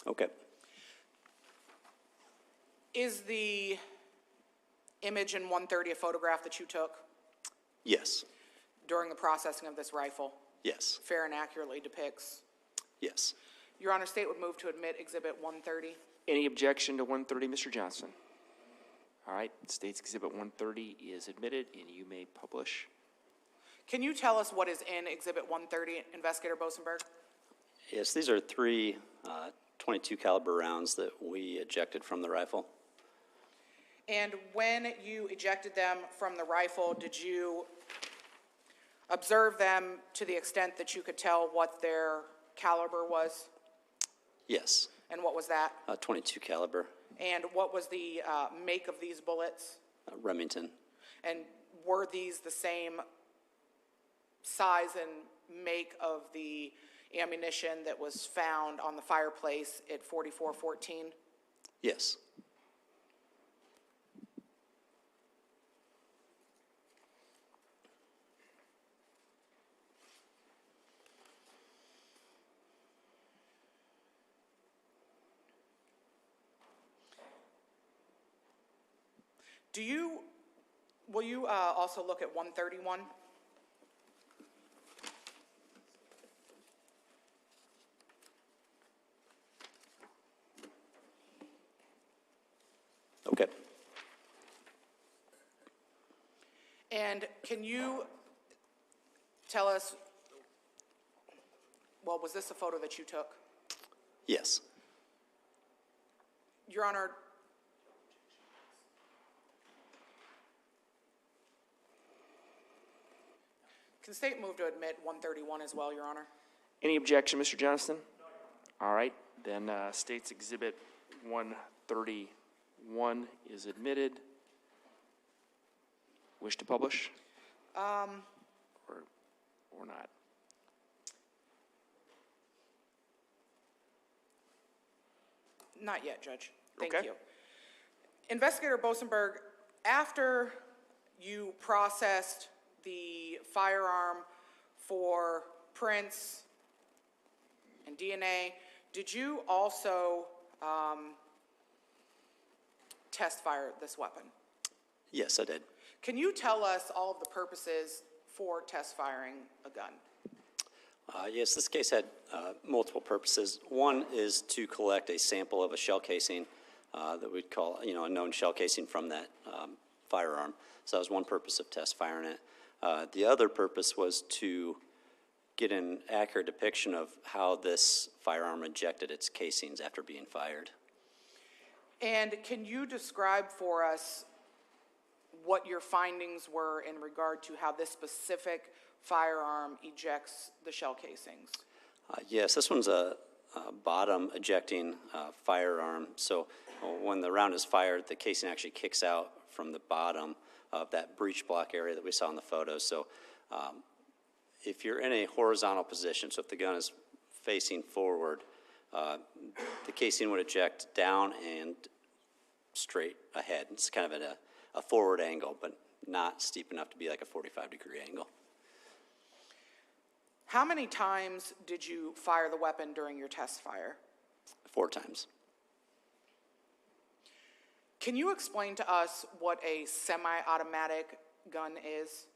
okay, Is the image in 130 a photograph that you took yes, during the processing of this rifle? yes, Fair and accurately depicts. yes. Your Honor, State would move to admit Exhibit 130. Any objection to 130, Mr. Johnson? All right, State's Exhibit 130 is admitted, and you may publish. Can you tell us what is in Exhibit 130, Investigator Bosenberg? Yes, these are 3 .22 caliber rounds that we ejected from the rifle. And when you ejected them from the rifle, did you observe them to the extent that you could tell what their caliber was? Yes, And what was that? 22 caliber, And what was the make of these bullets? Remington. And were these the same size and make of the ammunition that was found on the fireplace at 4414? Yes, will you also look at 131? okay. And can you tell us, well, was this a photo that you took? Yes, Your Honor, can State move to admit 131 as well, Your Honor? Any objection, Mr. Johnston? All right, then State's Exhibit 131 is admitted. Wish to publish? Or not? Not yet, Judge. Thank Okay. you. Investigator Bosenberg, after you processed the firearm for prints and DNA, did you also test fire this weapon? Yes, I did. Can you tell us all of the purposes for test firing a gun? Yes, this case had multiple purposes. One is to collect a sample of a shell casing that we'd call, a known shell casing from that firearm. So that was one purpose of test firing it. The other purpose was to get an accurate depiction of how this firearm ejected its casings after being fired. And can you describe for us what your findings were in regard to how this specific firearm ejects the shell casings? Yes, this one's a bottom ejecting firearm. So when the round is fired, the casing actually kicks out from the bottom of that breech block area that we saw in the photos. So if you're in a horizontal position, so if the gun is facing forward, the casing would eject down and straight ahead. It's kind of at a forward angle, but not steep enough to be like a 45-degree angle. How many times did you fire the weapon during your test fire? 4 times. Can you explain to us what a semi-automatic gun is?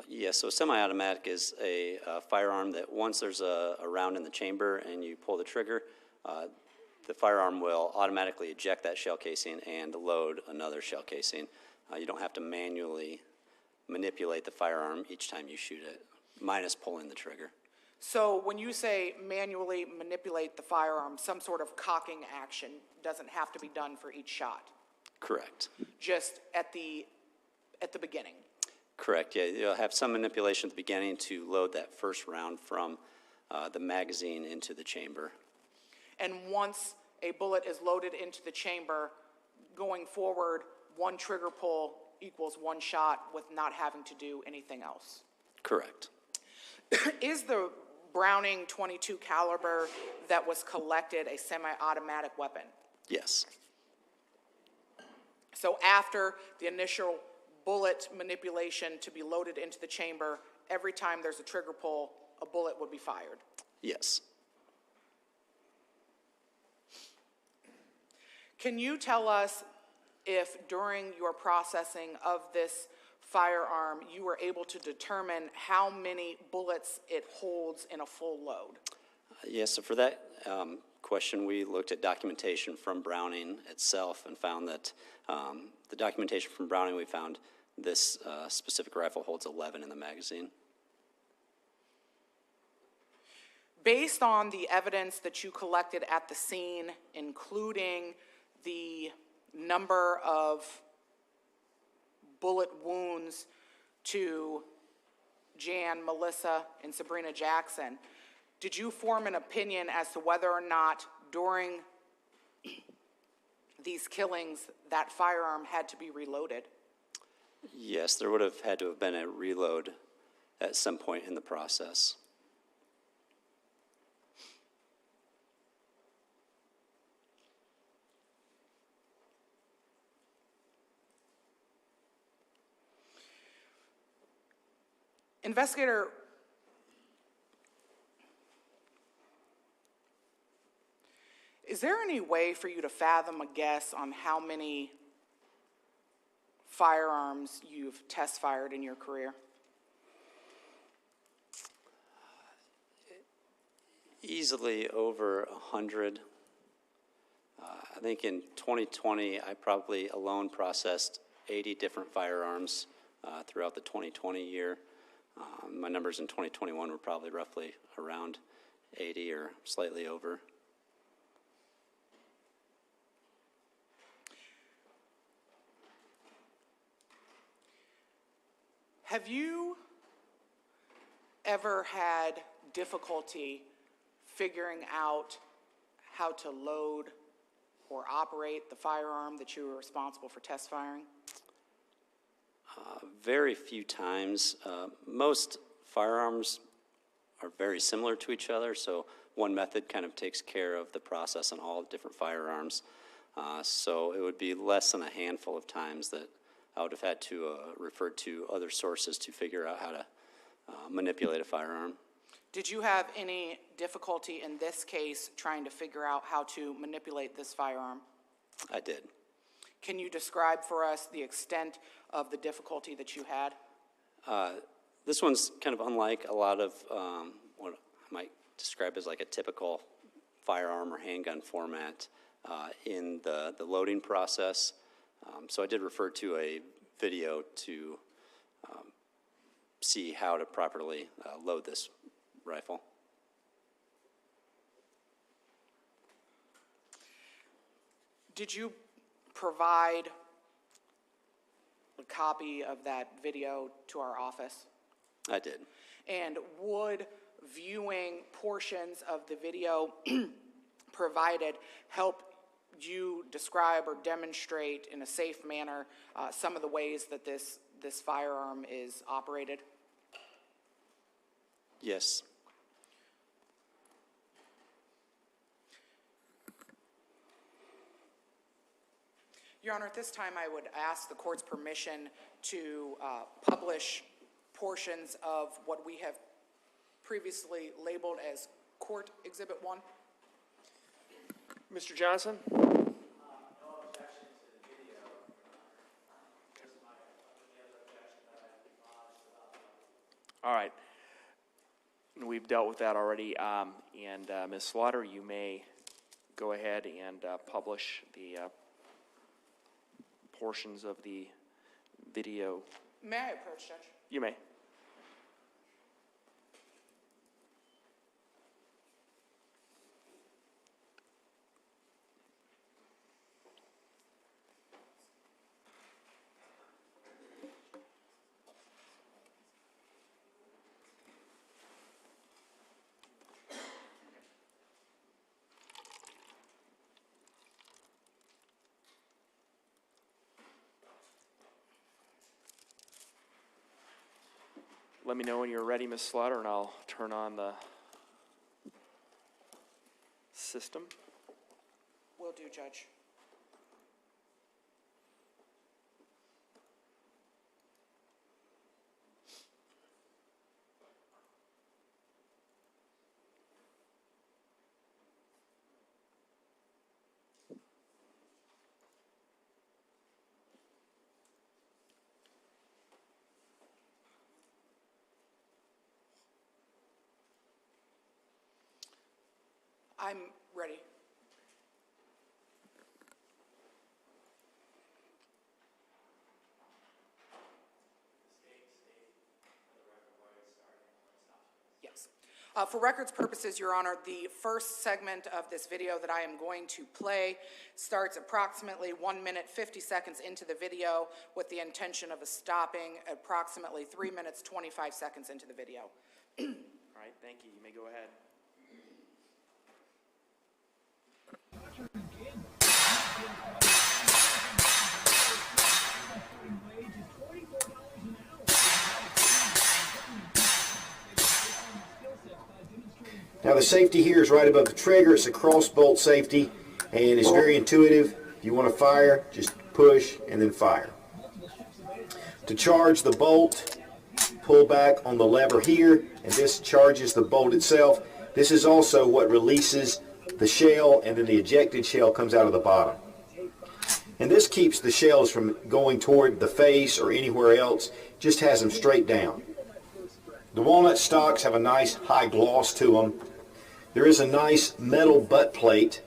Yes, so a semi-automatic is a firearm that once there's a round in the chamber and you pull the trigger, the firearm will automatically eject that shell casing and load another shell casing. You don't have to manually manipulate the firearm each time you shoot it, minus pulling the trigger. So when you say manually manipulate the firearm, some sort of cocking action doesn't have to be done for each shot? Correct. Just at the beginning? Correct, yeah. You'll have some manipulation at the beginning to load that first round from the magazine into the chamber. And once a bullet is loaded into the chamber, going forward, one trigger pull equals one shot with not having to do anything else? Correct. Is the Browning .22 caliber that was collected a semi-automatic weapon? Yes. So after the initial bullet manipulation to be loaded into the chamber, every time there's a trigger pull, a bullet would be fired? Yes. Can you tell us if during your processing of this firearm you were able to determine how many bullets it holds in a full load? Yes, so for that question, we looked at documentation from Browning itself and found that the documentation from Browning, we found this specific rifle holds 11 in the magazine. Based on the evidence that you collected at the scene, including the number of bullet wounds to Jan, Melissa, and Sabrina Jackson, did you form an opinion as to whether or not during these killings that firearm had to be reloaded? Yes, there would have had to have been a reload at some point in the process. Investigator, is there any way for you to fathom a guess on how many firearms you've test fired in your career? Easily over 100. I think in 2020, I probably alone processed 80 different firearms throughout the 2020 year. My numbers in 2021 were probably roughly around 80 or slightly over. Have you ever had difficulty figuring out how to load or operate the firearm that you were responsible for test firing? Very few times. Most firearms are very similar to each other, so one method kind of takes care of the process on all different firearms. So it would be less than a handful of times that I would have had to refer to other sources to figure out how to manipulate a firearm. Did you have any difficulty in this case trying to figure out how to manipulate this firearm? I did. Can you describe for us the extent of the difficulty that you had? This one's kind of unlike a lot of what I might describe as like a typical firearm or handgun format in the loading process. So I did refer to a video to see how to properly load this rifle. Did you provide a copy of that video to our office? I did. And would viewing portions of the video provided help you describe or demonstrate in a safe manner some of the ways that this firearm is operated? Yes. Your Honor, at this time I would ask the court's permission to publish portions of what we have previously labeled as Court Exhibit 1. Mr. Johnson? All right. We've dealt with that already. And Ms. Slaughter, you may go ahead and publish the portions of the video. May I approach, Judge? You may. Let me know when you're ready, Ms. Slaughter, and I'll turn on the system. Will do, Judge. I'm ready. Yes. For records purposes, Your Honor, the first segment of this video that I am going to play starts approximately 1 minute, 50 seconds into the video with the intention of a stopping approximately 3 minutes, 25 seconds into the video. All right, thank you. You may go ahead. Now the safety here is right above the trigger. It's a cross bolt safety and it's very intuitive. If you want to fire, just push and then fire. To charge the bolt, pull back on the lever here and this charges the bolt itself. This is also what releases the shell, and then the ejected shell comes out of the bottom. And this keeps the shells from going toward the face or anywhere else, just has them straight down. The walnut stocks have a nice high gloss to them. There is a nice metal butt plate,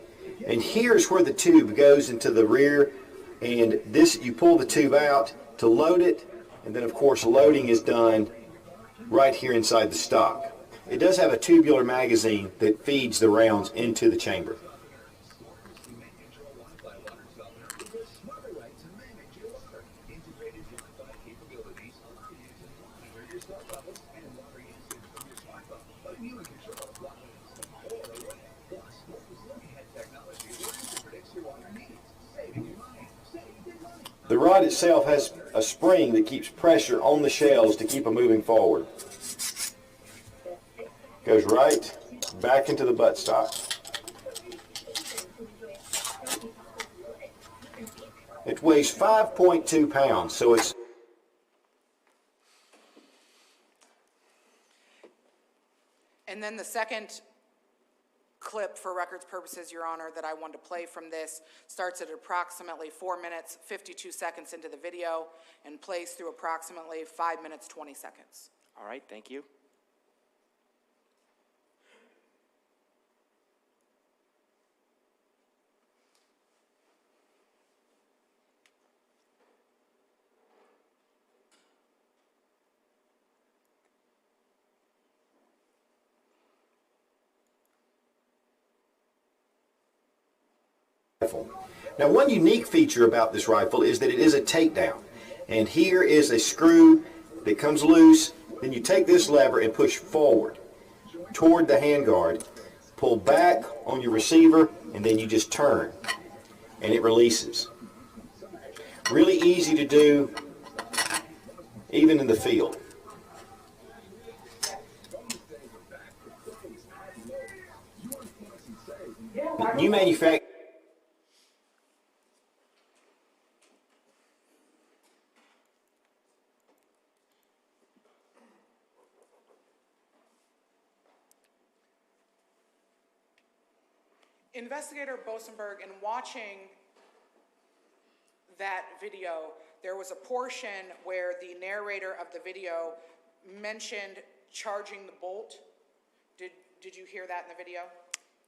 and here's where the tube goes into the rear, and this, you pull the tube out to load it, and then of course loading is done right here inside the stock. It does have a tubular magazine that feeds the rounds into the chamber. The rod itself has a spring that keeps pressure on the shells to keep them moving forward. Goes right back into the buttstock. It weighs 5.2 pounds, so it's And then the second clip for records purposes, Your Honor, that I wanted to play from this starts at approximately 4 minutes, 52 seconds into the video and plays through approximately 5 minutes, 20 seconds. All right, thank you. rifle. Now, one unique feature about this rifle is that it is a takedown. And here is a screw that comes loose. Then you take this lever and push forward toward the handguard, pull back on your receiver, and then you just turn, and it releases. Really easy to do, even in the field. New manufacturing. Investigator Bosenberg, in watching that video, there was a portion where the narrator of the video mentioned charging the bolt. Did you hear that in the video?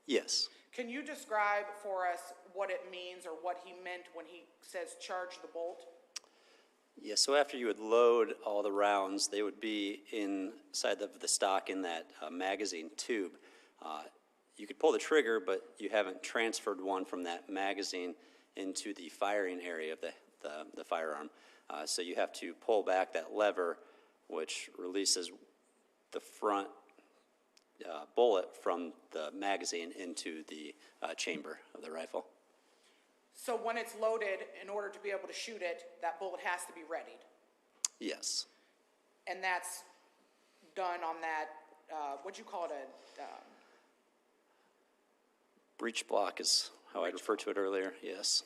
Yes. Can you describe for us what it means or what he meant when he says charge the bolt? Yeah, so after you would load all the rounds, they would be inside of the stock in that magazine tube. You could pull the trigger, but you haven't transferred one from that magazine into the firing area of the firearm. So you have to pull back that lever, which releases the front bullet from the magazine into the chamber of the rifle. So when it's loaded, in order to be able to shoot it, that bullet has to be readied. Yes. And that's done on that, what'd you call it, Breech block is how I referred to it earlier, yes.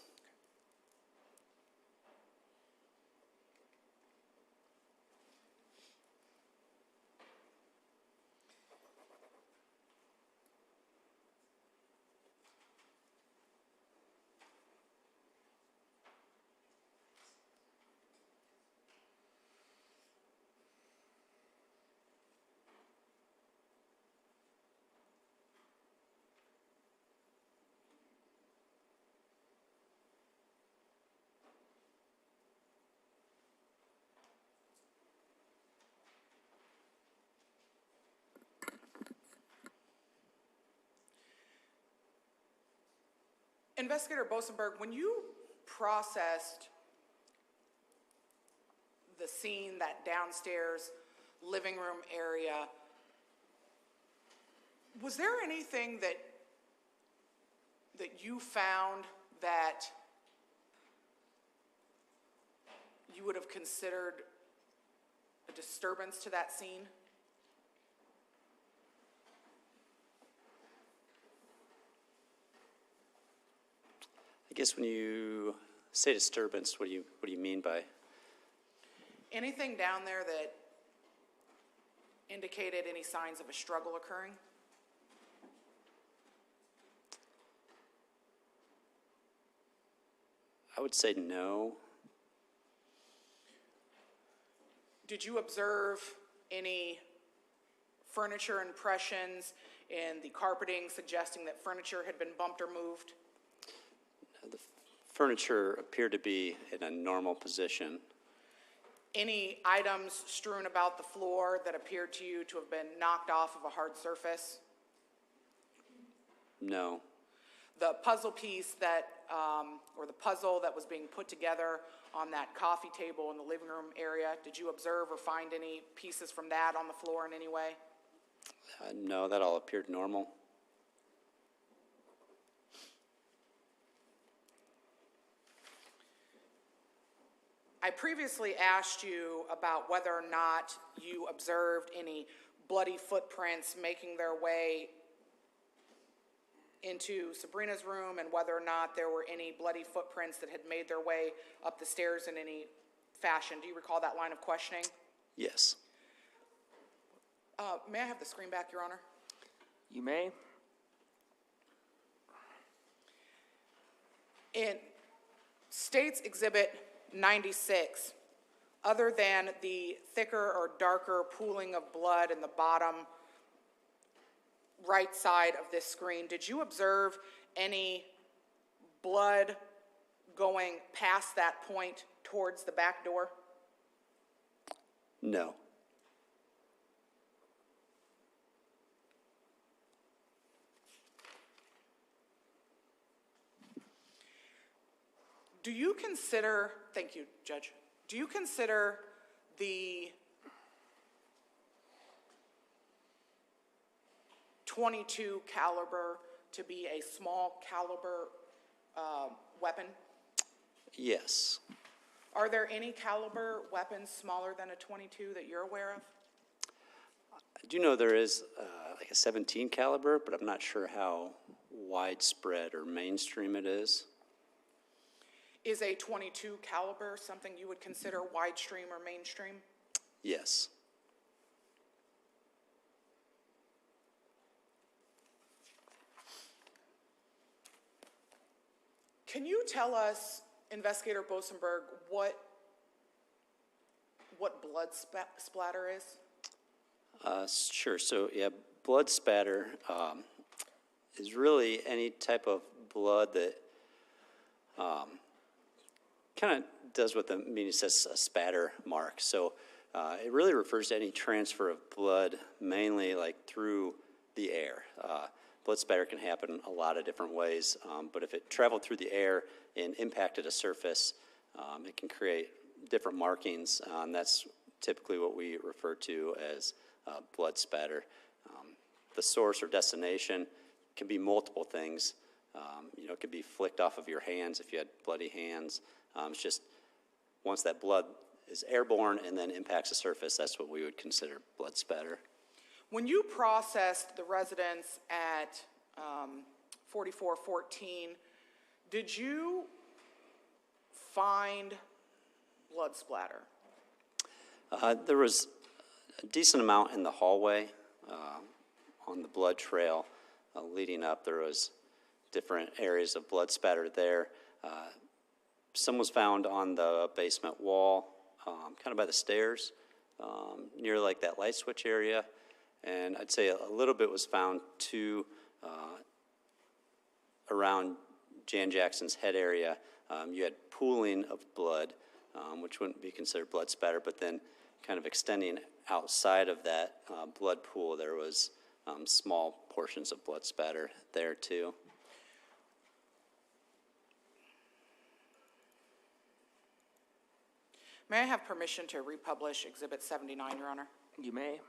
Investigator Bosenberg, when you processed the scene, that downstairs living room area, was there anything that you found that you would have considered a disturbance to that scene? I guess when you say disturbance, what do you mean by? Anything down there that indicated any signs of a struggle occurring? I would say no. Did you observe any furniture impressions in the carpeting suggesting that furniture had been bumped or moved? The furniture appeared to be in a normal position. Any items strewn about the floor that appeared to you to have been knocked off of a hard surface? No. The puzzle piece that, or the puzzle that was being put together on that coffee table in the living room area, did you observe or find any pieces from that on the floor in any way? No, that all appeared normal. I previously asked you about whether or not you observed any bloody footprints making their way into Sabrina's room and whether or not there were any bloody footprints that had made their way up the stairs in any fashion. Do you recall that line of questioning? Yes. May I have the screen back, Your Honor? You may. In State's Exhibit 96, other than the thicker or darker pooling of blood in the bottom right side of this screen, did you observe any blood going past that point towards the back door? No. Do you consider, thank you, Judge, do you consider the .22 caliber to be a small caliber weapon? Yes. Are there any caliber weapons smaller than a .22 that you're aware of? I do know there is like a 17 caliber, but I'm not sure how widespread or mainstream it is. Is a .22 caliber something you would consider widestream or mainstream? Yes. Can you tell us, Investigator Bosenberg, what blood splatter is? Sure. So, yeah, blood spatter is really any type of blood that kind of does what the meaning says, a spatter mark. So it really refers to any transfer of blood, mainly like through the air. Blood spatter can happen a lot of different ways, but if it traveled through the air and impacted a surface, it can create different markings. That's typically what we refer to as blood spatter. The source or destination can be multiple things. It could be flicked off of your hands if you had bloody hands. It's just once that blood is airborne and then impacts the surface, that's what we would consider blood spatter. When you processed the residents at 4414, did you find blood splatter? There was a decent amount in the hallway on the blood trail leading up. There was different areas of blood spatter there. Some was found on the basement wall, kind of by the stairs, near like that light switch area. And I'd say a little bit was found too around Jan Jackson's head area. You had pooling of blood, which wouldn't be considered blood spatter, but then kind of extending outside of that blood pool, there was small portions of blood spatter there too. May I have permission to republish Exhibit 79, Your Honor? You may.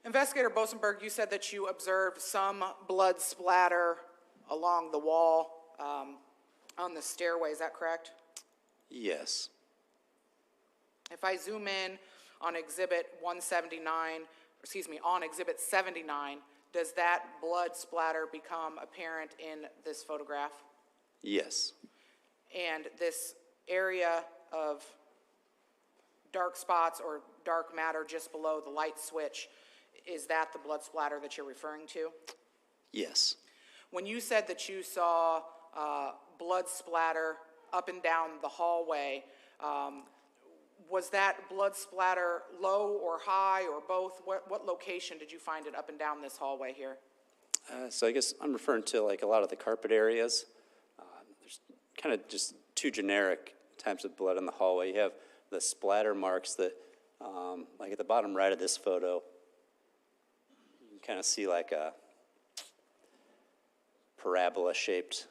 Investigator Bosenberg, you said that you observed some blood splatter along the wall on the stairway, is that correct? Yes. If I zoom in on Exhibit 79, does that blood splatter become apparent in this photograph? Yes. And this area of dark spots or dark matter just below the light switch, is that the blood splatter that you're referring to? Yes. When you said that you saw blood splatter up and down the hallway, was that blood splatter low or high or both? What location did you find it up and down this hallway here? So I guess I'm referring to like a lot of the carpet areas. There's kind of just two generic types of blood in the hallway. You have the splatter marks that, like at the bottom right of this photo, you can kind of see like a parabola-shaped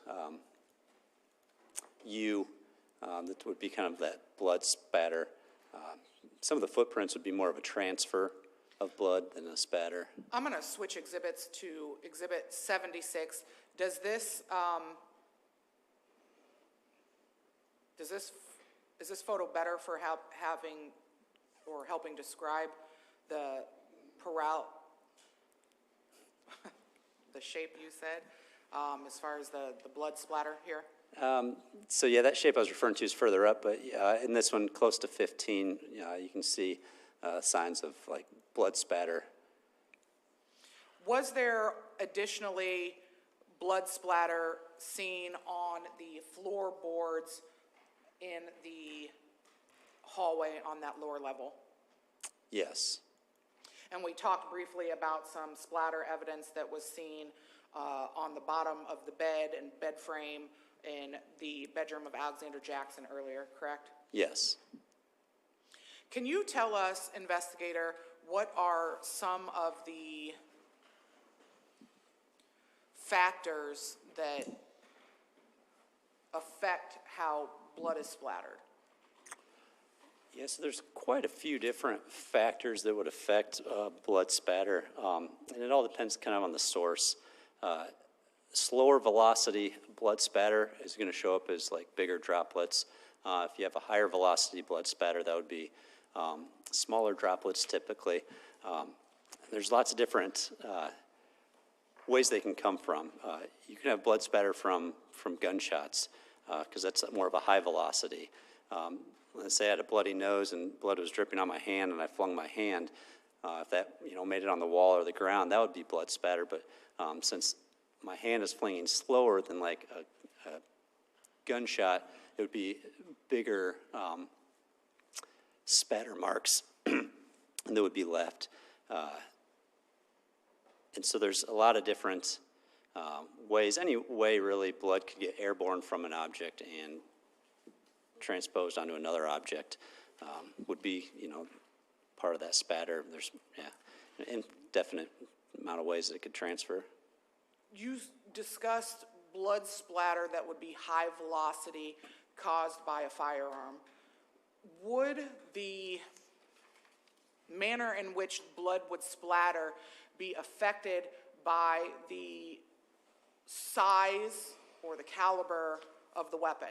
U that would be kind of that blood spatter. some of the footprints would be more of a transfer of blood than a spatter. I'm going to switch exhibits to Exhibit 76. Does this, is this photo better for having or helping describe the the shape you said, as far as the blood splatter here? So yeah, that shape I was referring to is further up, but in this one, close to 15, you can see signs of like blood spatter. Was there additionally blood splatter seen on the floorboards in the hallway on that lower level? Yes. And we talked briefly about some splatter evidence that was seen on the bottom of the bed and bed frame in the bedroom of Alexander Jackson earlier, correct? Yes. Can you tell us, investigator, what are some of the factors that affect how blood is splattered? Yes, there's quite a few different factors that would affect blood spatter, and it all depends kind of on the source. Slower velocity blood spatter is going to show up as like bigger droplets. If you have a higher velocity blood spatter, that would be smaller droplets typically. There's lots of different ways they can come from. You can have blood spatter from gunshots because that's more of a high velocity. Let's say I had a bloody nose and blood was dripping on my hand and I flung my hand. If that made it on the wall or the ground, that would be blood spatter. But since my hand is flinging slower than like a gunshot, it would be bigger spatter marks that would be left. And so there's a lot of different ways. Any way really blood could get airborne from an object and transposed onto another object would be, part of that spatter. There's, an indefinite amount of ways that it could transfer. You discussed blood splatter that would be high velocity caused by a firearm. Would the manner in which blood would splatter be affected by the size or the caliber of the weapon?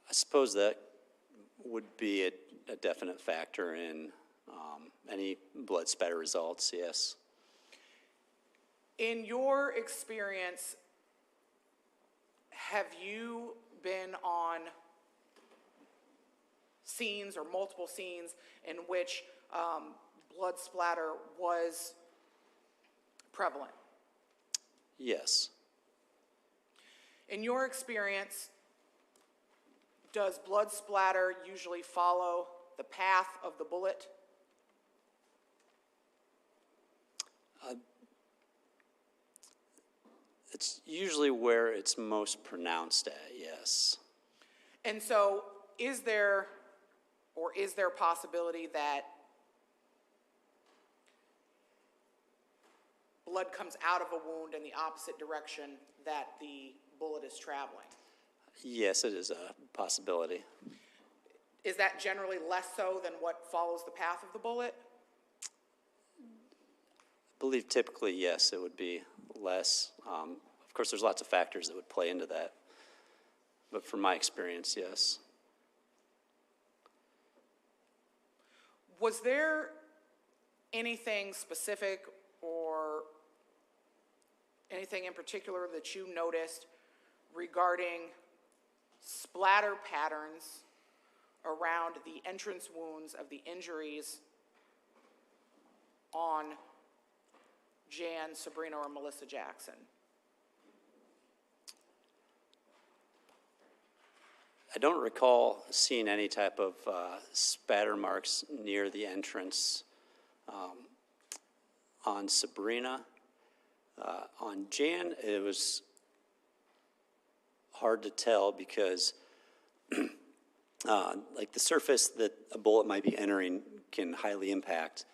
I suppose that would be a definite factor in any blood spatter results, yes. In your experience, have you been on scenes or multiple scenes in which blood splatter was prevalent? Yes. In your experience, does blood splatter usually follow the path of the bullet? It's usually where it's most pronounced at, yes. And so is there possibility that blood comes out of a wound in the opposite direction that the bullet is traveling? Yes, it is a possibility. Is that generally less so than what follows the path of the bullet? I believe typically, yes, it would be less. Of course, there's lots of factors that would play into that. But from my experience, yes. Was there anything specific or anything in particular that you noticed regarding splatter patterns around the entrance wounds of the injuries on Jan, Sabrina, or Melissa Jackson? I don't recall seeing any type of spatter marks near the entrance on Sabrina. On Jan, it was hard to tell because like the surface that a bullet might be entering can highly impact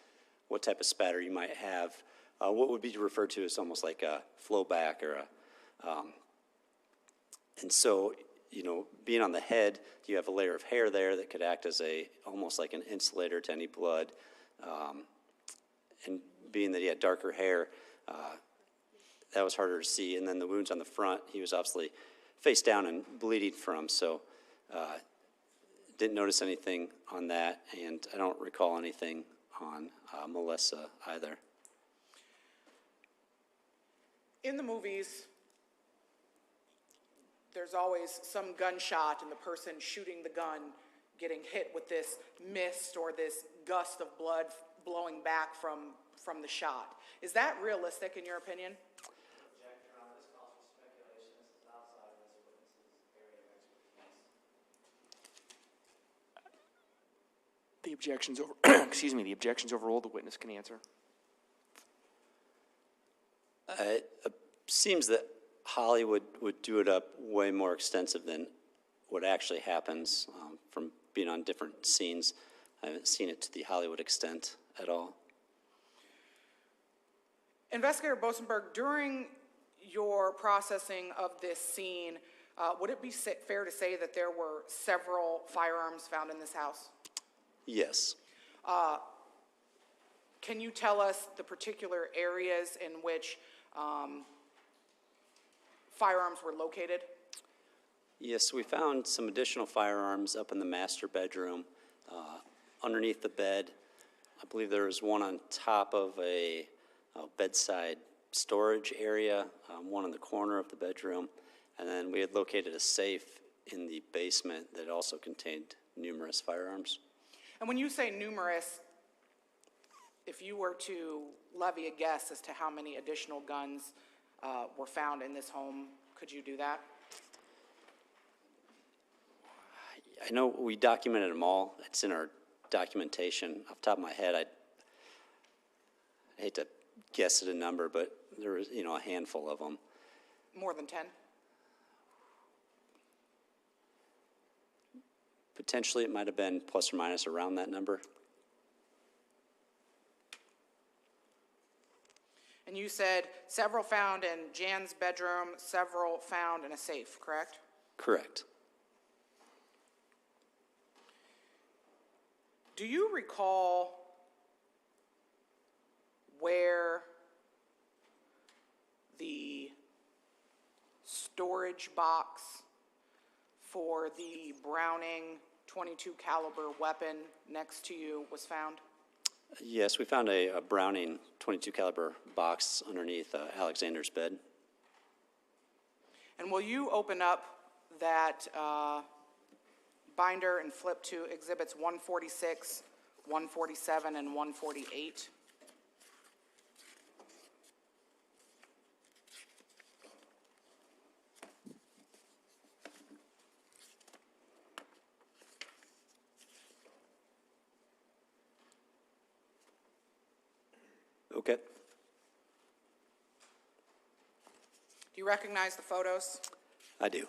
what type of spatter you might have. What would be referred to as almost like a flowback or and so being on the head, you have a layer of hair there that could act as almost like an insulator to any blood. And being that he had darker hair, that was harder to see. And then the wounds on the front, he was obviously face down and bleeding from, so didn't notice anything on that, and I don't recall anything on Melissa either. In the movies, there's always some gunshot and the person shooting the gun getting hit with this mist or this gust of blood blowing back from the shot. Is that realistic in your opinion? The objection's over, excuse me, the objection's overruled. The witness can answer. It seems that Hollywood would do it up way more extensive than what actually happens from being on different scenes. I haven't seen it to the Hollywood extent at all. Investigator Bosenberg, during your processing of this scene, would it be fair to say that there were several firearms found in this house? Yes. Can you tell us the particular areas in which firearms were located? Yes, we found some additional firearms up in the master bedroom, underneath the bed. I believe there was one on top of a bedside storage area, one in the corner of the bedroom, and then we had located a safe in the basement that also contained numerous firearms. And when you say numerous, if you were to levy a guess as to how many additional guns were found in this home, could you do that? I know we documented them all. It's in our documentation. Off the top of my head, I hate to guess at a number, but there was, a handful of them. More than 10? Potentially, it might have been plus or minus around that number. And you said several found in Jan's bedroom, several found in a safe, correct? Correct. Do you recall where the storage box for the Browning .22 caliber weapon next to you was found? Yes, we found a Browning .22 caliber box underneath Alexander's bed. And will you open up that binder and flip to exhibits 146, 147, and 148? Okay. Do you recognize the photos? I do.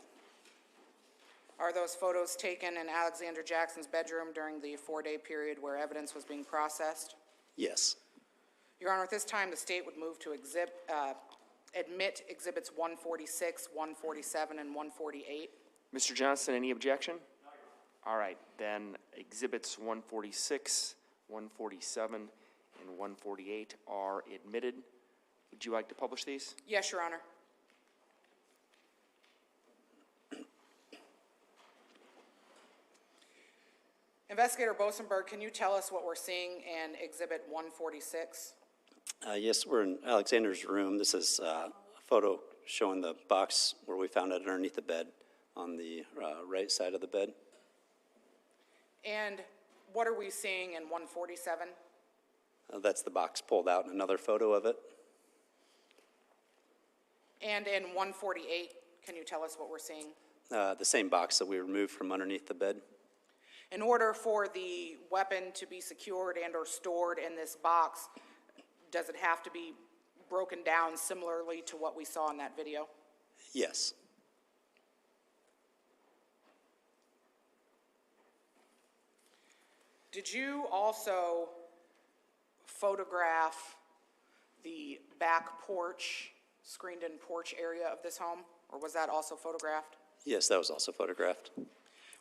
Are those photos taken in Alexander Jackson's bedroom during the 4-day period where evidence was being processed? Yes. Your Honor, at this time, the state would move to admit exhibits 146, 147, and 148. Mr. Johnson, any objection? No, Your Honor. All right, then exhibits 146, 147, and 148 are admitted. Would you like to publish these? Yes, Your Honor. Investigator Bosenberg, can you tell us what we're seeing in exhibit 146? Yes, we're in Alexander's room. This is a photo showing the box where we found it underneath the bed on the right side of the bed. And what are we seeing in 147? That's the box pulled out in another photo of it. And in 148, can you tell us what we're seeing? The same box that we removed from underneath the bed. In order for the weapon to be secured and or stored in this box, does it have to be broken down similarly to what we saw in that video? Yes. Did you also photograph the back porch, screened-in porch area of this home, or was that also photographed? Yes, that was also photographed.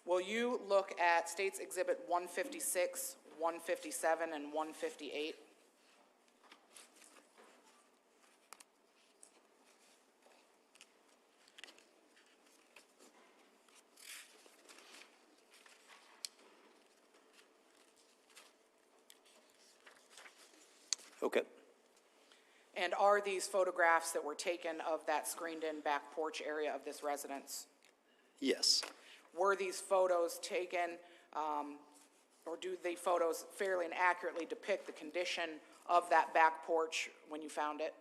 Will you look at States Exhibit 156, 157, and 158? Okay. And are these photographs that were taken of that screened-in back porch area of this residence? Yes. Were these photos taken, or do the photos fairly and accurately depict the condition of that back porch when you found it?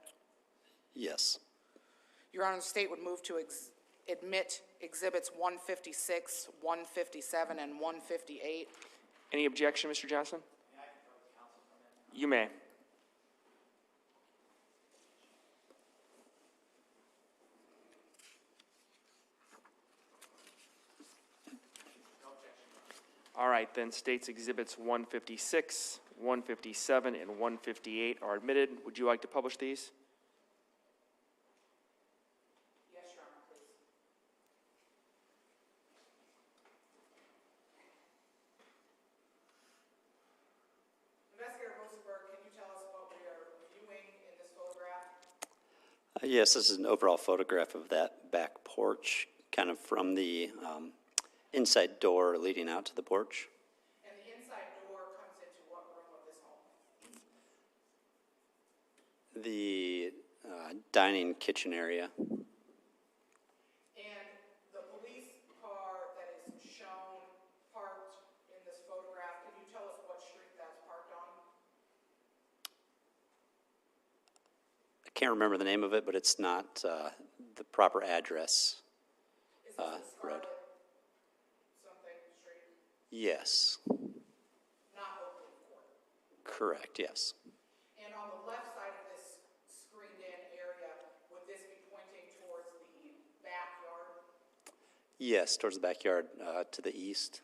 Yes. Your Honor, the state would move to admit Exhibits 156, 157, and 158. Any objection, Mr. Johnson? You may. All right, then States Exhibits 156, 157, and 158 are admitted. Would you like to publish these? Yes, Your Honor, please. Investigator Rosenberg, can you tell us what we are viewing in this photograph? Yes, this is an overall photograph of that back porch, kind of from the inside door leading out to the porch. And the inside door comes into what room of this home? The dining kitchen area. And the police car that is shown parked in this photograph, can you tell us what street that's parked on? I can't remember the name of it, but it's not the proper address. Is this the Road. Scarlet something street? Yes. Not Oakland Court. Correct, yes. And on the left side of this screened-in area, would this be pointing towards the backyard? Yes, towards the backyard to the east.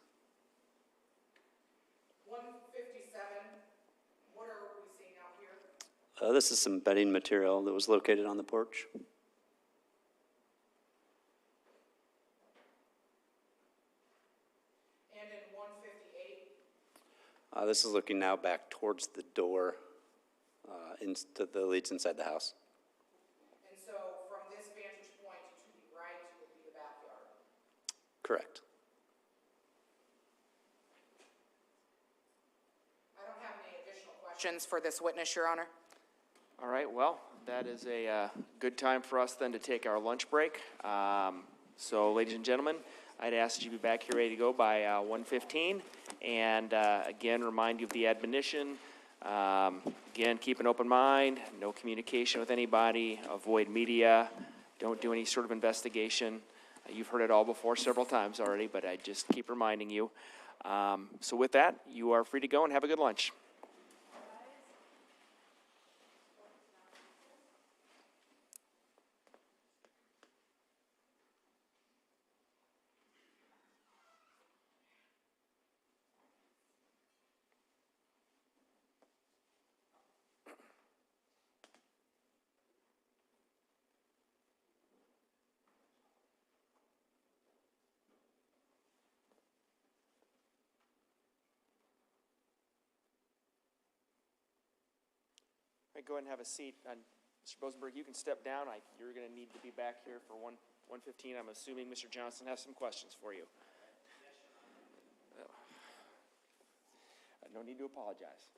157, what are we seeing out here? This is some bedding material that was located on the porch. And in 158, This is looking now back towards the door that leads inside the house. and so from this vantage point to the right would be the backyard. Correct. I don't have any additional questions for this witness, Your Honor. All right, well, that is a good time for us then to take our lunch break. So, ladies and gentlemen, I'd ask that you be back here ready to go by 1:15. And again, remind you of the admonition. Again, keep an open mind, no communication with anybody, avoid media, don't do any sort of investigation. You've heard it all before several times already, but I just keep reminding you. So with that, you are free to go and have a good lunch. Go ahead and have a seat. Mr. Bosenberg, you can step down. You're going to need to be back here for 1:15. I'm assuming Mr. Johnson has some questions for you. No need to apologize.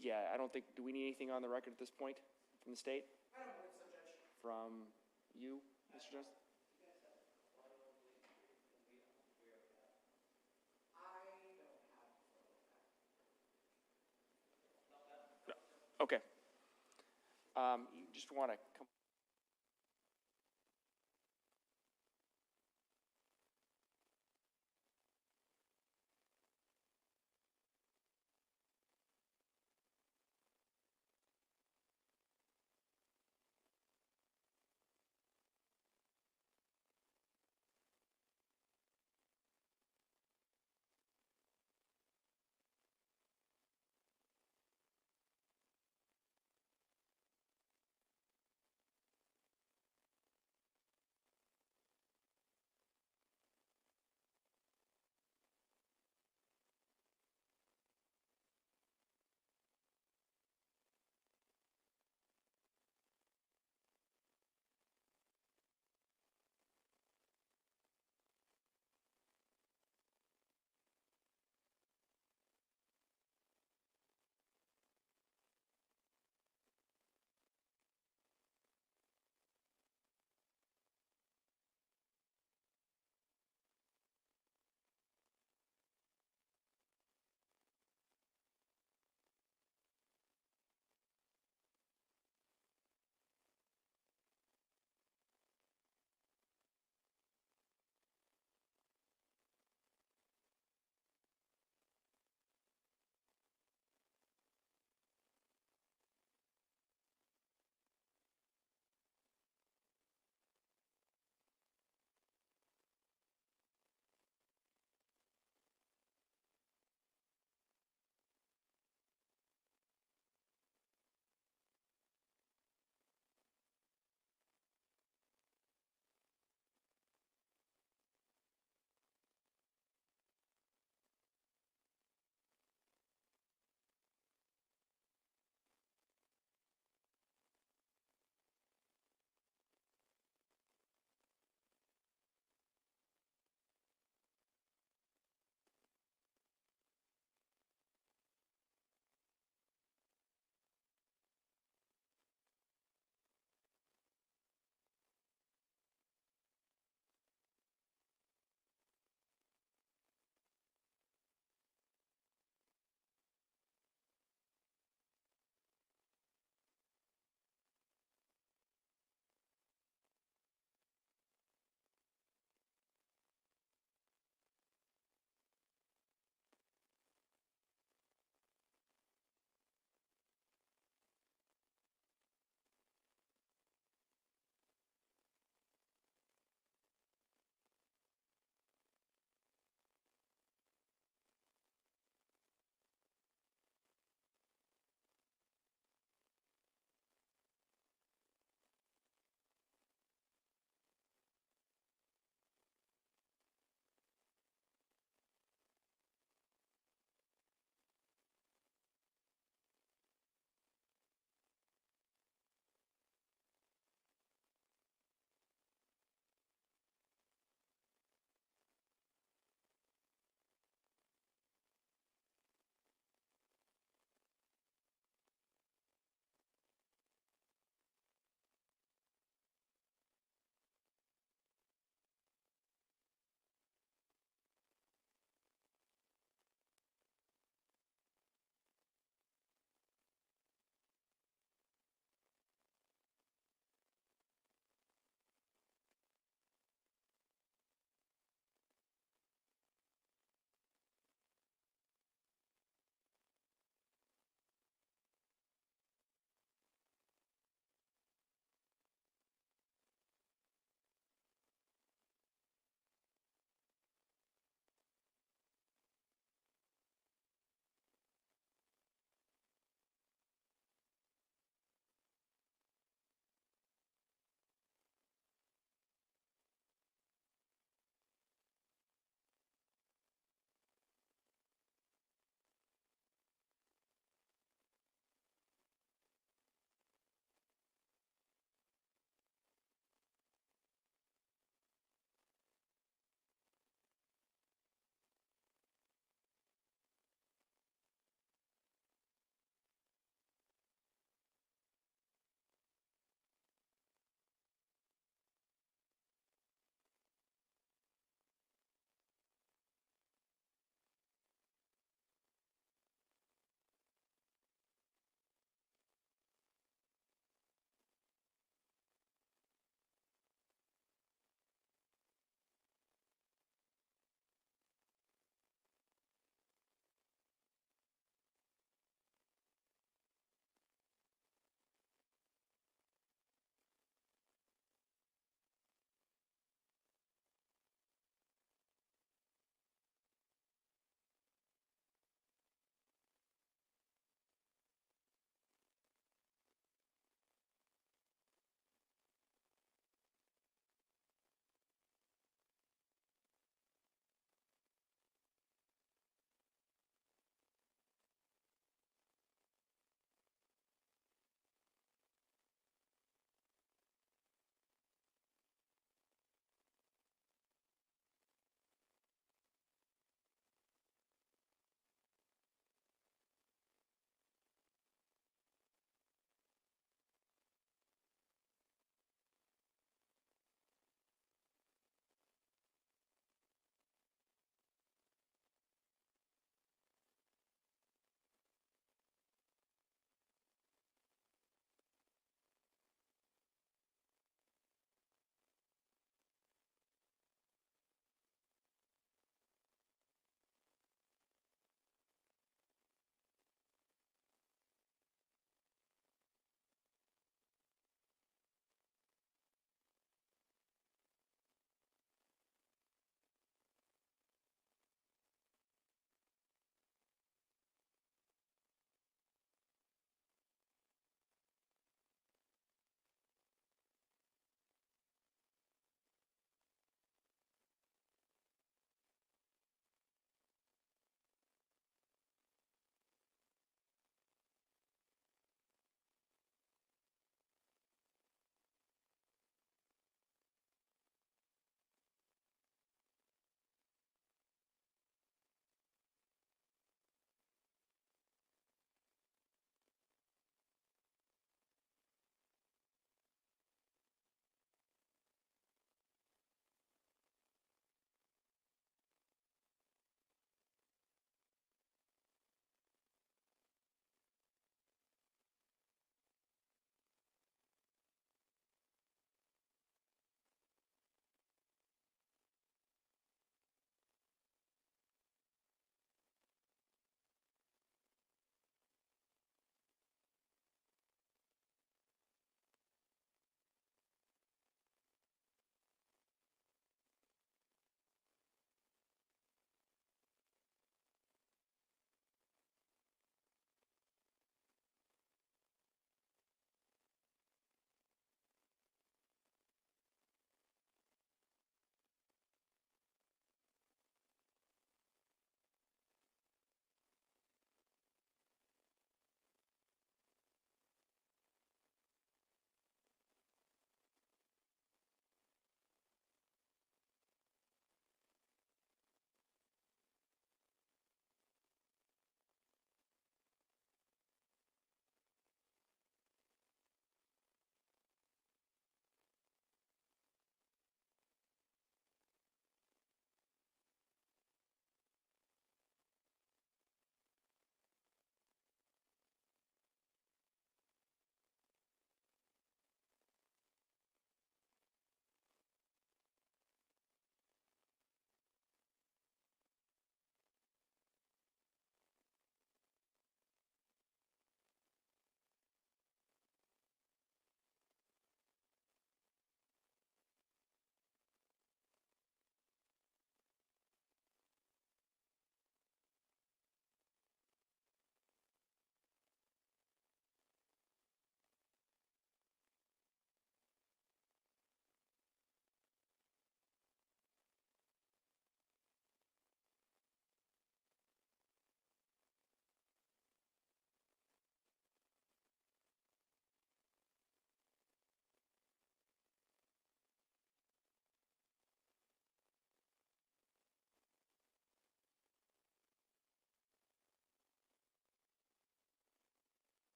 Yeah, I don't think, do we need anything on the record at this point from the state? I don't believe so, Judge. From you, Mr. Johnson? Okay. You just want to come